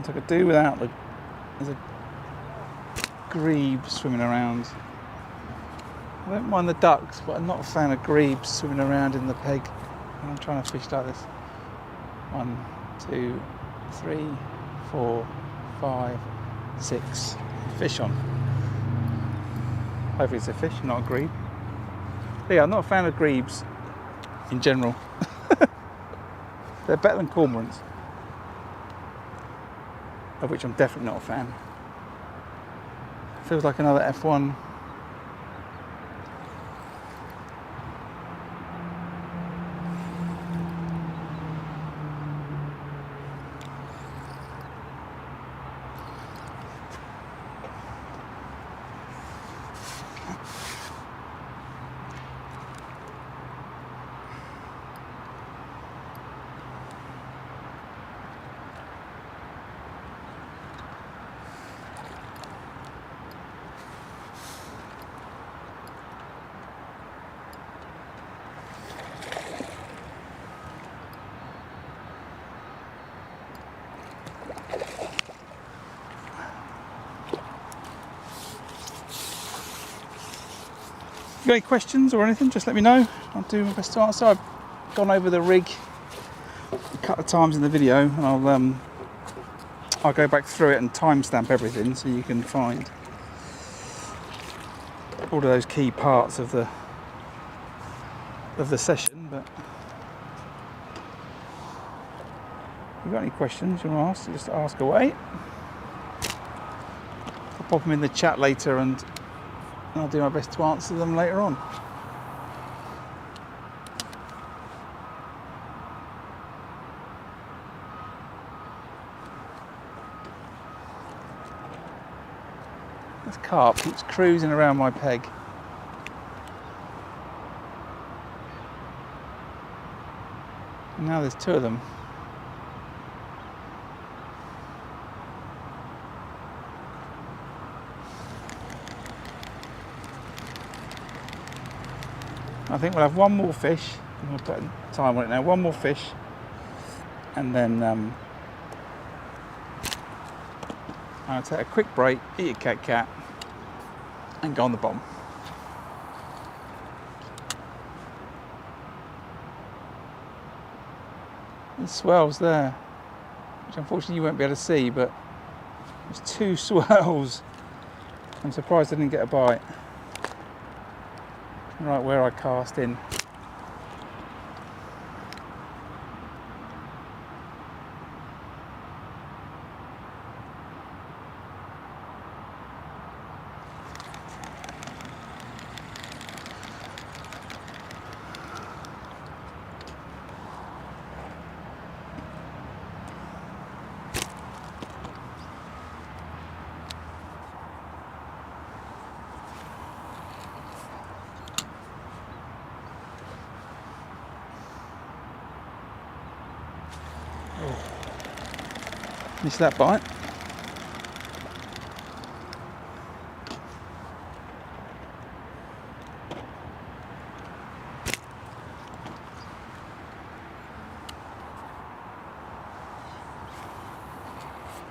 So I could do without there's a grebe swimming around. I don't mind the ducks, but I'm not a fan of grebes swimming around in the peg when I'm trying to fish like this. 1, 2, 3, 4, 5, 6 fish on. Hopefully it's a fish, not a grebe. But yeah, I'm not a fan of grebes in general. They're better than cormorants, of which I'm definitely not a fan. Feels like another F1. If you got any questions or anything, just let me know. I'll do my best to answer. I've gone over the rig a couple of times in the video, and I'll go back through it and timestamp everything so you can find all of those key parts of the session. But if you've got any questions you want to ask, just ask away. I'll pop them in the chat later and I'll do my best to answer them later on. This carp keeps cruising around my peg. And now there's 2 of them. I think we'll have one more fish. I'm going to put time on it now. One more fish, and then I'll take a quick break, eat a cat, and go on the bomb. There's swells there, which unfortunately you won't be able to see, but there's 2 swells. I'm surprised I didn't get a bite. Right where I cast in. Missed that bite.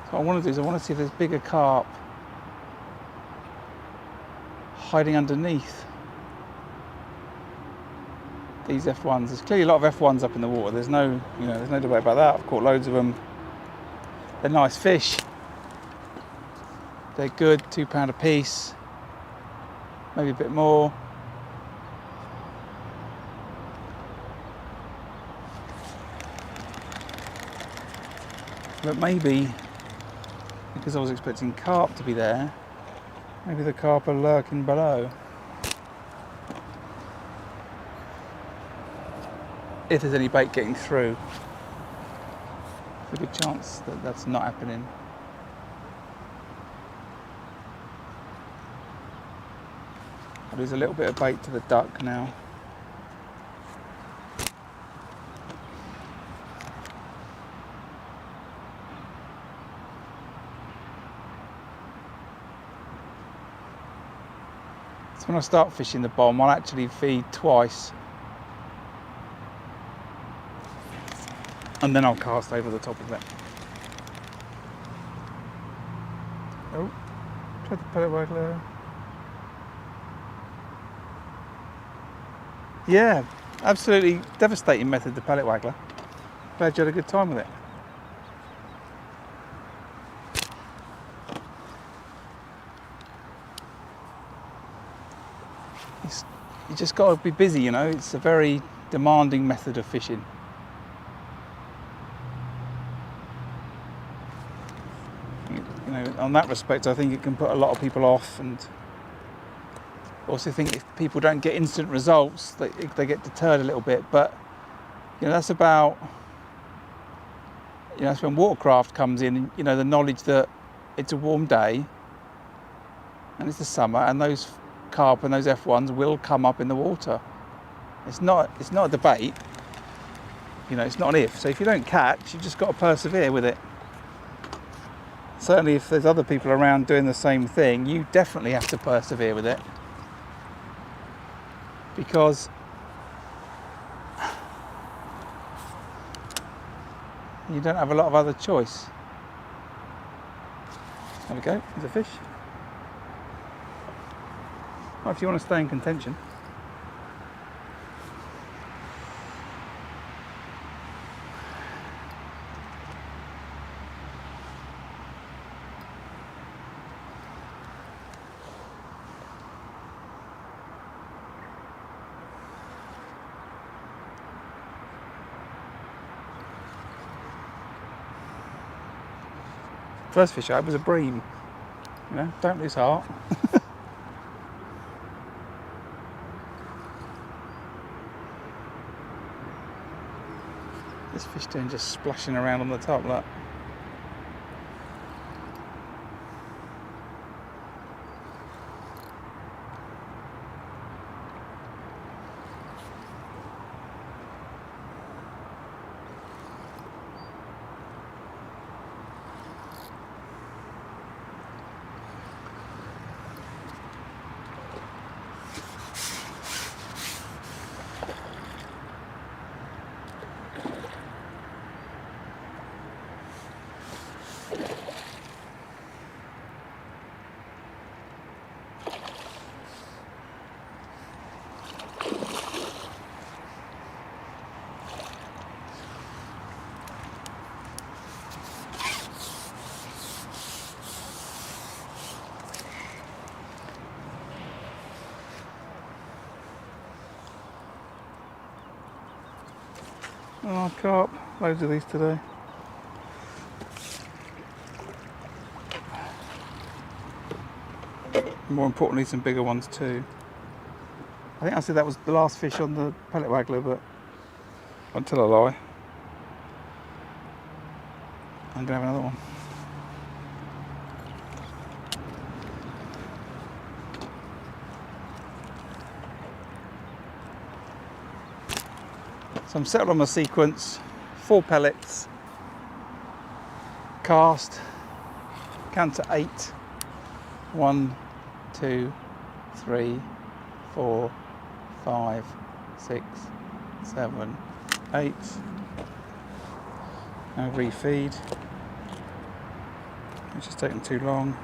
So what I want to do is I want to see if there's bigger carp hiding underneath these F1s. There's clearly a lot of F1s up in the water. There's no debate about that. I've caught loads of them. They're nice fish. They're good, £2 a piece, maybe a bit more. But maybe, because I was expecting carp to be there, maybe the carp are lurking below. If there's any bait getting through. There's a good chance that that's not happening. I'll lose a little bit of bait to the duck now. So when I start fishing the bomb, I'll actually feed twice. And then I'll cast over the top of it. Try the pellet waggler. Yeah, absolutely devastating method, the pellet waggler. Glad you had a good time with it. You just got to be busy, you know. It's a very demanding method of fishing. You know, on that respect, I think it can put a lot of people off, and also think if people don't get instant results, they get deterred a little bit. But you know, that's about, you know, that's when watercraft comes in. You know, the knowledge that it's a warm day and it's the summer, and those carp and those F1s will come up in the water. It's not a debate. You know, it's not an if. So if you don't catch, you just got to persevere with it. Certainly, if there's other people around doing the same thing, you definitely have to persevere with it, because you don't have a lot of other choice. There we go. There's a fish. Well, if you want to stay in contention. First fish I had was a bream. You know, don't lose heart. This fish doing just splashing around on the top, look. Oh, carp, loads of these today. More importantly, some bigger ones too. I think I said that was the last fish on the pellet waggler, but until I lie, I'm gonna have another one. So I'm settled on my sequence, 4 pellets, cast, count to 8, 1, 2, 3, 4, 5, 6, 7, 8, now refeed, which is taking too long,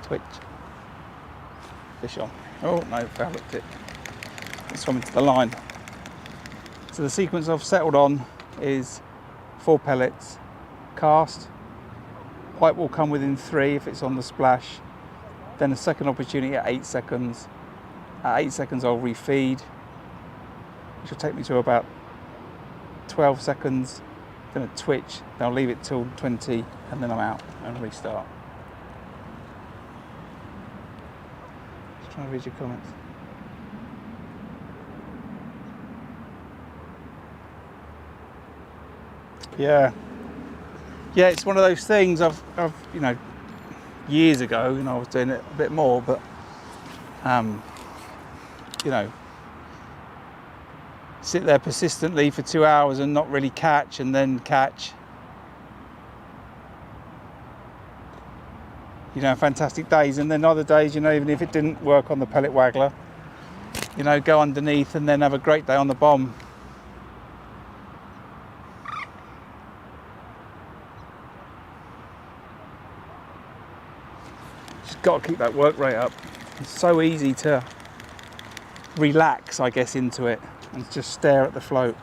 twitch, fish on. Oh no, foul hooked it. It's swum into the line. So the sequence I've settled on is 4 pellets, cast, white will come within 3 if it's on the splash, then a second opportunity at 8 seconds. At 8 seconds I'll refeed, which will take me to about 12 seconds, then a twitch, then I'll leave it till 20 and then I'm out and restart. Trying to read your comments. Yeah, it's one of those things I've you know, years ago, you know, I was doing it a bit more, but you know, sit there persistently for 2 hours and not really catch, and then catch. You know, fantastic days, and then other days, you know, even if it didn't work on the pellet waggler, you know, go underneath and then have a great day on the bomb. got to keep that work rate up. It's so easy to relax, I guess, into it and just stare at the float.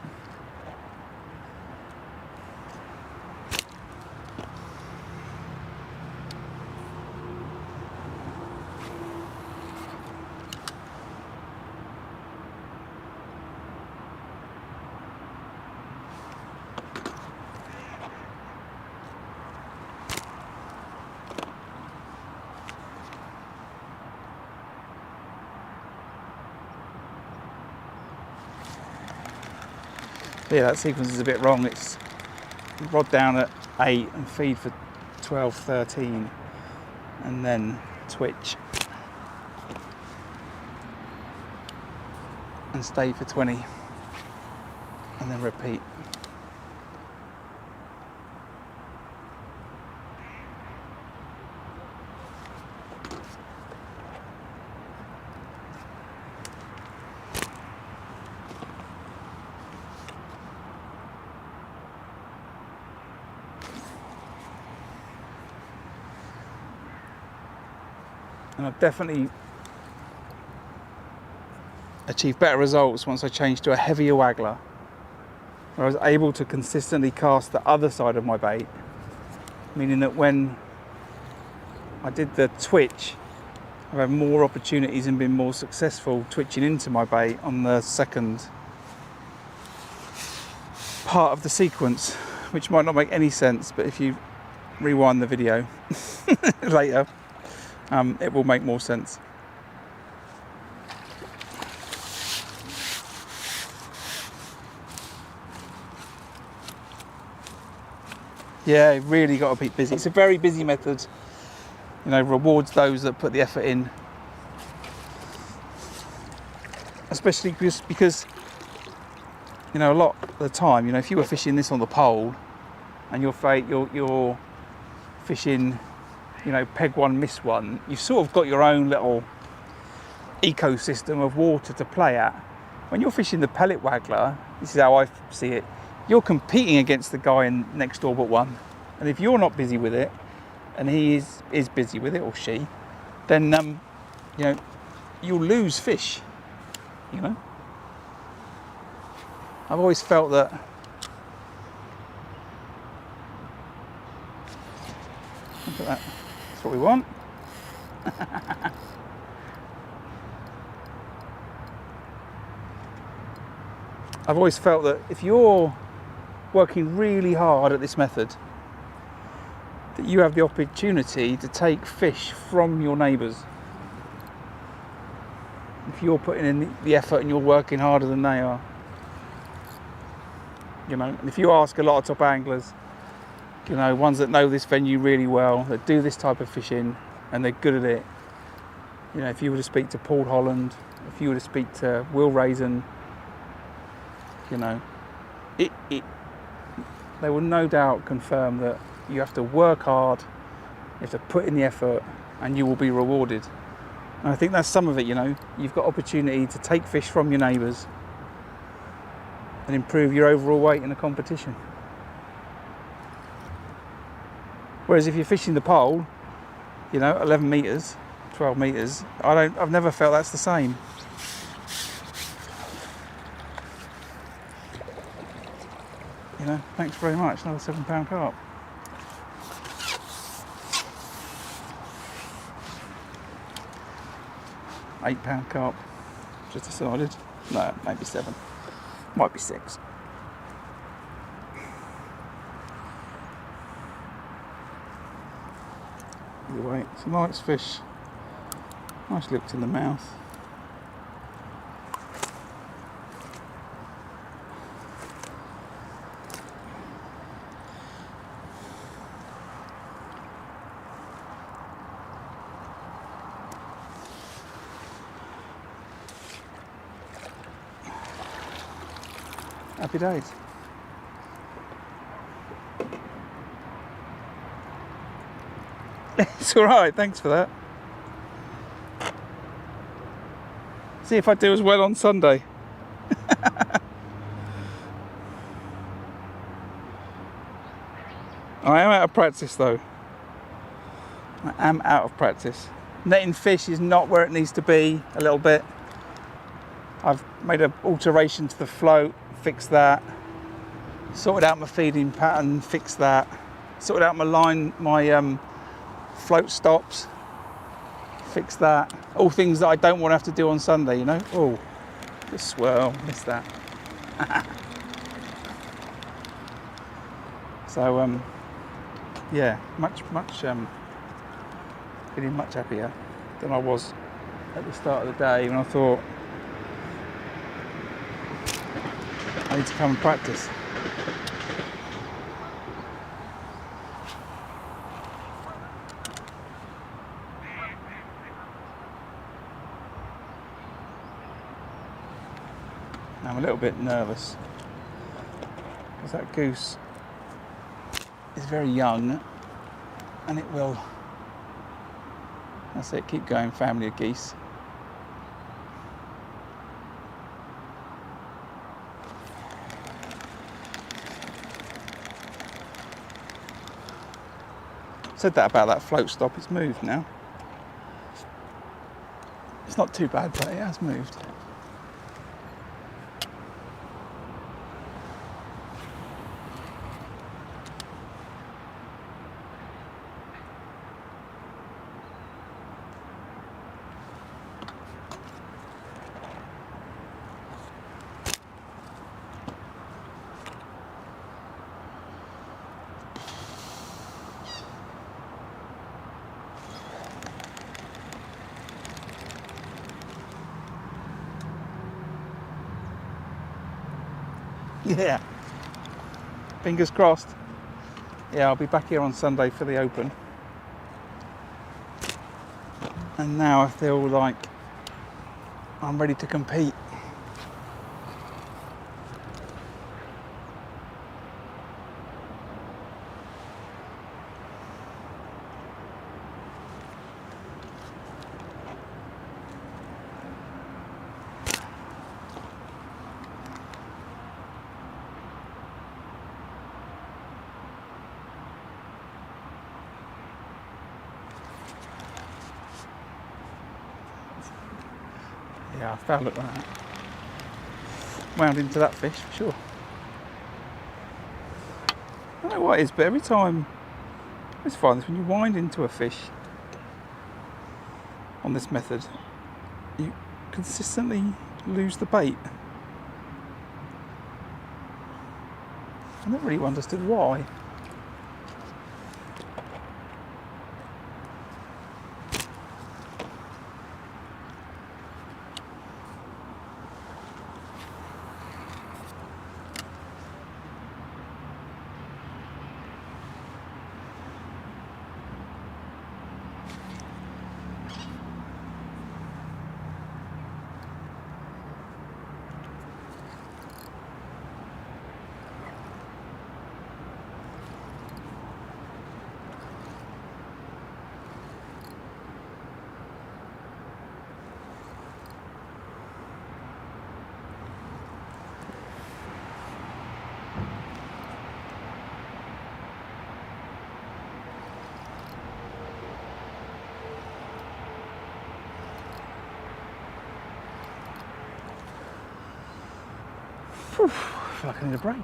Yeah, that sequence is a bit wrong. It's rod down at 8 and feed for 12, 13 and then twitch and stay for 20 and then repeat. And I've definitely achieved better results once I changed to a heavier waggler, where I was able to consistently cast the other side of my bait, meaning that when I did the twitch, I've had more opportunities and been more successful twitching into my bait on the second part of the sequence, which might not make any sense, but if you rewind the video later, it will make more sense. Yeah, really got to be busy. It's a very busy method. You know, rewards those that put the effort in. Especially because you know, a lot of the time, you know, if you were fishing this on the pole and you're fishing, you know, peg one, miss one, you've sort of got your own little ecosystem of water to play at. When you're fishing the pellet waggler, this is how I see it, you're competing against the guy in next door but one. And if you're not busy with it, and he is busy with it, or she, then you know, you'll lose fish, you know. I've always felt that look at that, that's what we want. I've always felt that if you're working really hard at this method, that you have the opportunity to take fish from your neighbours. If you're putting in the effort and you're working harder than they are. You know, and if you ask a lot of top anglers, you know, ones that know this venue really well, that do this type of fishing and they're good at it. You know, if you were to speak to Paul Holland, if you were to speak to Will Raisin, you know, they will no doubt confirm that you have to work hard, you have to put in the effort, and you will be rewarded. And I think that's some of it, you know. You've got opportunity to take fish from your neighbours and improve your overall weight in a competition. Whereas if you're fishing the pole, you know, 11 metres, 12 metres, I've never felt that's the same. You know, thanks very much, another £7 carp. £8 carp, just decided. No, maybe 7, might be 6. Either way, it's a nice fish, nice lift in the mouth. Happy days. It's alright, thanks for that. See if I do as well on Sunday. I am out of practice though. I am out of practice. Netting fish is not where it needs to be a little bit. I've made an alteration to the float, fixed that. Sorted out my feeding pattern, fixed that. Sorted out my line, my float stops, fixed that. All things that I don't want to have to do on Sunday, you know. Oh, the swirl, missed that. So yeah, feeling much happier than I was at the start of the day when I thought I need to come and practice. I'm a little bit nervous because that goose is very young and it will, that's it, keep going, family of geese. Said that about that float stop, it's moved now. It's not too bad, but it has moved. Yeah, fingers crossed. Yeah, I'll be back here on Sunday for the Open. And now I feel like I'm ready to compete. Yeah, I found it like that. Wound into that fish, for sure. I don't know what it is, but every time, I always find this, when you wind into a fish on this method, you consistently lose the bait. I've never really understood why. Whew, I feel like I need a break.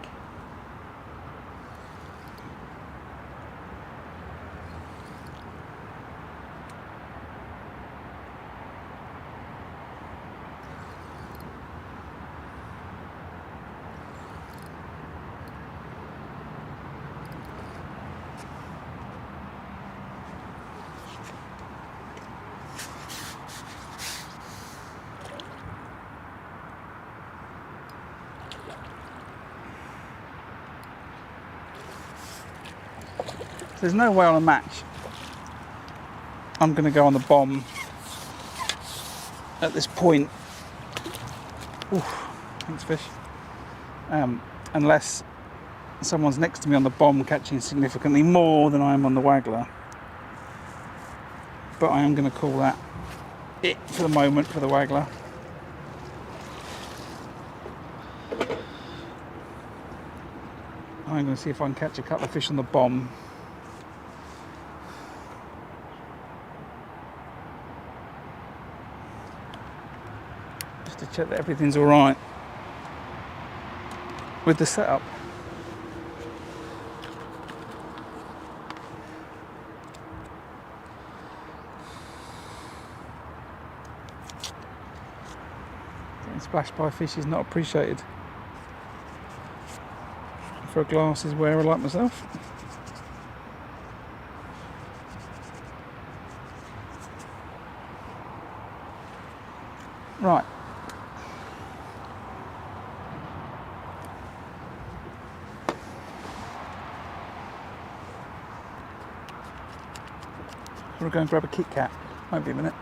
There's no way on a match I'm going to go on the bomb at this point. Oof, thanks fish. Unless someone's next to me on the bomb catching significantly more than I am on the waggler. But I am going to call that it for the moment for the waggler. I'm going to see if I can catch a couple of fish on the bomb. check that everything's all right with the setup. Getting splashed by fish is not appreciated for a glasses wearer like myself. Right. We'll go and grab a Kit Kat. Won't be a minute.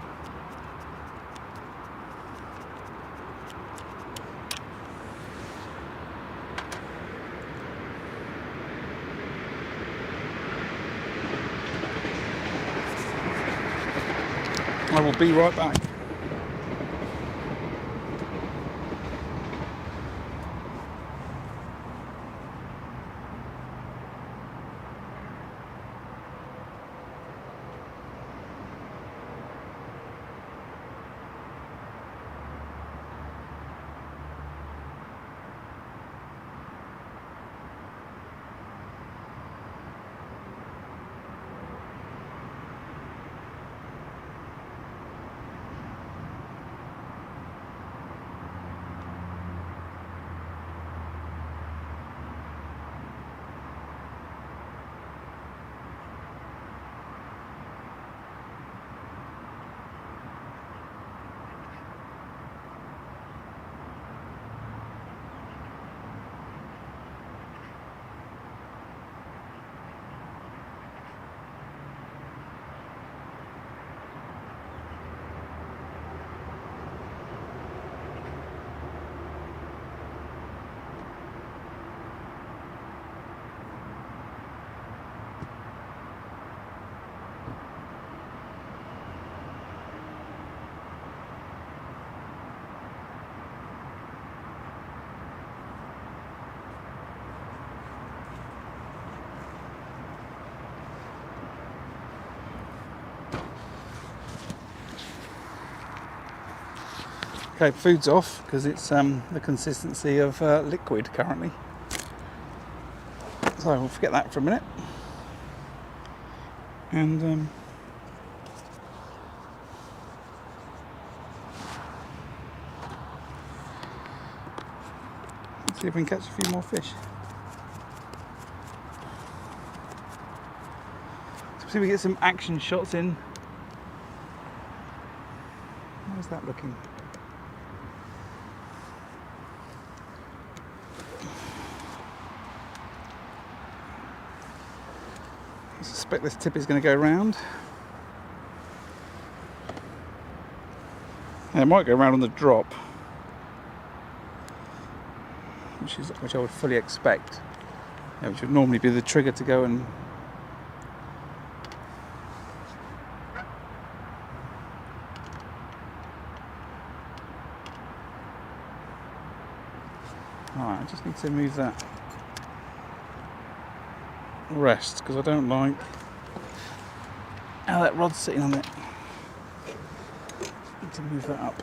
I will be right back. Okay, food's off because it's the consistency of liquid currently. So we'll forget that for a minute. And let's see if we can catch a few more fish. So see if we get some action shots in. How's that looking? I suspect this tip is going to go round. And it might go round on the drop, which I would fully expect. Yeah, which would normally be the trigger to go and alright, I just need to move that rest because I don't like how that rod's sitting on it. Need to move that up.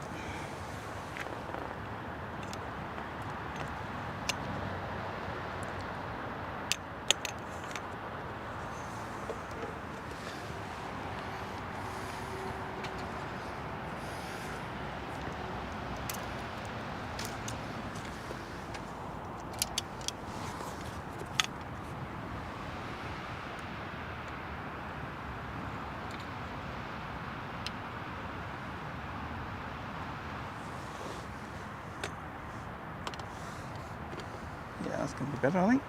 Yeah, that's going to be better, I think.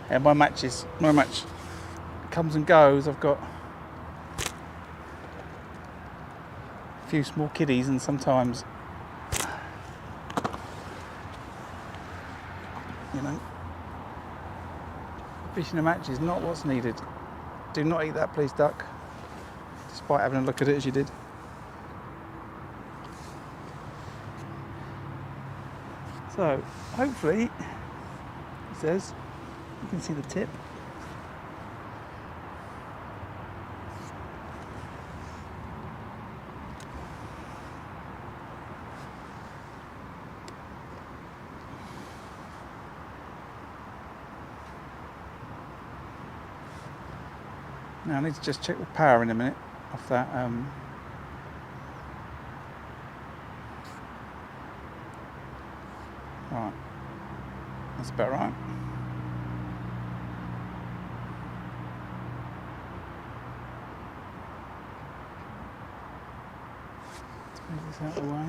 Yeah, my match comes and goes. I've got a few small kiddies and sometimes, you know, fishing a match is not what's needed. Do not eat that, please, duck, despite having a look at it as you did. So hopefully, it says, you can see the tip. Now I need to just check the power in a minute off that. Right, that's about right. Let's move this out of the way.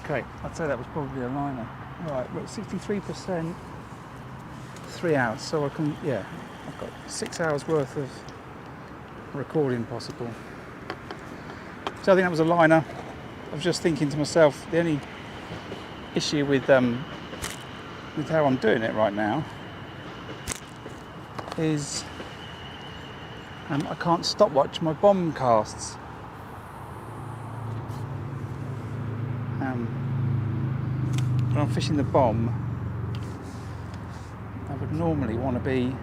Okay, I'd say that was probably a liner. Right, we're at 63%, 3 hours, so I can, yeah, I've got 6 hours worth of recording possible. So I think that was a liner. I was just thinking to myself, the only issue with how I'm doing it right now is I can't stopwatch my bomb casts. When I'm fishing the bomb, I would normally want to be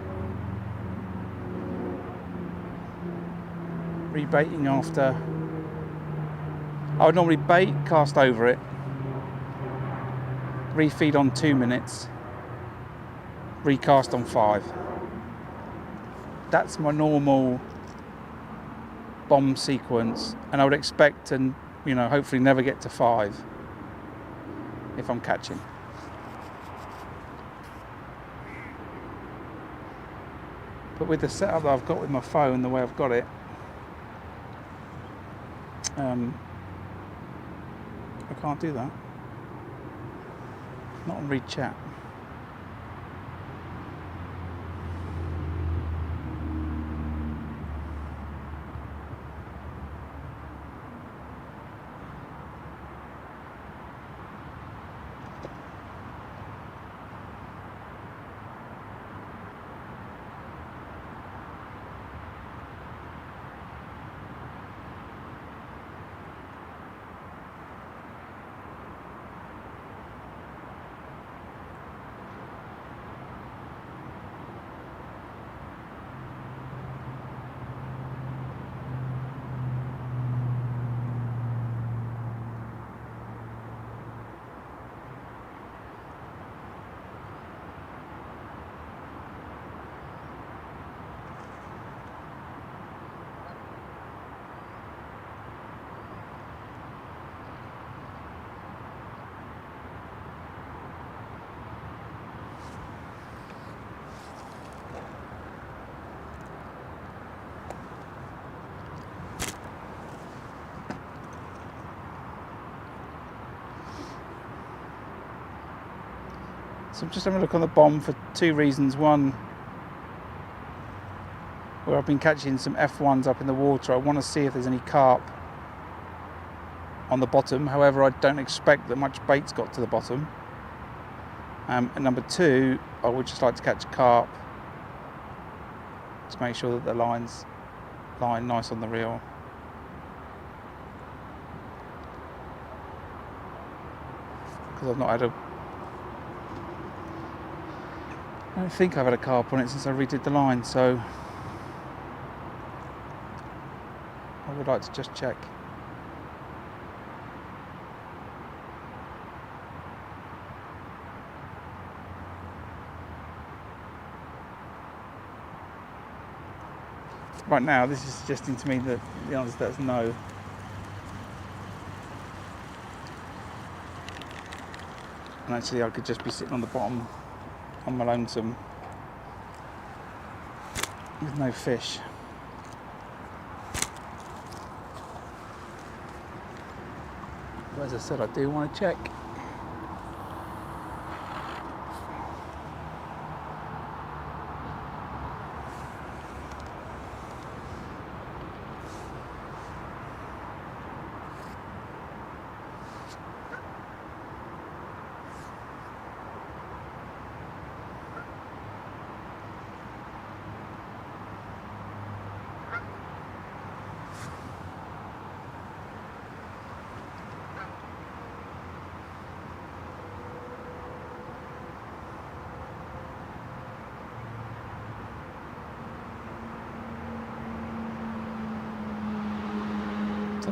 rebaiting after. I would normally bait, cast over it, refeed on 2 minutes, recast on 5. That's my normal bomb sequence, and I would expect to, hopefully never get to 5 if I'm catching. But with the setup that I've got with my phone, the way I've got it, I can't do that. Not on read chat. So I'm just having a look on the bomb for 2 reasons. One, where I've been catching some F1s up in the water, I want to see if there's any carp on the bottom. However, I don't expect that much bait's got to the bottom. And number 2, I would just like to catch carp to make sure that the line's lying nice on the reel. Because I've not had I don't think I've had a carp on it since I redid the line, so I would like to just check. Right now, this is suggesting to me that the answer to that is no. And actually, I could just be sitting on the bottom on my lonesome with no fish. But as I said, I do want to check.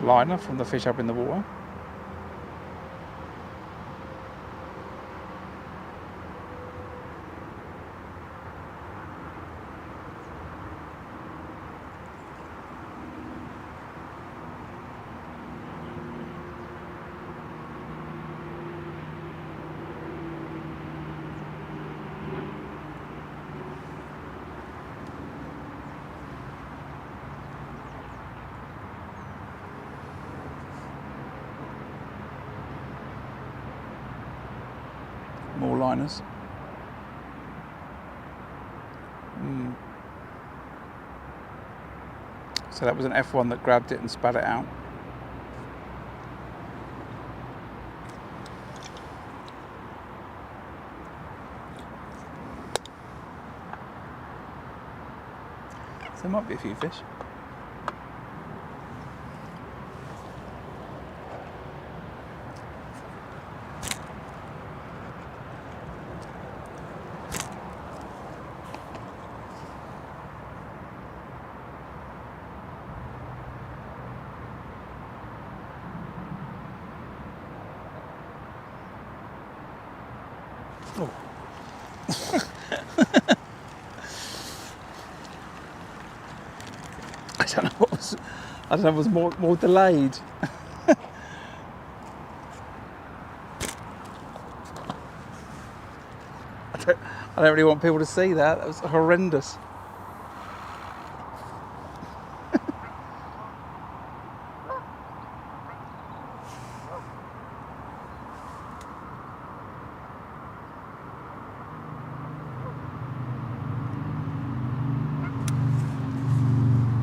liner from the fish up in the water. More liners. So that was an F1 that grabbed it and spat it out. So there might be a few fish. Oh. I don't know what was. I don't know. It was more delayed. I don't really want people to see that. That was horrendous.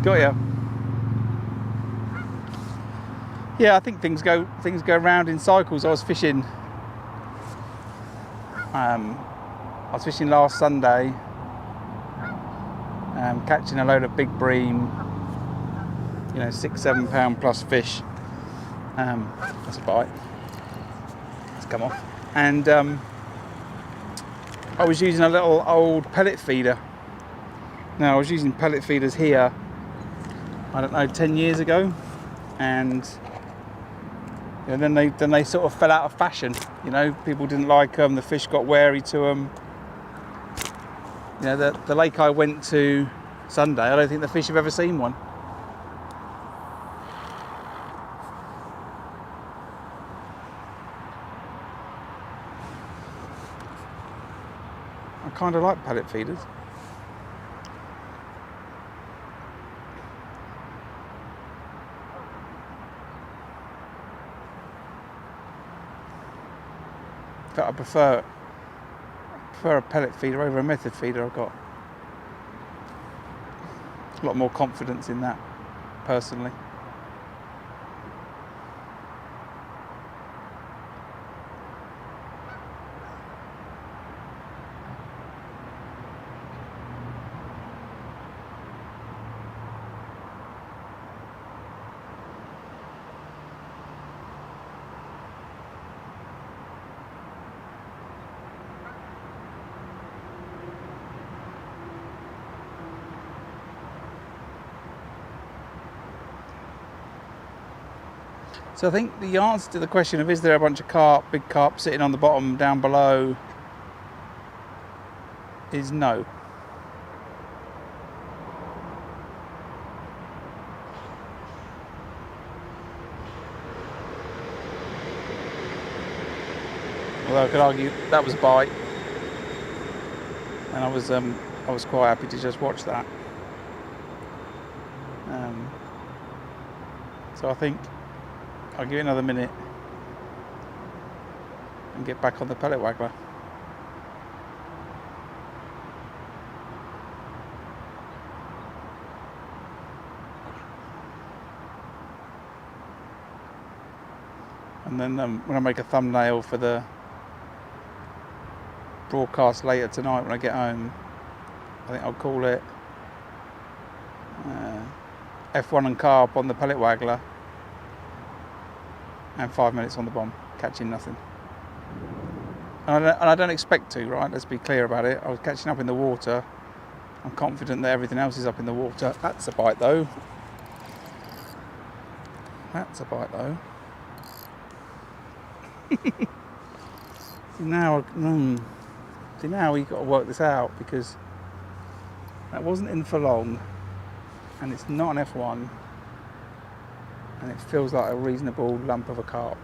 Got ya. Yeah, I think things go round in cycles. I was fishing last Sunday, catching a load of big bream, 6-7 pound plus fish. That's a bite. It's come off. And I was using a little old pellet feeder. Now I was using pellet feeders here, I don't know, 10 years ago, and then they sort of fell out of fashion. People didn't like them. The fish got wary to them. The lake I went to Sunday, I don't think the fish have ever seen one. I kind of like pellet feeders. But I prefer a pellet feeder over a method feeder. I've got a lot more confidence in that, personally. So I think the answer to the question of is there a bunch of carp, big carp sitting on the bottom down below, is no. Although I could argue that was a bite, and I was quite happy to just watch that. So I think I'll give it another minute and get back on the pellet waggler. And then when I make a thumbnail for the broadcast later tonight when I get home, I think I'll call it F1 and Carp on the pellet waggler and 5 minutes on the bomb, catching nothing. And I don't expect to, right? Let's be clear about it. I was catching up in the water. I'm confident that everything else is up in the water. That's a bite though. That's a bite though. Now we've got to work this out, because that wasn't in for long, and it's not an F1, and it feels like a reasonable lump of a carp.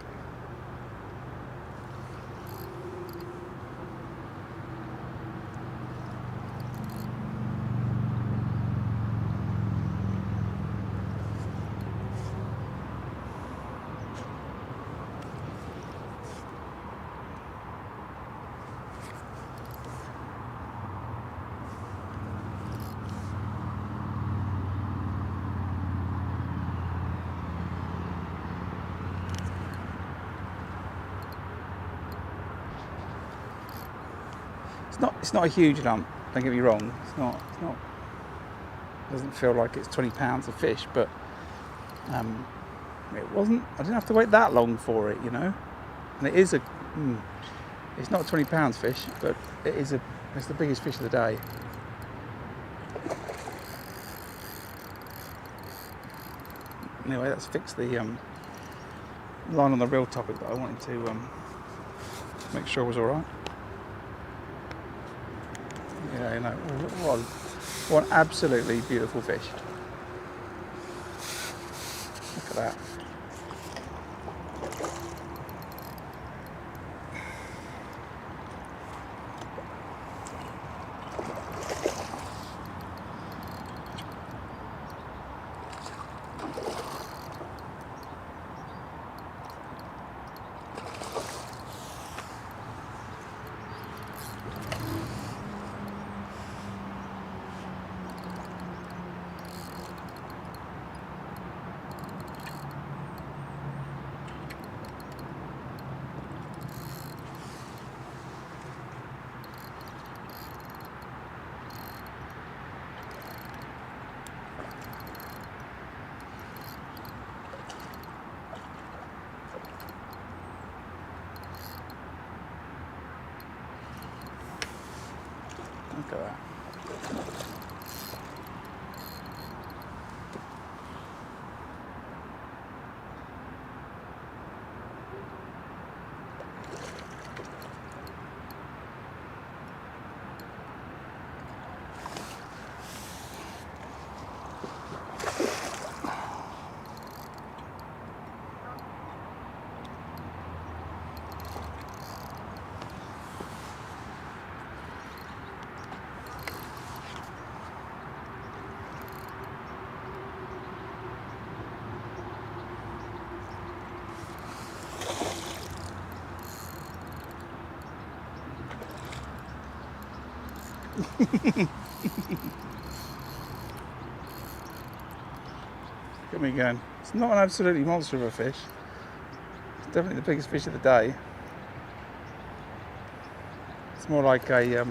It's not a huge lump, don't get me wrong. It's not it doesn't feel like it's 20 pounds of fish, but it wasn't. I didn't have to wait that long for it, you know. And it is it's not a 20 pounds fish, but it's the biggest fish of the day. Anyway, let's fix the line on the real topic that I wanted to make sure was all right. Yeah, you know, what an absolutely beautiful fish. Look at that. Look at that. Look at me going. It's not an absolutely monster of a fish. It's definitely the biggest fish of the day. It's more like a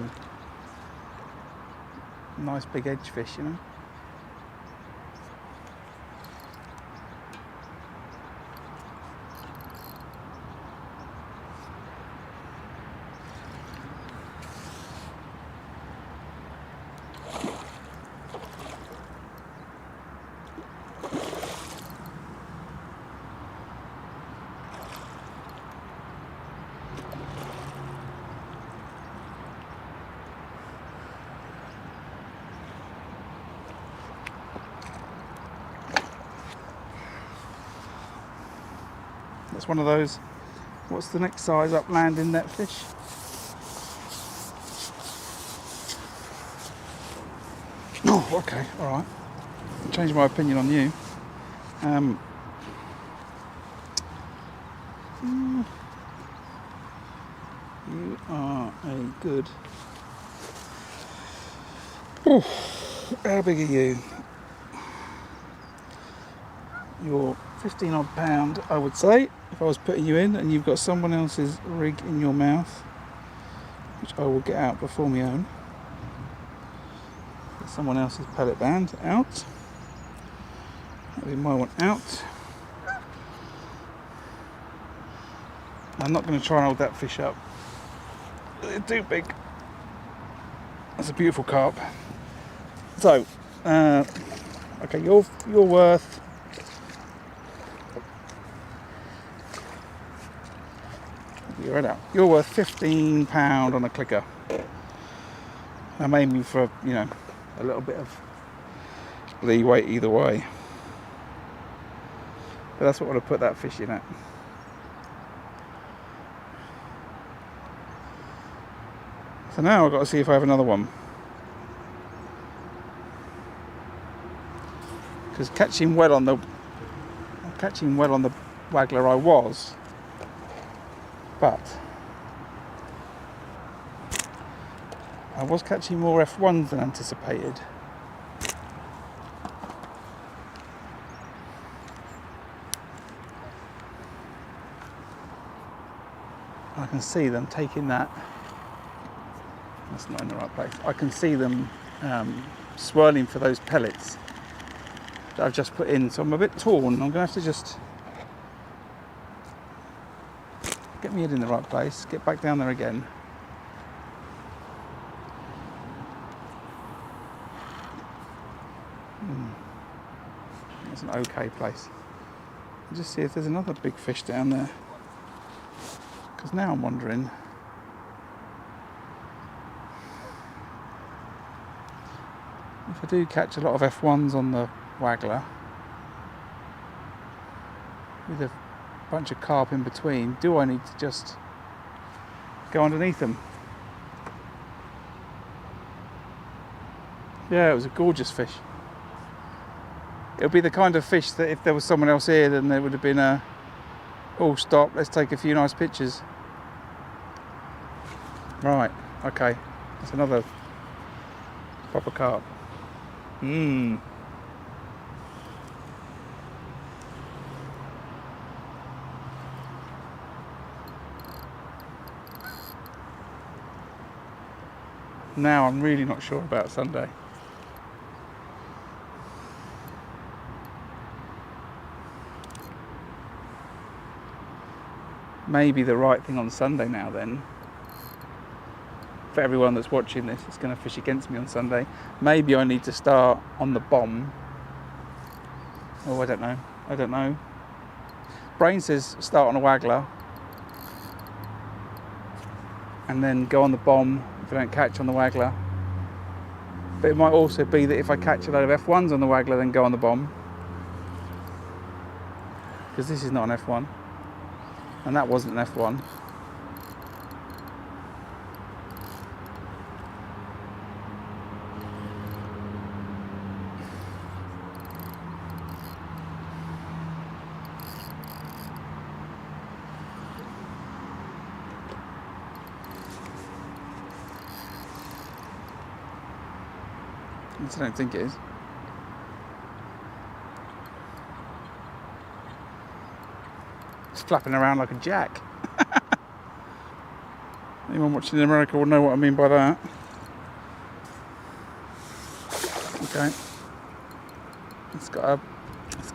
nice big edge fish, you know. That's one of those. What's the next size up landing net fish? Oh, okay, all right. Changed my opinion on you. You are a good. Oh, how big are you? You're 15 odd pound, I would say, if I was putting you in, and you've got someone else's rig in your mouth, which I will get out before my own. Get someone else's pellet band out. That'll be my one out. I'm not going to try and hold that fish up. They're too big. That's a beautiful carp. So, okay, you're worth your head out. You're worth £15 on a clicker. I'm aiming for, you know, a little bit of leeway either way. But that's what I want to put that fish in at. So now I've got to see if I have another one. Because catching well on the Waggler I was, but I was catching more F1s than anticipated. I can see them taking that. That's not in the right place. I can see them swirling for those pellets that I've just put in. So I'm a bit torn. I'm going to have to just get my head in the right place, get back down there again. That's an okay place. I'll just see if there's another big fish down there. Because now I'm wondering, if I do catch a lot of F1s on the Waggler with a bunch of carp in between, do I need to just go underneath them? Yeah, it was a gorgeous fish. It'll be the kind of fish that if there was someone else here, then there would have been a, oh stop, let's take a few nice pictures. Right, okay, that's another proper carp. Now I'm really not sure about Sunday. Maybe the right thing on Sunday now then, for everyone that's watching this, it's going to fish against me on Sunday. Maybe I need to start on the bomb. Oh, I don't know. Brain says start on a Waggler and then go on the bomb if I don't catch on the Waggler. But it might also be that if I catch a load of F1s on the Waggler, then go on the bomb. Because this is not an F1. And that wasn't an F1. I don't think it is. It's flapping around like a jack. Anyone watching in America will know what I mean by that. Okay. It's got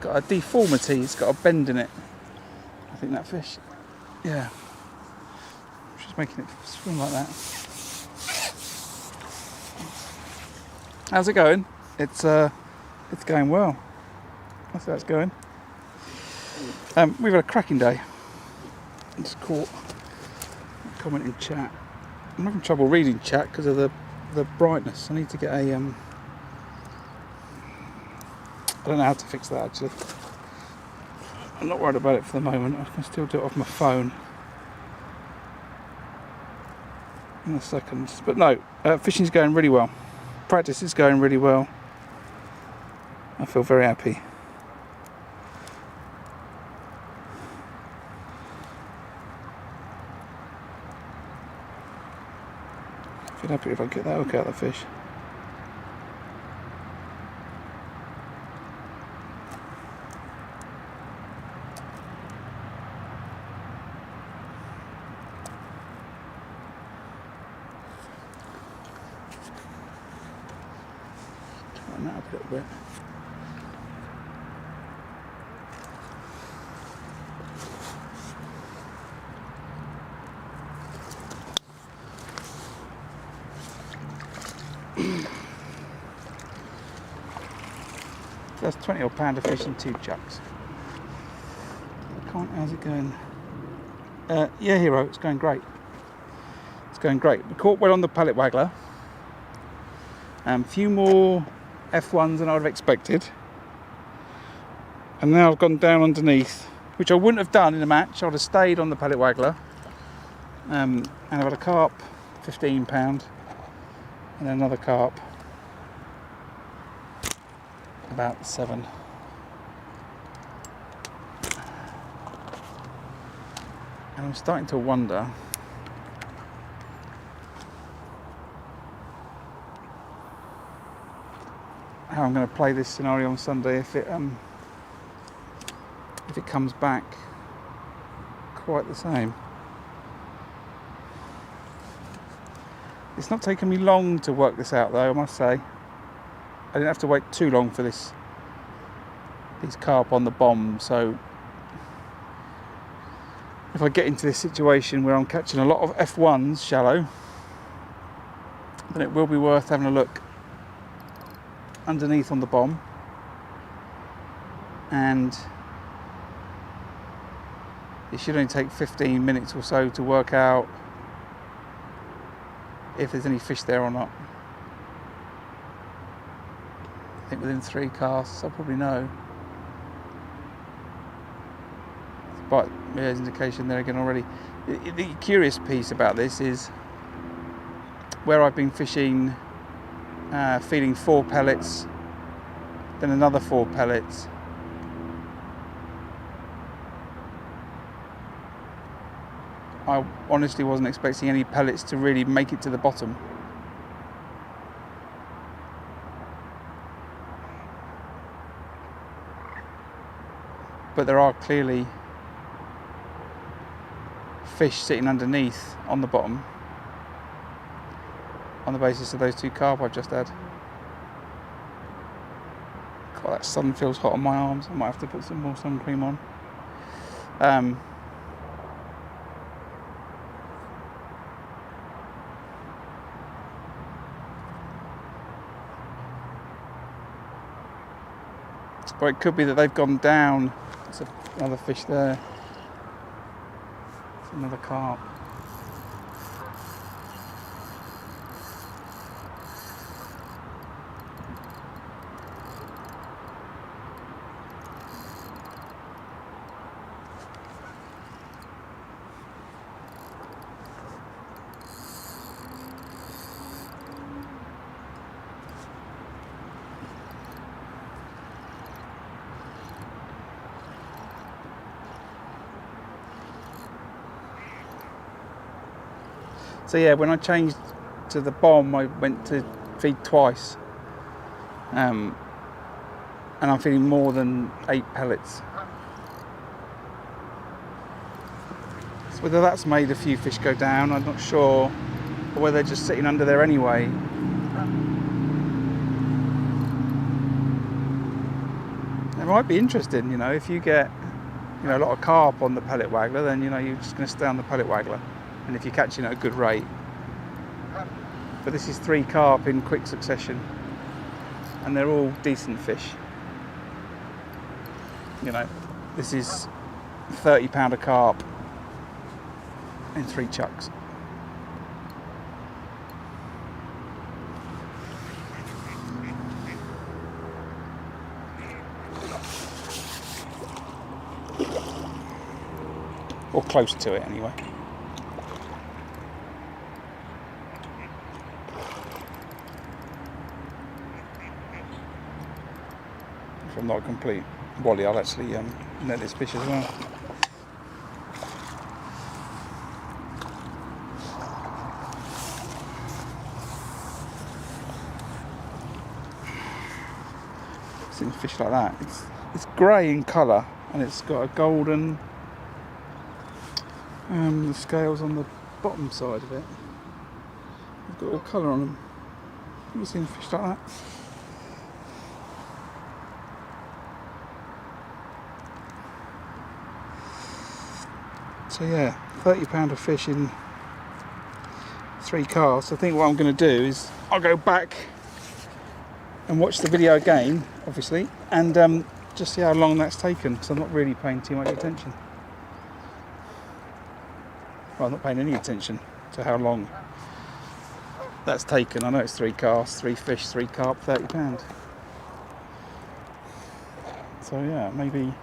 a deformity, it's got a bend in it. I think that fish. Yeah. She's making it swim like that. How's it going? It's going well. That's how it's going. We've had a cracking day. I just caught a comment in chat. I'm having trouble reading chat because of the brightness. I need to get a I don't know how to fix that actually. I'm not worried about it for the moment. I can still do it off my phone in a second. But no, fishing's going really well. Practice is going really well. I feel very happy. I feel happy if I get that hook out of the fish. Turn that up a little bit. That's 20 odd pound of fish and 2 chucks. How's it going? Yeah, Hero, it's going great. It's going great. We caught well on the Pellet Waggler. A few more F1s than I would have expected. And now I've gone down underneath, which I wouldn't have done in a match. I would have stayed on the Pellet Waggler. And I've had a carp, £15, and another carp, about 7. And I'm starting to wonder how I'm going to play this scenario on Sunday if it comes back quite the same. It's not taken me long to work this out though, I must say. I didn't have to wait too long for these carp on the bomb, so if I get into this situation where I'm catching a lot of F1s shallow, then it will be worth having a look underneath on the bomb, and it should only take 15 minutes or so to work out if there's any fish there or not. I think within 3 casts I'll probably know. But there's an indication there again already. The curious piece about this is where I've been fishing, feeding 4 pellets, then another 4 pellets. I honestly wasn't expecting any pellets to really make it to the bottom. But there are clearly fish sitting underneath on the bottom on the basis of those 2 carp I've just had. God, that sun feels hot on my arms. I might have to put some more sun cream on. Or it could be that they've gone down. There's another fish there. It's another carp. So yeah, when I changed to the bomb, I went to feed twice, and I'm feeding more than 8 pellets. So whether that's made a few fish go down, I'm not sure, or whether they're just sitting under there anyway. It might be interesting, you know, if you get, you know, a lot of carp on the Pellet Waggler, then you know you're just going to stay on the Pellet Waggler. And if you're catching at a good rate. But this is 3 carp in quick succession, and they're all decent fish. You know, this is £30 a carp in 3 chucks. Or close to it anyway. If I'm not a complete wally, I'll actually net this fish as well. Seeing fish like that, it's grey in colour and it's got a golden the scales on the bottom side of it. They've got all colour on them. Have you seen fish like that? So yeah, £30 of fish in 3 casts. I think what I'm going to do is I'll go back and watch the video again, obviously, and just see how long that's taken, because I'm not really paying too much attention. Well, I'm not paying any attention to how long that's taken. I know it's 3 casts, 3 fish, 3 carp, £30. So yeah, maybe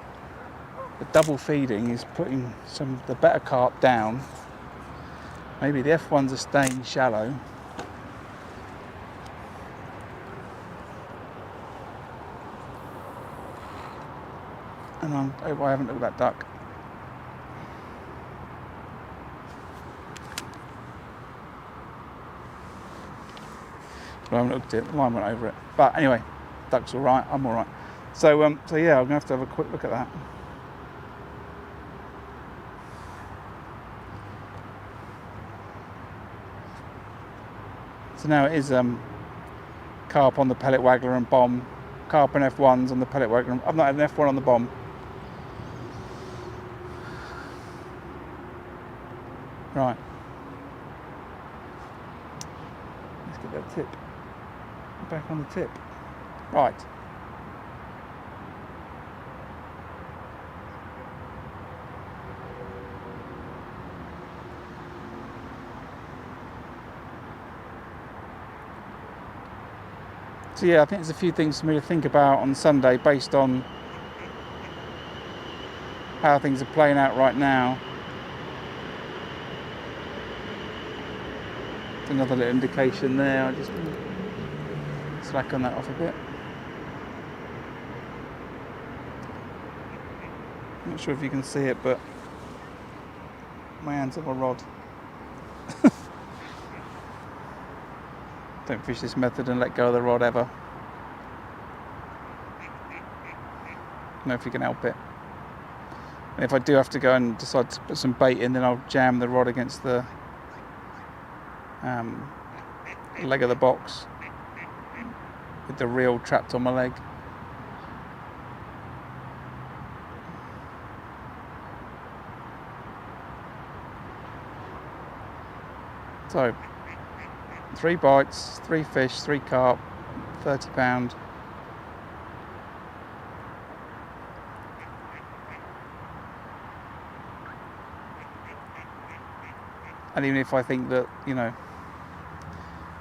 the double feeding is putting some of the better carp down. Maybe the F1s are staying shallow. And I haven't looked at that duck. I haven't looked at it, the line went over it. But anyway, duck's alright, I'm alright. So yeah, I'm going to have a quick look at that. So now it is carp on the Pellet Waggler and Bomb. Carp and F1s on the Pellet Waggler. I've not had an F1 on the Bomb. Right. Let's get that tip. Back on the tip. Right. So yeah, I think there's a few things for me to think about on Sunday based on how things are playing out right now. Another little indication there. I just slack on that off a bit. Not sure if you can see it, but my hand's on a rod. Don't fish this method and let go of the rod ever. Know if you can help it. And if I do have to go and decide to put some bait in, then I'll jam the rod against the leg of the box with the reel trapped on my leg. So 3 bites, 3 fish, 3 carp, £30. And even if I think that, you know,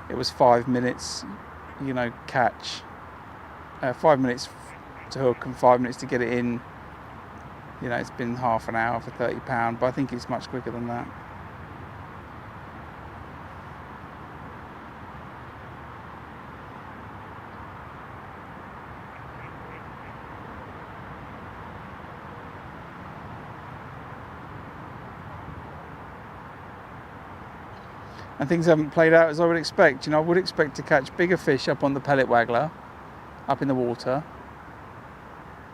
it was 5 minutes, you know, catch, 5 minutes to hook and 5 minutes to get it in, you know, it's been half an hour for £30, but I think it's much quicker than that. And things haven't played out as I would expect. You know, I would expect to catch bigger fish up on the Pellet Waggler, up in the water.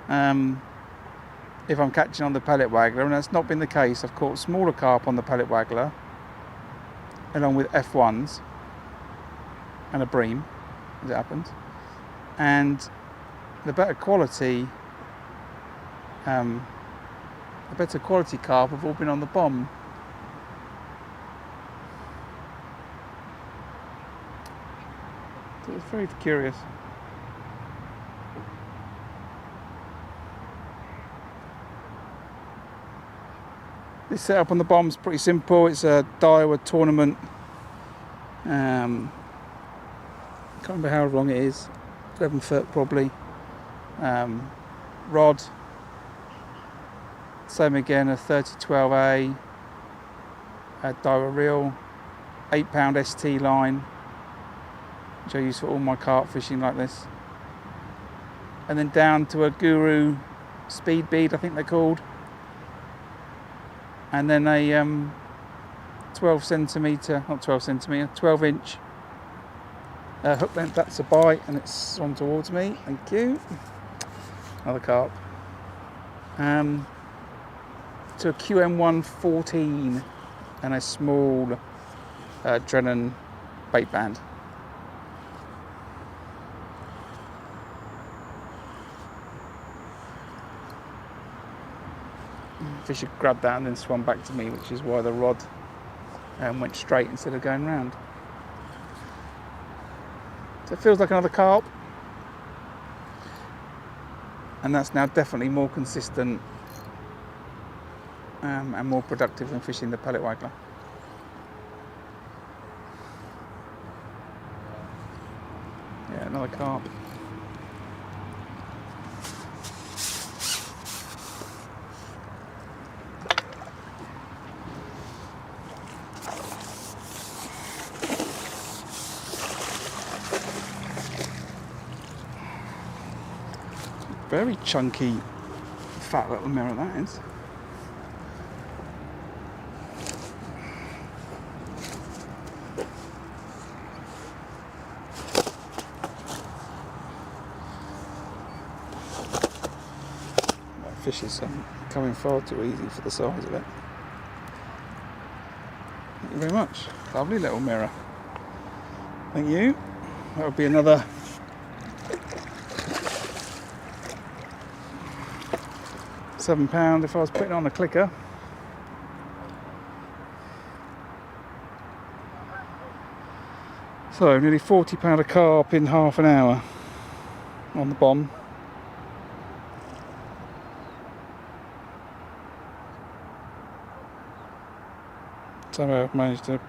If I'm catching on the Pellet Waggler, and that's not been the case. I've caught smaller carp on the Pellet Waggler, along with F1s and a bream, as it happened. And the better quality carp have all been on the Bomb. So it's very curious. This setup on the Bomb is pretty simple. It's a Daiwa tournament. Can't remember how long it is. 11 foot probably. Rod. Same again, a 3012A. A Daiwa reel. 8-pound ST line, which I use for all my carp fishing like this. And then down to a Guru speed bead, I think they're called. And then a 12 inch hook length. That's a bite, and it's on towards me. Thank you. Another carp. To a QM114 and a small Drennan bait band. Fish had grabbed that and then swam back to me, which is why the rod went straight instead of going round. So it feels like another carp, and that's now definitely more consistent and more productive than fishing the Pellet Waggler. another carp. Very chunky, fat little mirror that is. That fish is coming far too easy for the size of it. Thank you very much. Lovely little mirror. Thank you. That would be another £7 if I was putting on a clicker. So nearly £40 a carp in half an hour on the bomb. Somehow I've managed to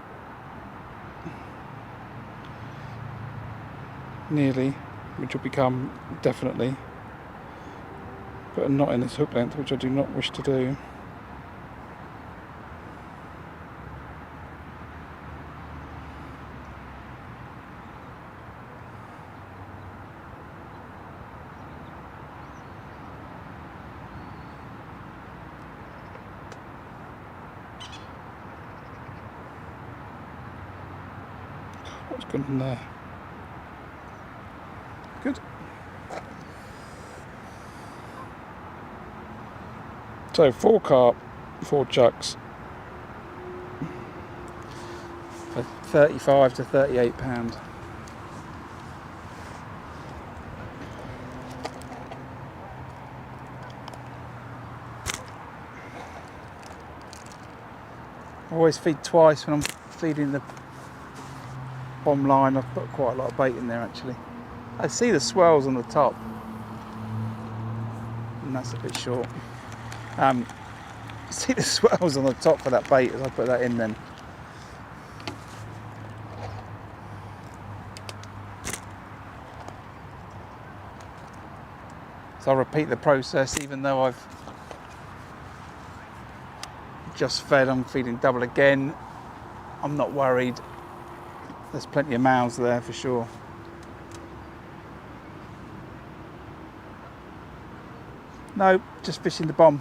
nearly, which will become definitely, but not in this hook length, which I do not wish to do. What's gone on there? Good. So 4 carp, 4 chucks for £35 to £38. I always feed twice when I'm feeding the bomb line. I've put quite a lot of bait in there actually. I see the swells on the top, and that's a bit short. See the swells on the top for that bait as I put that in then. So I'll repeat the process even though I've just fed. I'm feeding double again. I'm not worried. There's plenty of mouths there for sure. No, just fishing the bomb.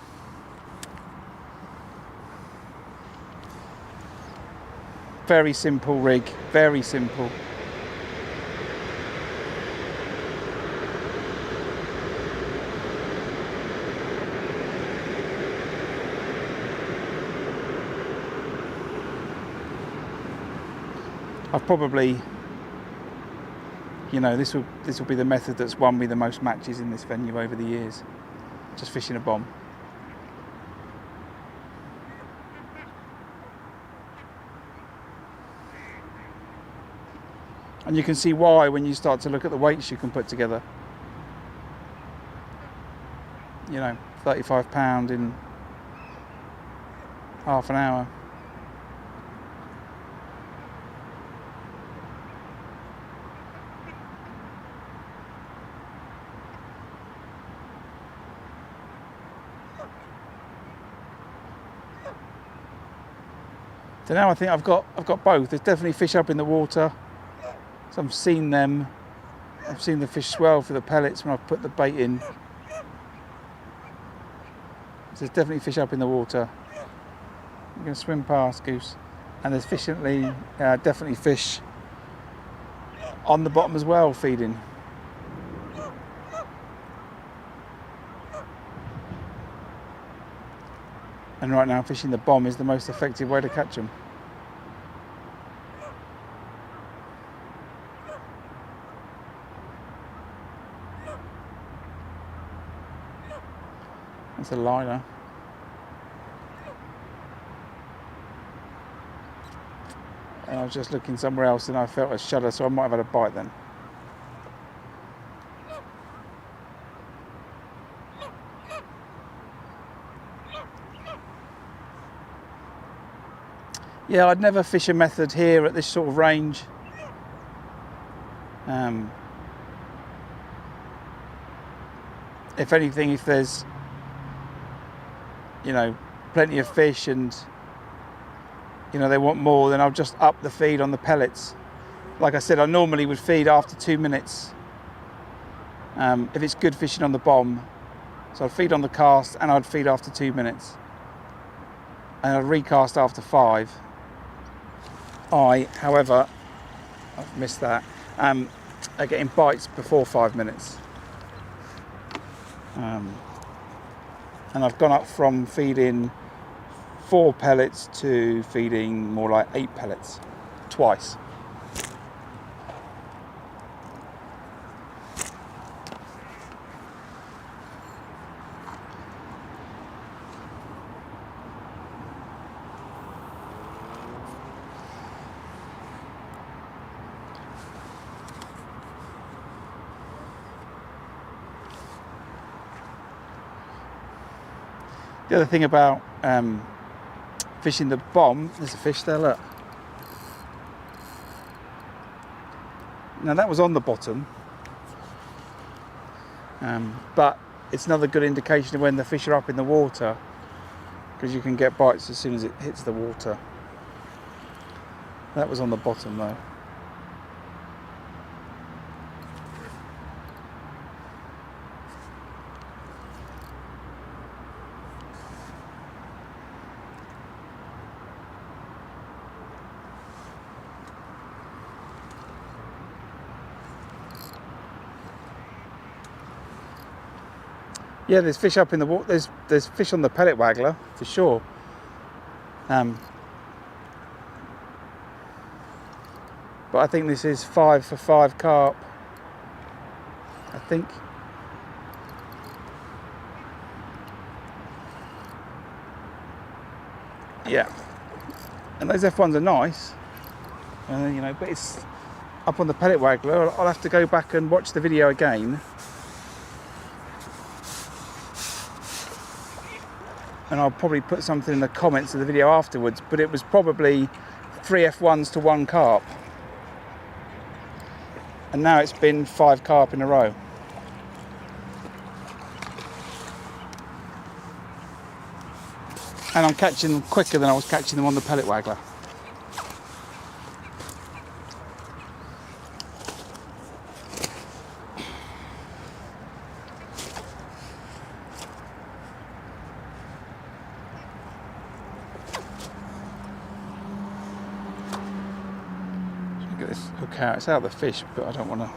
Very simple rig, very simple. I've probably, you know, this will be the method that's won me the most matches in this venue over the years. Just fishing a bomb. And you can see why when you start to look at the weights you can put together. You know, £35 in half an hour. So now I think I've got both. There's definitely fish up in the water. So I've seen them. I've seen the fish swell for the pellets when I've put the bait in. So there's definitely fish up in the water. I'm going to swim past, Goose. And there's definitely fish on the bottom as well, feeding. And right now fishing the bomb is the most effective way to catch them. That's a liner. And I was just looking somewhere else and I felt a shudder, so I might have had a bite then. Yeah, I'd never fish a method here at this sort of range. if anything, if there's, you know, plenty of fish and, you know, they want more, then I'll just up the feed on the pellets. Like I said, I normally would feed after 2 minutes if it's good fishing on the bomb. So I'd feed on the cast and I'd feed after 2 minutes. And I'd recast after 5. However, I've missed that, are getting bites before 5 minutes. And I've gone up from feeding 4 pellets to feeding more like 8 pellets twice. The other thing about fishing the bomb, there's a fish there, look. Now that was on the bottom, but it's another good indication of when the fish are up in the water, because you can get bites as soon as it hits the water. That was on the bottom though. Yeah, there's fish up in the water. There's fish on the pellet waggler for sure. But I think this is 5 for 5 carp. I think. Yeah. And those F1s are nice. You know, but it's up on the pellet waggler. I'll have to go back and watch the video again. And I'll probably put something in the comments of the video afterwards, but it was probably 3 F1s to 1 carp. And now it's been 5 carp in a row. And I'm catching them quicker than I was catching them on the pellet waggler. Get this hook out. It's out of the fish, but I don't want to.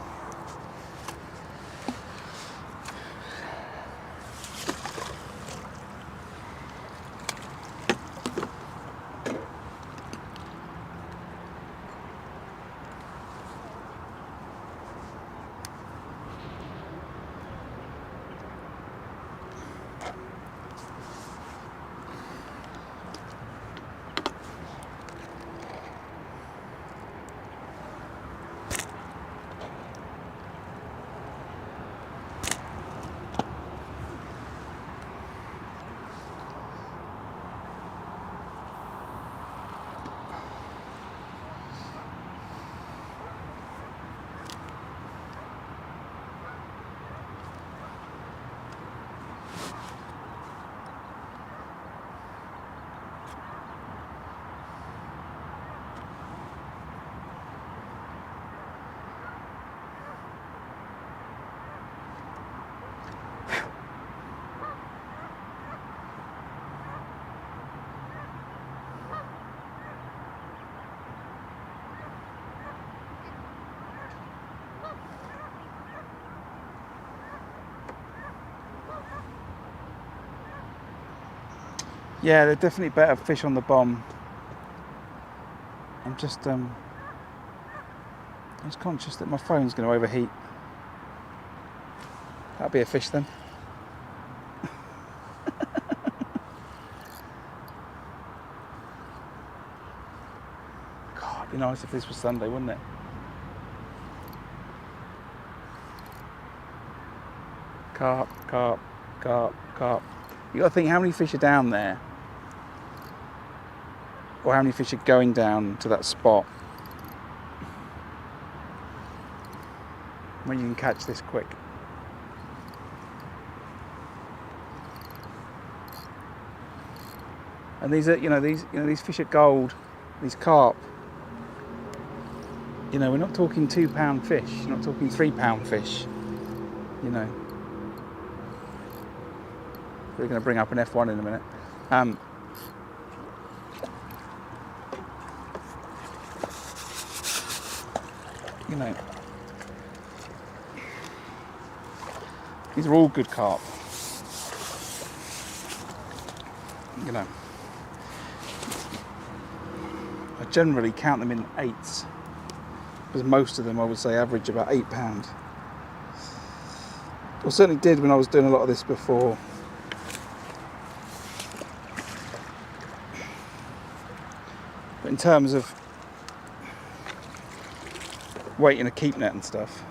Yeah, they're definitely better fish on the bomb. I'm just conscious that my phone's going to overheat. That'll be a fish then. God, it'd be nice if this was Sunday, wouldn't it? Carp, carp, carp, carp. You got to think how many fish are down there, or how many fish are going down to that spot when you can catch this quick. And these are, these fish are gold, these carp. We're not talking £2 fish, you're not talking £3 fish. We're going to bring up an F1 in a minute. These are all good carp. I generally count them in eighths, because most of them, I would say, average about £8. I certainly did when I was doing a lot of this before. But in terms of weight in a keep net and stuff,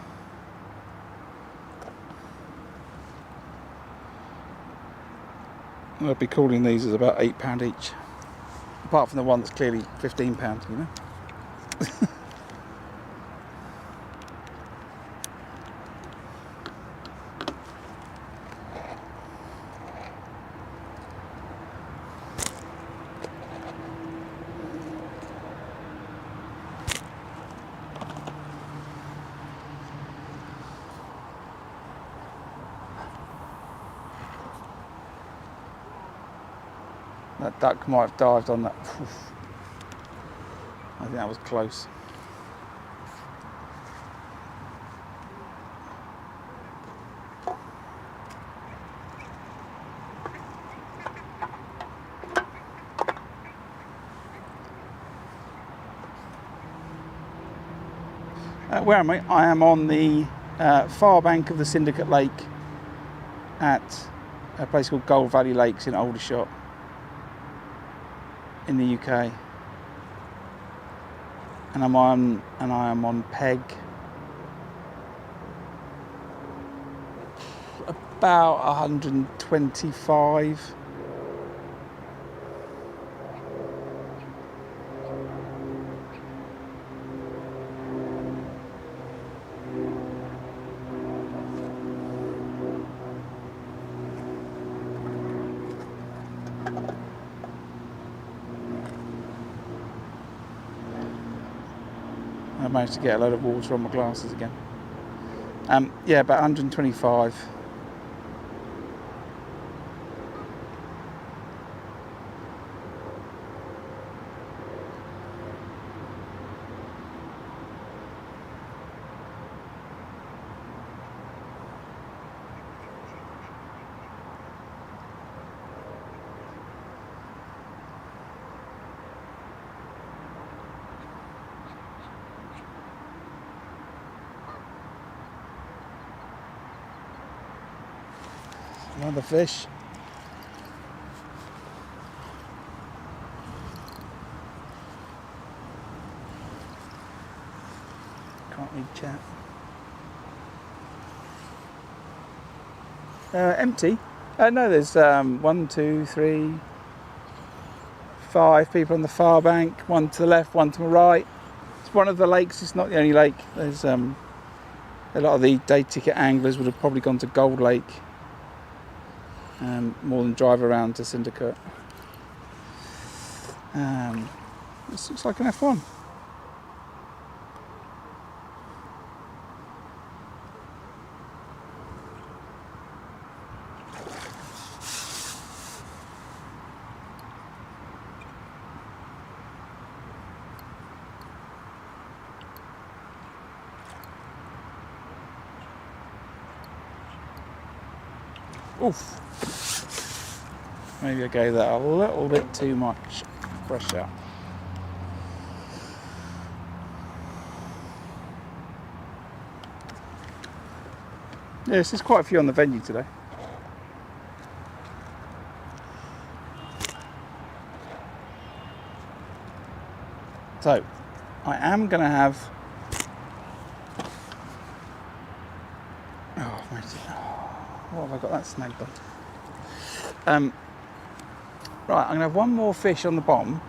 I'd be calling these as about £8 each. Apart from the one that's clearly £15, That duck might have dived on that. I think that was close. Where am I? I am on the far bank of the Syndicate Lake at a place called Gold Valley Lakes in Aldershot in the UK, and I am on peg about 125. I managed to get a load of water on my glasses again. Yeah, about 125. Another fish. Can't read chat. Empty. No, there's 1, 2, 3, 5 people on the far bank. One to the left, one to the right. It's one of the lakes. It's not the only lake. There's a lot of the day ticket anglers would have probably gone to Gold Lake. More than drive around to Syndicate. This looks like an F1. Oof. Maybe I gave that a little bit too much pressure. Yes, there's quite a few on the venue today. So, I am going to have... Oh, wait. What have I got that snagged on? Right, I'm going to have one more fish on the bomb,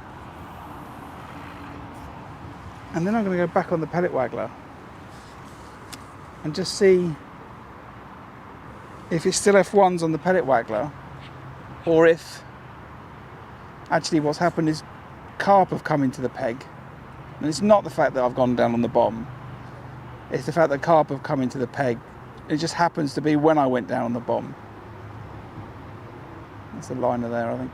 and then I'm going to go back on the Pellet Waggler and just see if it's still F1s on the Pellet Waggler, or if Actually, what's happened is carp have come into the peg. And it's not the fact that I've gone down on the bomb. It's the fact that carp have come into the peg. It just happens to be when I went down on the bomb. That's the liner there, I think.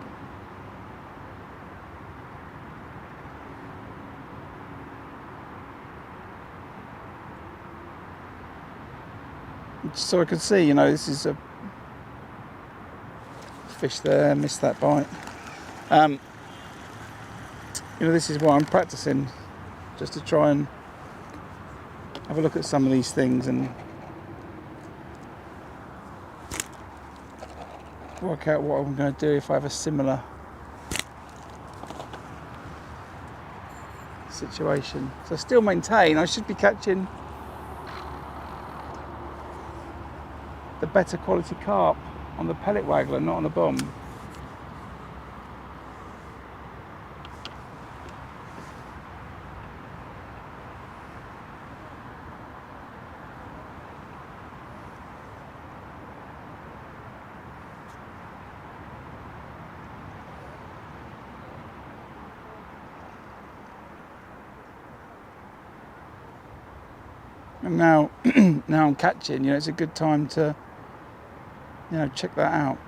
So I can see, you know, this is a fish there, missed that bite. You know, this is why I'm practicing, just to try and have a look at some of these things and work out what I'm going to do if I have a similar situation. So I still maintain I should be catching the better quality carp on the pellet waggler, not on the bomb. And now, now I'm catching, you know, it's a good time to, you know, check that out.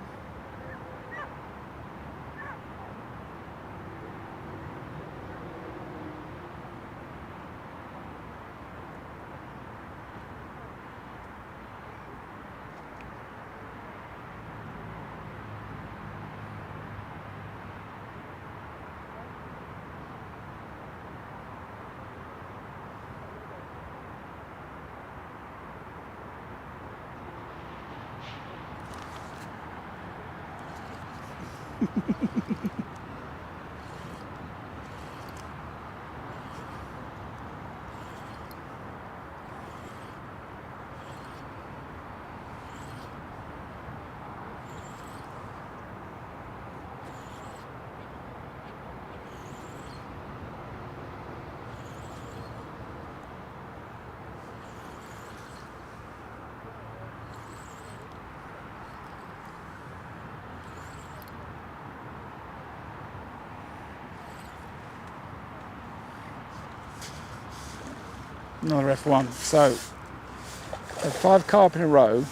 Another F1. So, I've had 5 carp in a row,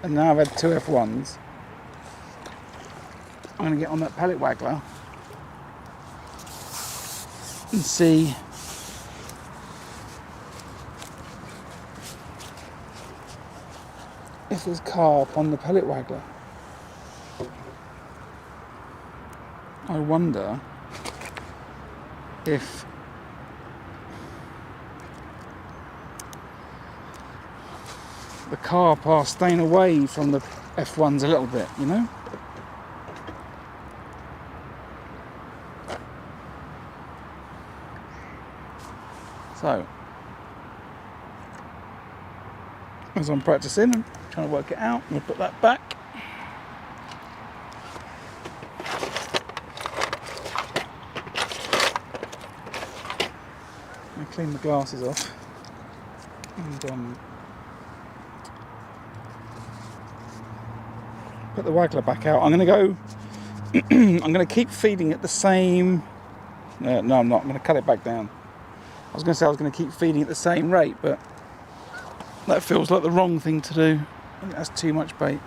and now I've had 2 F1s. I'm going to get on that pellet waggler and see if there's carp on the pellet waggler. I wonder if the carp are staying away from the F1s a little bit, you know? So, as I'm practicing, I'm trying to work it out. I'm going to put that back. I'm going to clean the glasses off. And put the waggler back out. I'm going to go, I'm going to keep feeding it the same, no I'm not, I'm going to cut it back down. I was going to say I was going to keep feeding at the same rate, but that feels like the wrong thing to do. I think that's too much bait.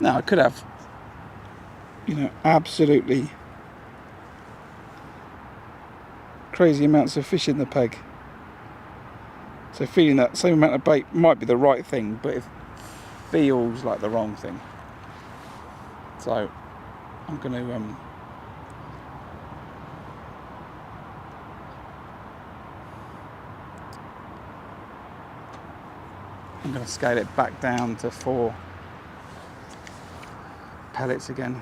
Now I could have, you know, absolutely crazy amounts of fish in the peg. So feeding that same amount of bait might be the right thing, but it feels like the wrong thing. So I'm going to scale it back down to 4 pellets again.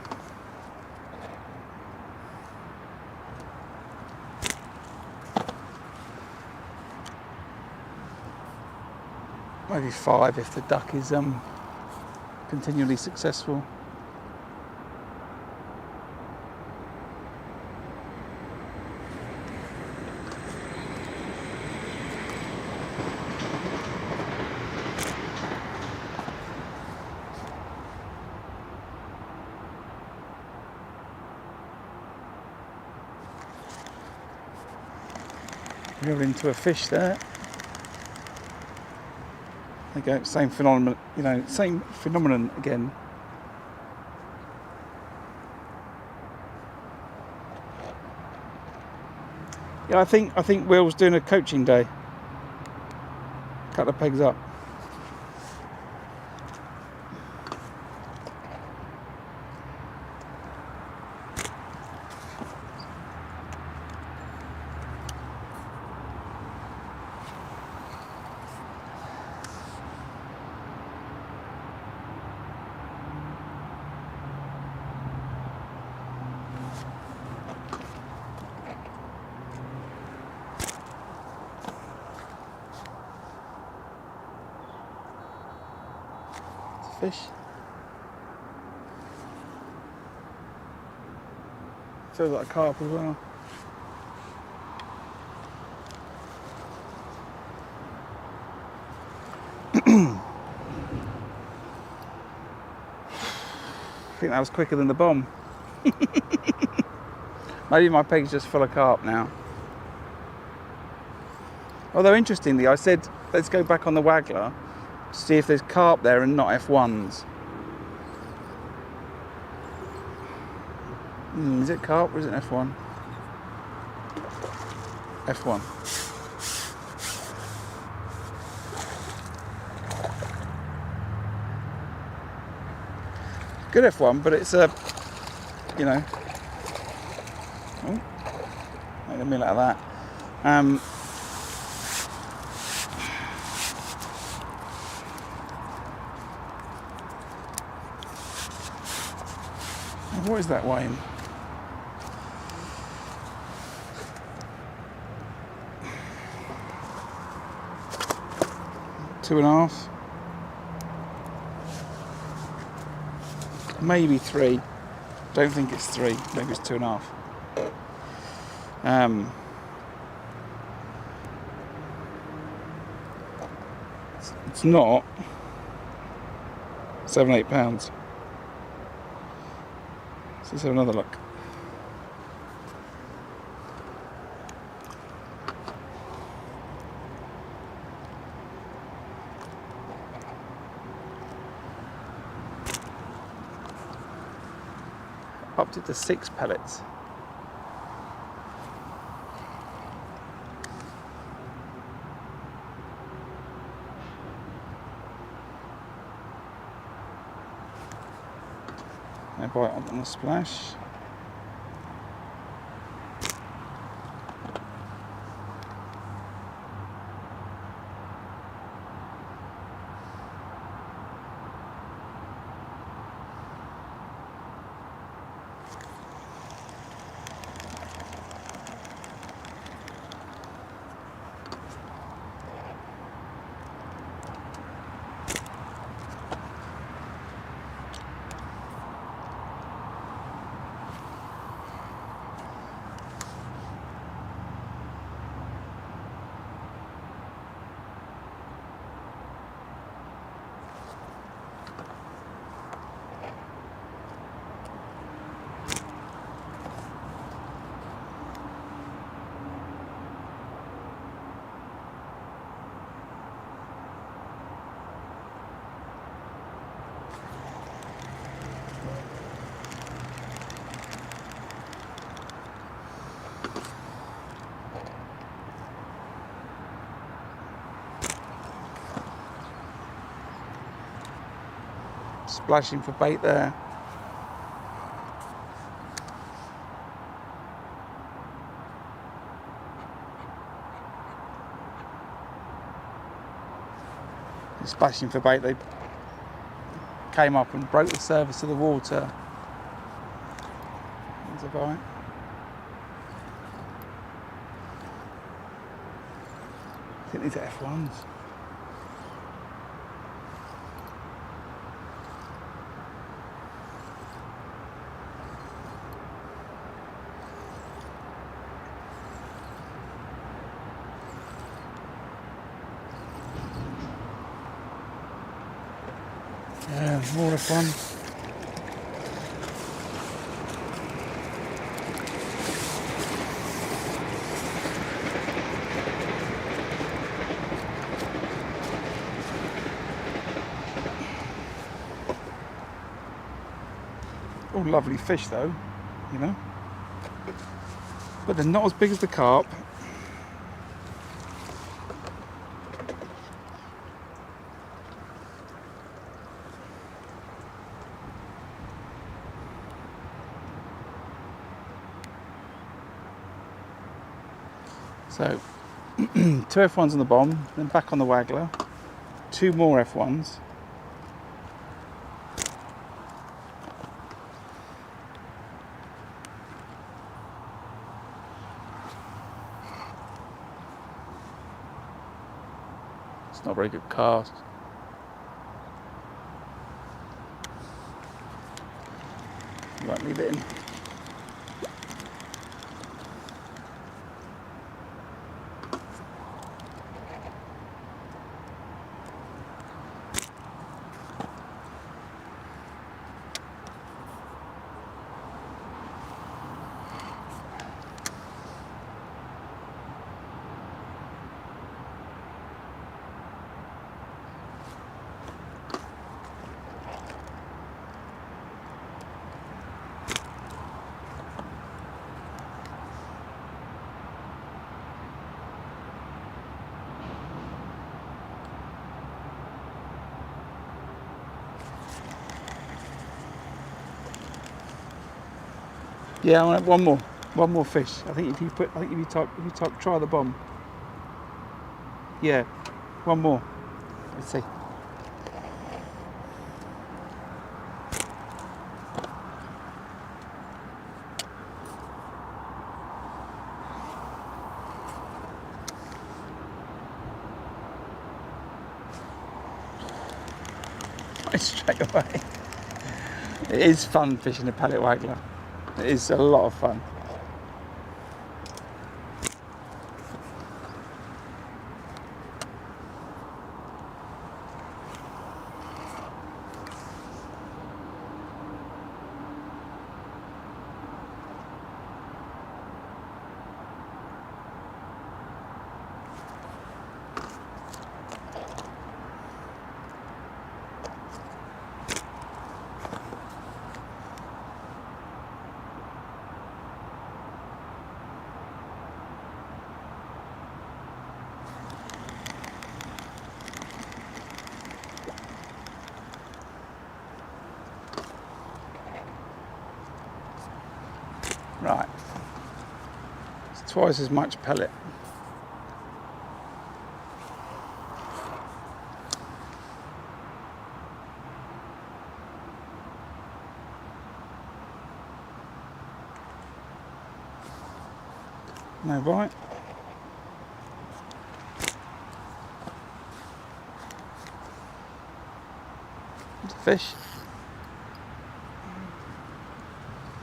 Maybe 5 if the duck is continually successful. Reeled into a fish there. There you go, same phenomenon, same phenomenon again. Yeah, I think Will's doing a coaching day. Cut the pegs up. Fish. Feels like a carp as well. I think that was quicker than the bomb. Maybe my peg's just full of carp now. Although interestingly, I said let's go back on the Waggler to see if there's carp there and not F1s. Is it carp or is it an F1? F1. Good F1, but it's a, oh, make a meal out of that. What is that weighing? Two and a half. Maybe 3. Don't think it's 3. Maybe it's 2.5. It's not 7-8 pounds. So let's have another look. Upped it to 6 pellets. Now bite on the splash. Splashing for bait there. Splashing for bait, they came up and broke the surface of the water. There's a bite. I think these are F1s. Yeah, more F1s. All lovely fish though, you know. But they're not as big as the carp. So, 2 F1s on the bomb, then back on the Waggler, 2 more F1s. It's not a very good cast. Won't leave it in. Yeah, I want one more fish. I think if you type try the bomb. Yeah, one more. Let's see. Straight away. It is fun fishing a pellet waggler. It is a lot of fun. Right, it's twice as much pellet. No bite. It's a fish.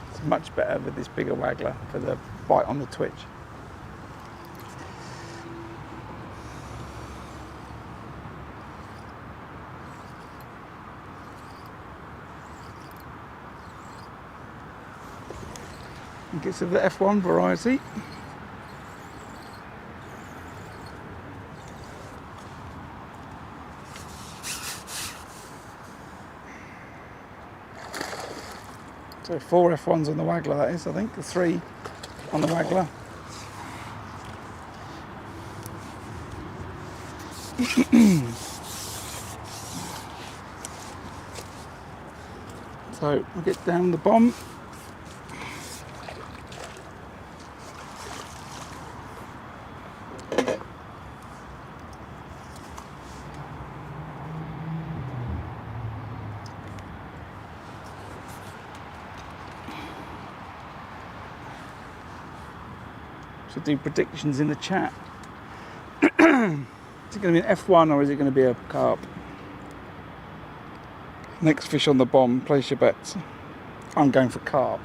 It's much better with this bigger waggler for the bite on the twitch. I think it's of the F1 variety. So 4 F1s on the waggler, that is, I think. 3 on the waggler. So we'll get down the bomb. Should do predictions in the chat. Is it going to be an F1 or is it going to be a carp? Next fish on the bomb, place your bets. I'm going for carp.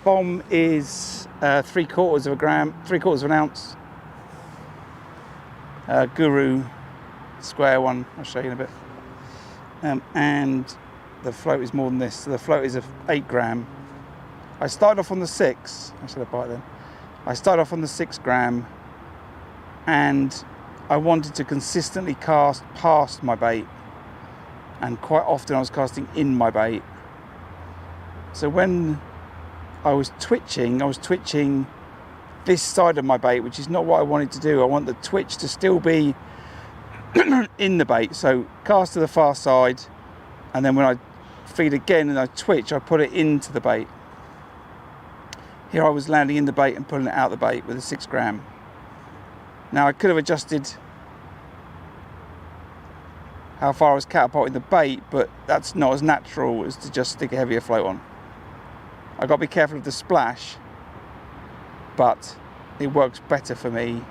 Bomb is 3/4 of a gram, 3/4 of an ounce. Guru square one, I'll show you in a bit. And the float is more than this. So the float is 8 gram. I started off on the 6. I should have bought it then. I started off on the 6 gram, and I wanted to consistently cast past my bait, and quite often I was casting in my bait. So when I was twitching this side of my bait, which is not what I wanted to do. I want the twitch to still be in the bait. So cast to the far side, and then when I feed again and I twitch, I put it into the bait. Here I was landing in the bait and pulling it out the bait with a 6 gram. Now I could have adjusted how far I was catapulting the bait, but that's not as natural as to just stick a heavier float on. I've got to be careful of the splash, but it works better for me.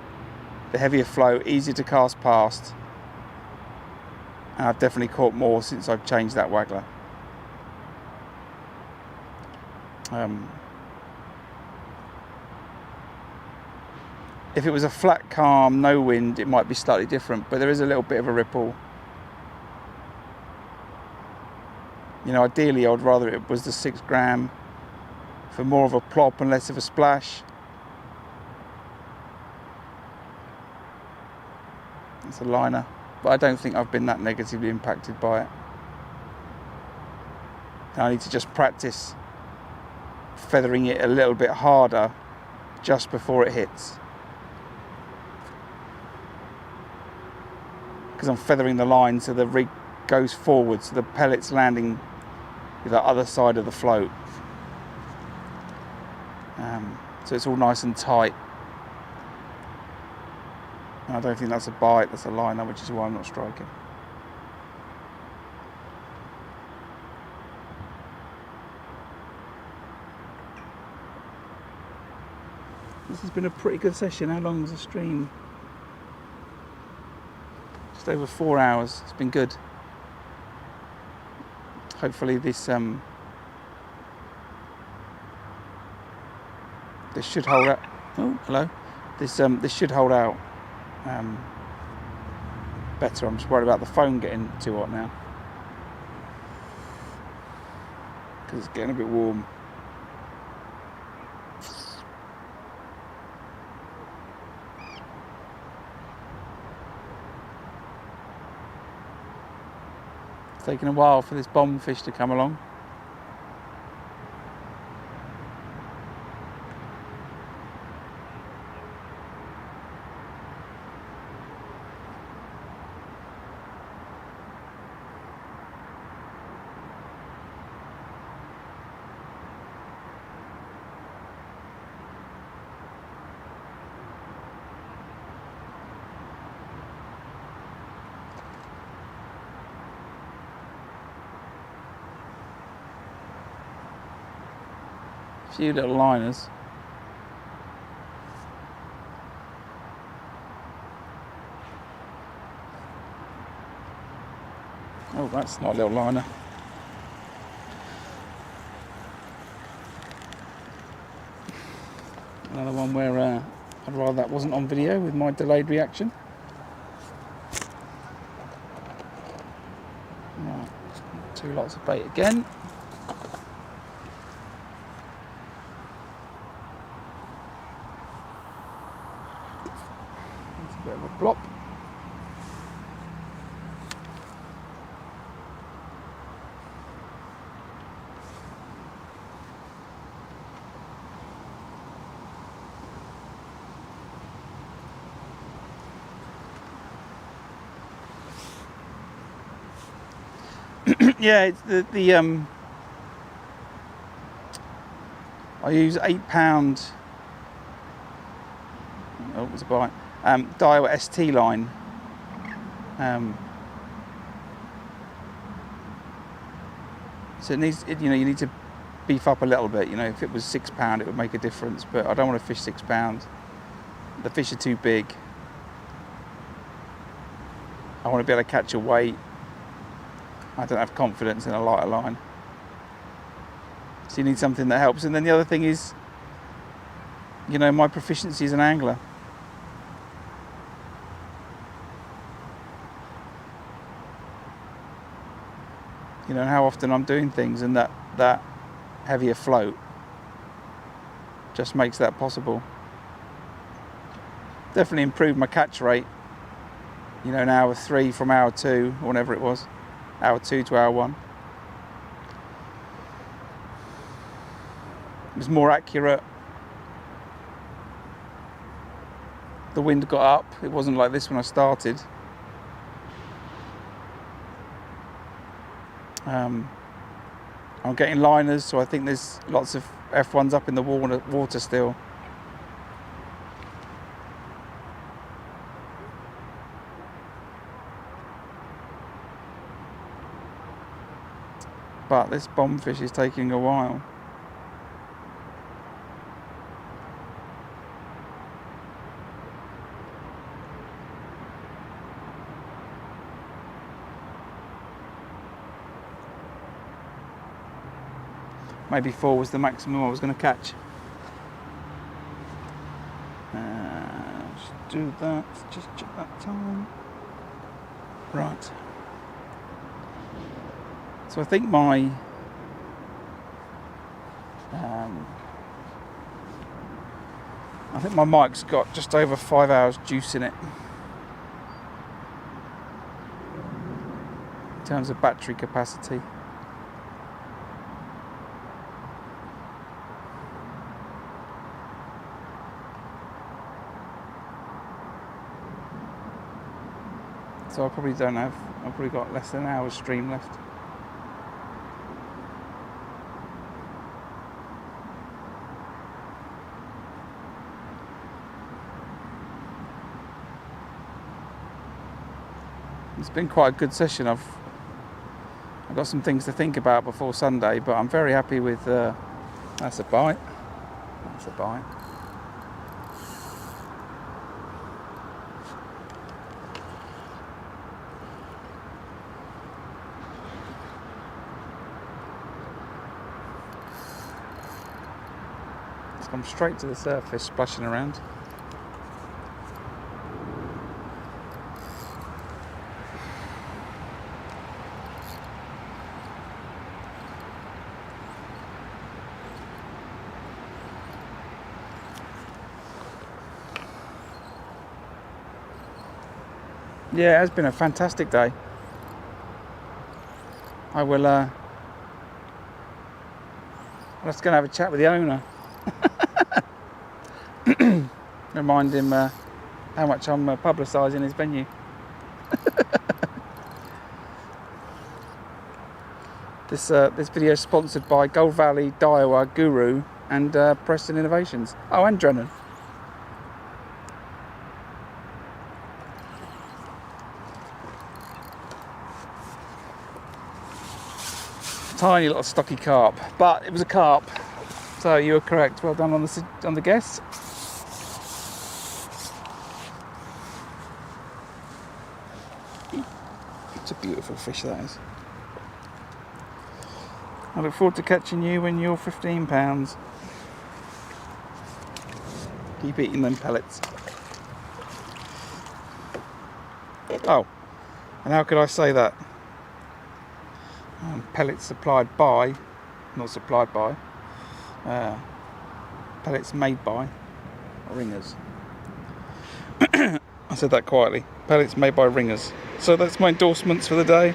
The heavier float, easier to cast past, and I've definitely caught more since I've changed that waggler. If it was a flat, calm, no wind, it might be slightly different, but there is a little bit of a ripple. You know, ideally I would rather it was the 6 gram for more of a plop and less of a splash. It's a liner, but I don't think I've been that negatively impacted by it. I need to just practice feathering it a little bit harder just before it hits, because I'm feathering the line so the rig goes forward, so the pellet's landing the other side of the float. So it's all nice and tight. And I don't think that's a bite, that's a liner, which is why I'm not striking. This has been a pretty good session. How long was the stream? Just over 4 hours. It's been good. Hopefully this should hold out. Oh, hello. This should hold out better. I'm just worried about the phone getting too hot now, because it's getting a bit warm. It's taken a while for this bomb fish to come along. A few little liners. Oh, that's not a little liner. Another one where I'd rather that wasn't on video with my delayed reaction. Right, 2 lots of bait again. Bit of a blop. Yeah, it's the I use 8-pound. Oh, it was a bite. Dial ST line. So it needs, you know, you need to beef up a little bit. You know, if it was £6, it would make a difference, but I don't want to fish £6. The fish are too big. I want to be able to catch a weight. I don't have confidence in a lighter line. So you need something that helps. And then the other thing is, you know, my proficiency as an angler. You know, how often I'm doing things, and that heavier float just makes that possible. Definitely improved my catch rate, you know, in hour 3 from hour 2, or whatever it was, hour 2 to hour 1. It was more accurate. The wind got up. It wasn't like this when I started. I'm getting liners, so I think there's lots of F1s up in the water still. But this bombfish is taking a while. Maybe 4 was the maximum I was going to catch. Just do that, just check that time. Right. So I think my mic's got just over 5 hours juice in it in terms of battery capacity. So I've probably got less than an hour's stream left. It's been quite a good session. I've got some things to think about before Sunday, but I'm very happy with. That's a bite. That's a bite. It's come straight to the surface, splashing around. Yeah, it has been a fantastic day. I will. I'm just going to have a chat with the owner. Remind him how much I'm publicising his venue. This video is sponsored by Gold Valley, Daiwa, Guru, and Preston Innovations. Oh, and Drennan. Tiny little stocky carp, but it was a carp, so you were correct. Well done on the guess. It's a beautiful fish, that is. I look forward to catching you when you're 15 pounds. Keep eating them pellets. Oh, and how could I say that? Pellets supplied by, not supplied by, pellets made by Ringers. I said that quietly. Pellets made by Ringers. So that's my endorsements for the day.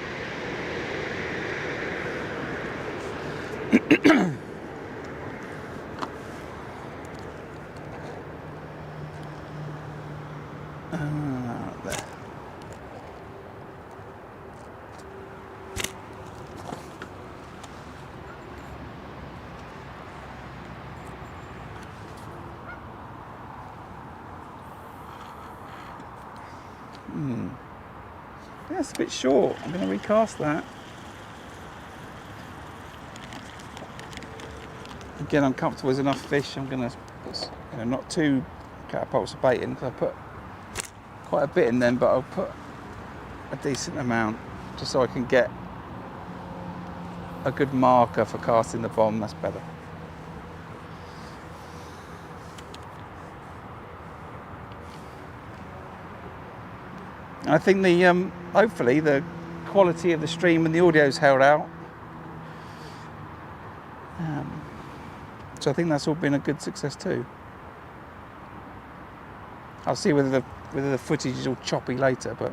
There. That's a bit short. I'm going to recast that. Again, I'm comfortable with enough fish. I'm going to put, not 2 catapults of bait in, because I put quite a bit in them, but I'll put a decent amount just so I can get a good marker for casting the bomb, that's better. And I think the hopefully the quality of the stream and the audio's held out. So I think that's all been a good success too. I'll see whether the footage is all choppy later, but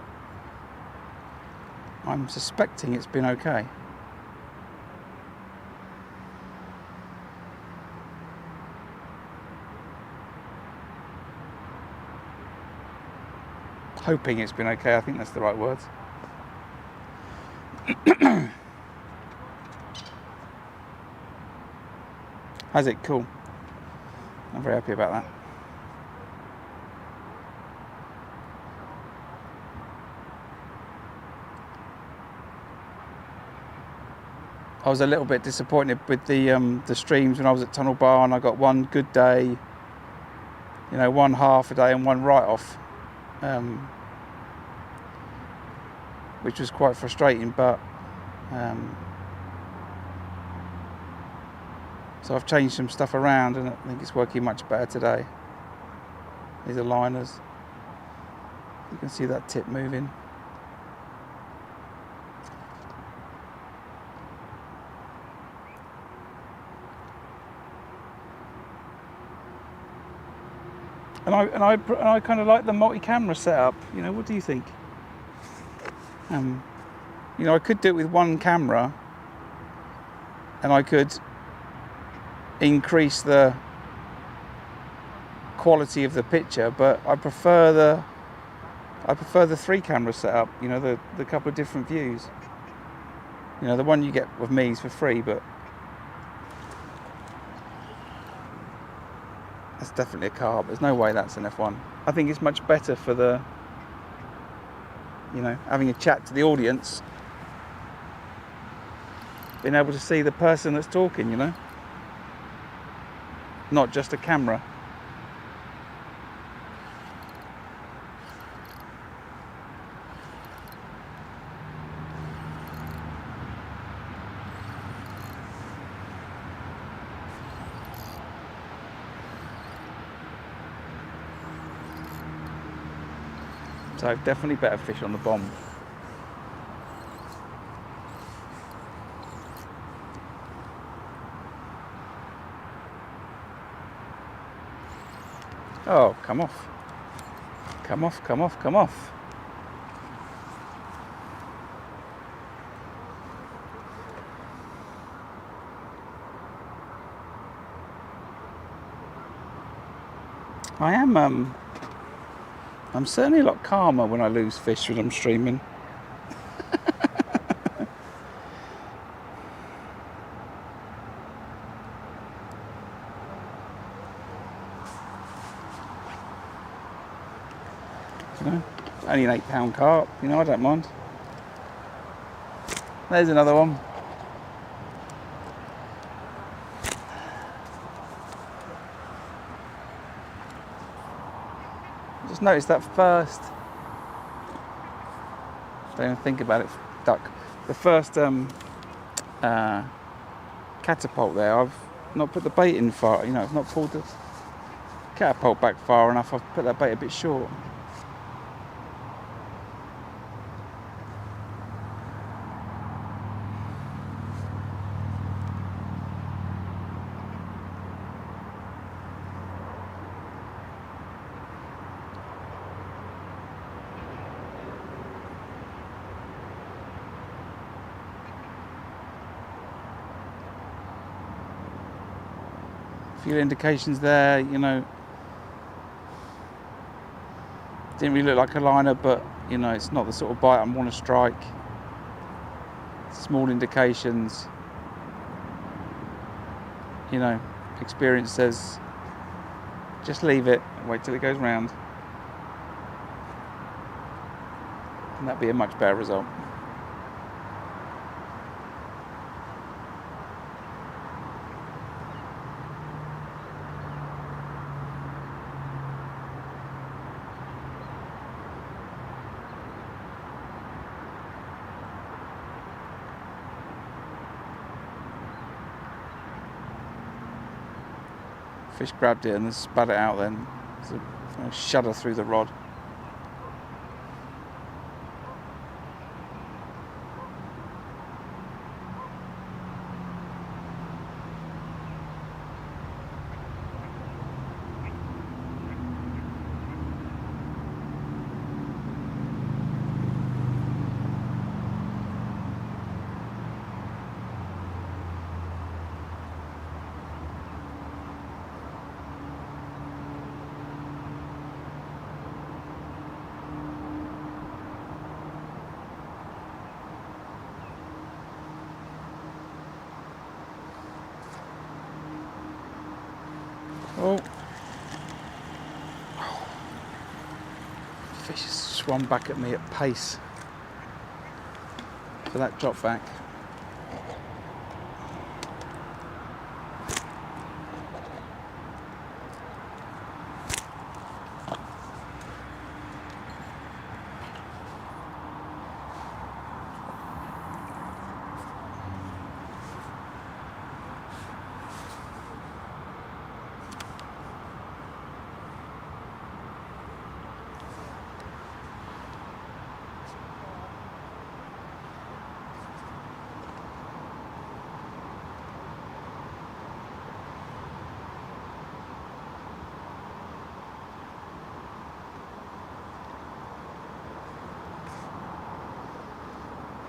I'm suspecting it's been okay. Hoping it's been okay, I think that's the right words. How's it? Cool. I'm very happy about that. I was a little bit disappointed with the streams when I was at Tunnel Bar, and I got one good day, you know, one half a day and one write-off, which was quite frustrating, but so I've changed some stuff around and I think it's working much better today. These are liners. You can see that tip moving. And I kind of like the multi-camera setup. You know, what do you think? You know, I could do it with one camera, and I could increase the quality of the picture, but I prefer the 3-camera setup. You know, the couple of different views. You know, the one you get with me is for free, but that's definitely a Carp. There's no way that's an F1. I think it's much better for the, you know, having a chat to the audience, being able to see the person that's talking, you know, not just a camera. So definitely better fish on the bomb. Oh, come off. Come off, come off, come off. I'm certainly a lot calmer when I lose fish when I'm streaming. You know, only an 8-pound carp, you know, I don't mind. There's another one. Just noticed that first, don't even think about it, duck. The first catapult there, I've not put the bait in far, you know, I've not pulled the catapult back far enough, I've put that bait a bit short. Few indications there, you know, didn't really look like a liner, but you know, it's not the sort of bite I want to strike. Small indications, you know, experience says just leave it, wait till it goes round, and that'd be a much better result. Fish grabbed it and then spat it out then. It's a shudder through the rod. Oh, fish has swum back at me at pace for that drop back.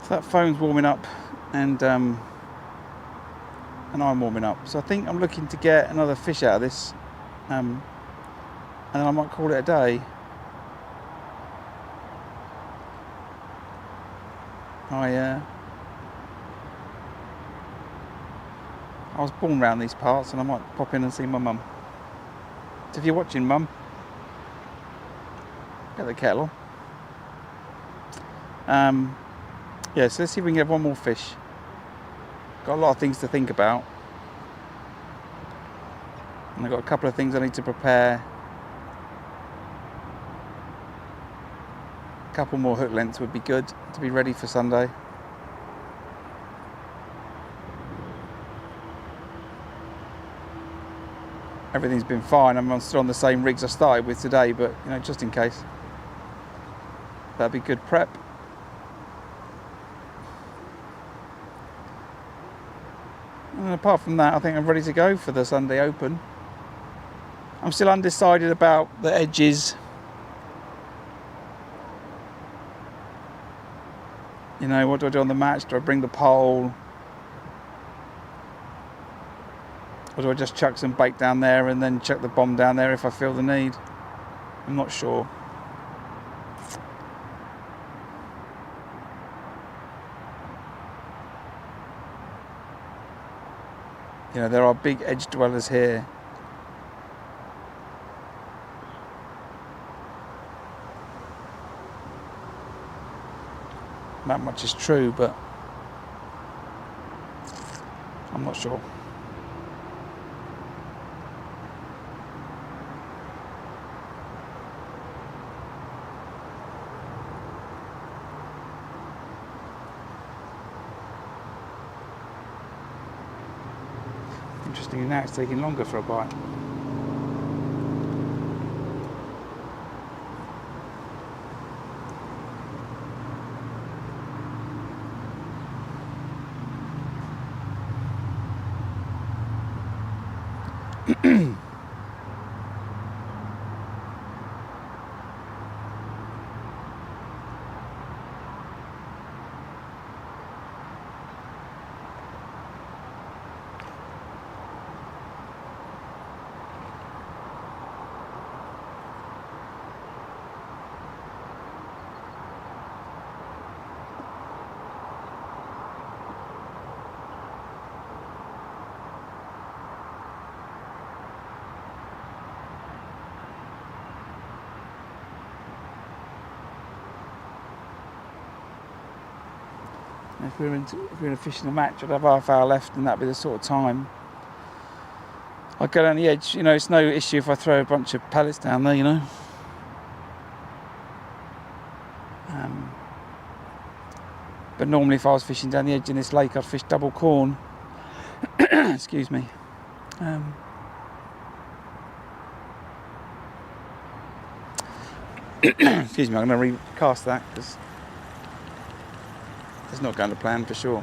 So that phone's warming up, and I'm warming up. So I think I'm looking to get another fish out of this, and then I might call it a day. I was born around these parts, and I might pop in and see my mum. So if you're watching, Mum, get the kettle on. Yeah, so let's see if we can get one more fish. Got a lot of things to think about. And I've got a couple of things I need to prepare. A couple more hook lengths would be good to be ready for Sunday. Everything's been fine. I'm still on the same rigs I started with today, but you know, just in case. That'd be good prep. And apart from that, I think I'm ready to go for the Sunday Open. I'm still undecided about the edges. You know, what do I do on the match? Do I bring the pole? Or do I just chuck some bait down there and then chuck the bomb down there if I feel the need? I'm not sure. You know, there are big edge dwellers here. That much is true, but I'm not sure. Interestingly, now it's taking longer for a bite. If we were in a fishing match, I'd have half hour left, and that'd be the sort of time I'd go down the edge. You know, it's no issue if I throw a bunch of pellets down there, you know. But normally if I was fishing down the edge in this lake, I'd fish double corn. Excuse me. Excuse me, I'm going to recast that because it's not going to plan for sure.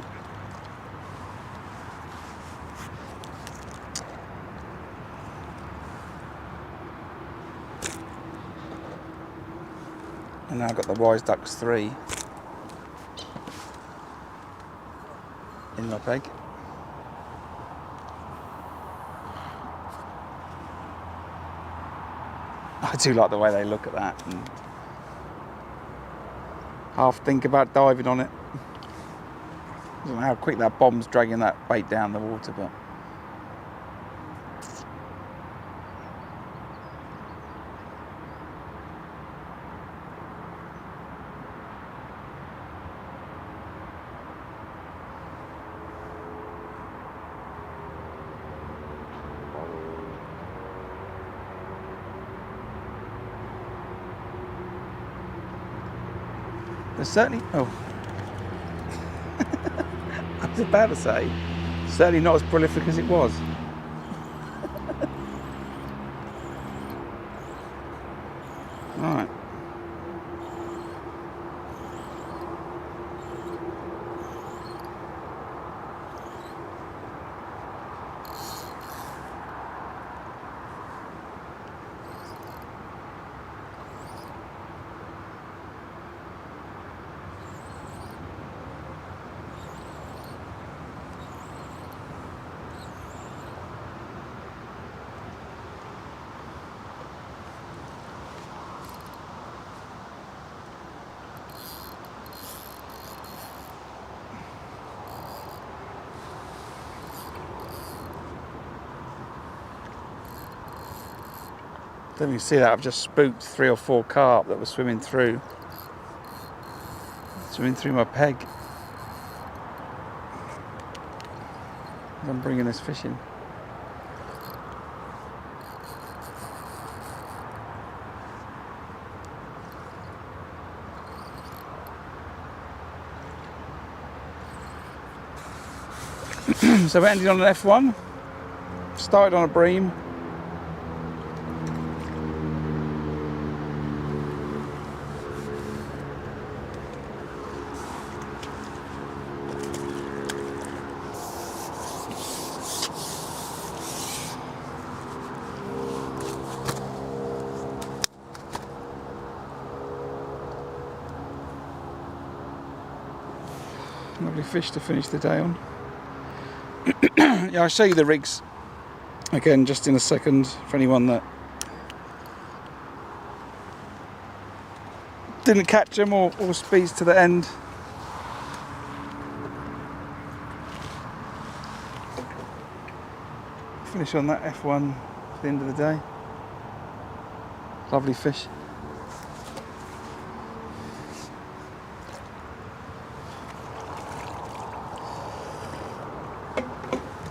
And now I've got the Wise Ducks 3 in my peg. I do like the way they look at that and half think about diving on it. I don't know how quick that bomb's dragging that bait down the water, but there's certainly, oh, I was about to say, certainly not as prolific as it was. Alright. Don't you see that? I've just spooked 3 or 4 carp that were swimming through my peg. I'm bringing this fish in. So we ended on an F1, started on a bream. Lovely fish to finish the day on. Yeah, I'll show you the rigs again just in a second for anyone that didn't catch them or speeds to the end. Finish on that F1 at the end of the day. Lovely fish.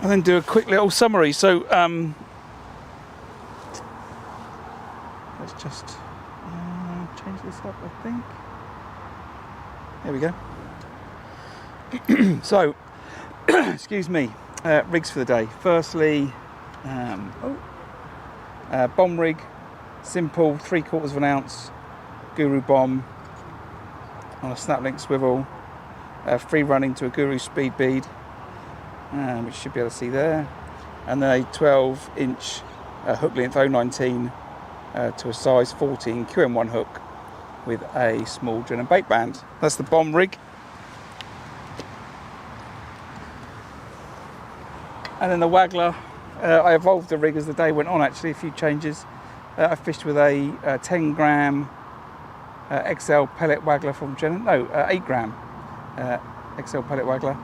And then do a quick little summary. So let's just change this up, I think. There we go. So, excuse me, rigs for the day. Firstly, bomb rig, simple 3/4 of an ounce Guru bomb on a snap link swivel, free running to a Guru speed bead. Which you should be able to see there, and then a 12-inch hook length 019 to a size 14 QM1 hook with a small dren and bait band. That's the bomb rig. And then the Waggler, I evolved the rig as the day went on, actually, a few changes. I fished with a 10 gram XL Pellet Waggler from 8 gram XL Pellet Waggler.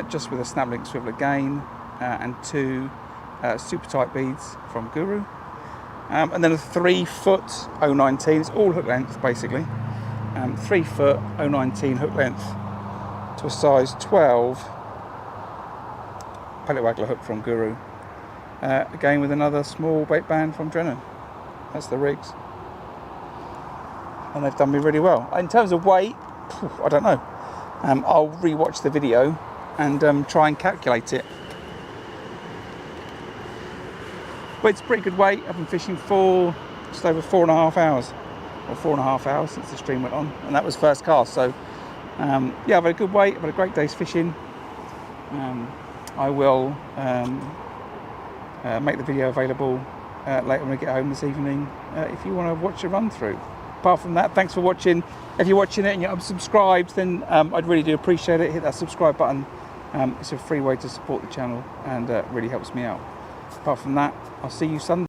Just with a snap link swivel again, and 2 super tight beads from Guru, and then a 3-foot 019. It's all hook length basically. 3-foot 019 hook length to a size 12 Pellet Waggler hook from Guru. Again with another small bait band from Drennan. That's the rigs, and they've done me really well. In terms of weight, I don't know. I'll re-watch the video and try and calculate it. But it's pretty good weight. I've been fishing for just over 4.5 hours. or 4.5 hours since the stream went on, and that was first cast. So yeah, I've had a good wait. I've had a great day's fishing. I will make the video available later when I get home this evening if you want to watch a run through. Apart from that, thanks for watching. If you're watching it and you're unsubscribed, then I'd really do appreciate it. Hit that subscribe button. It's a free way to support the channel and really helps me out. Apart from that, I'll see you Sunday.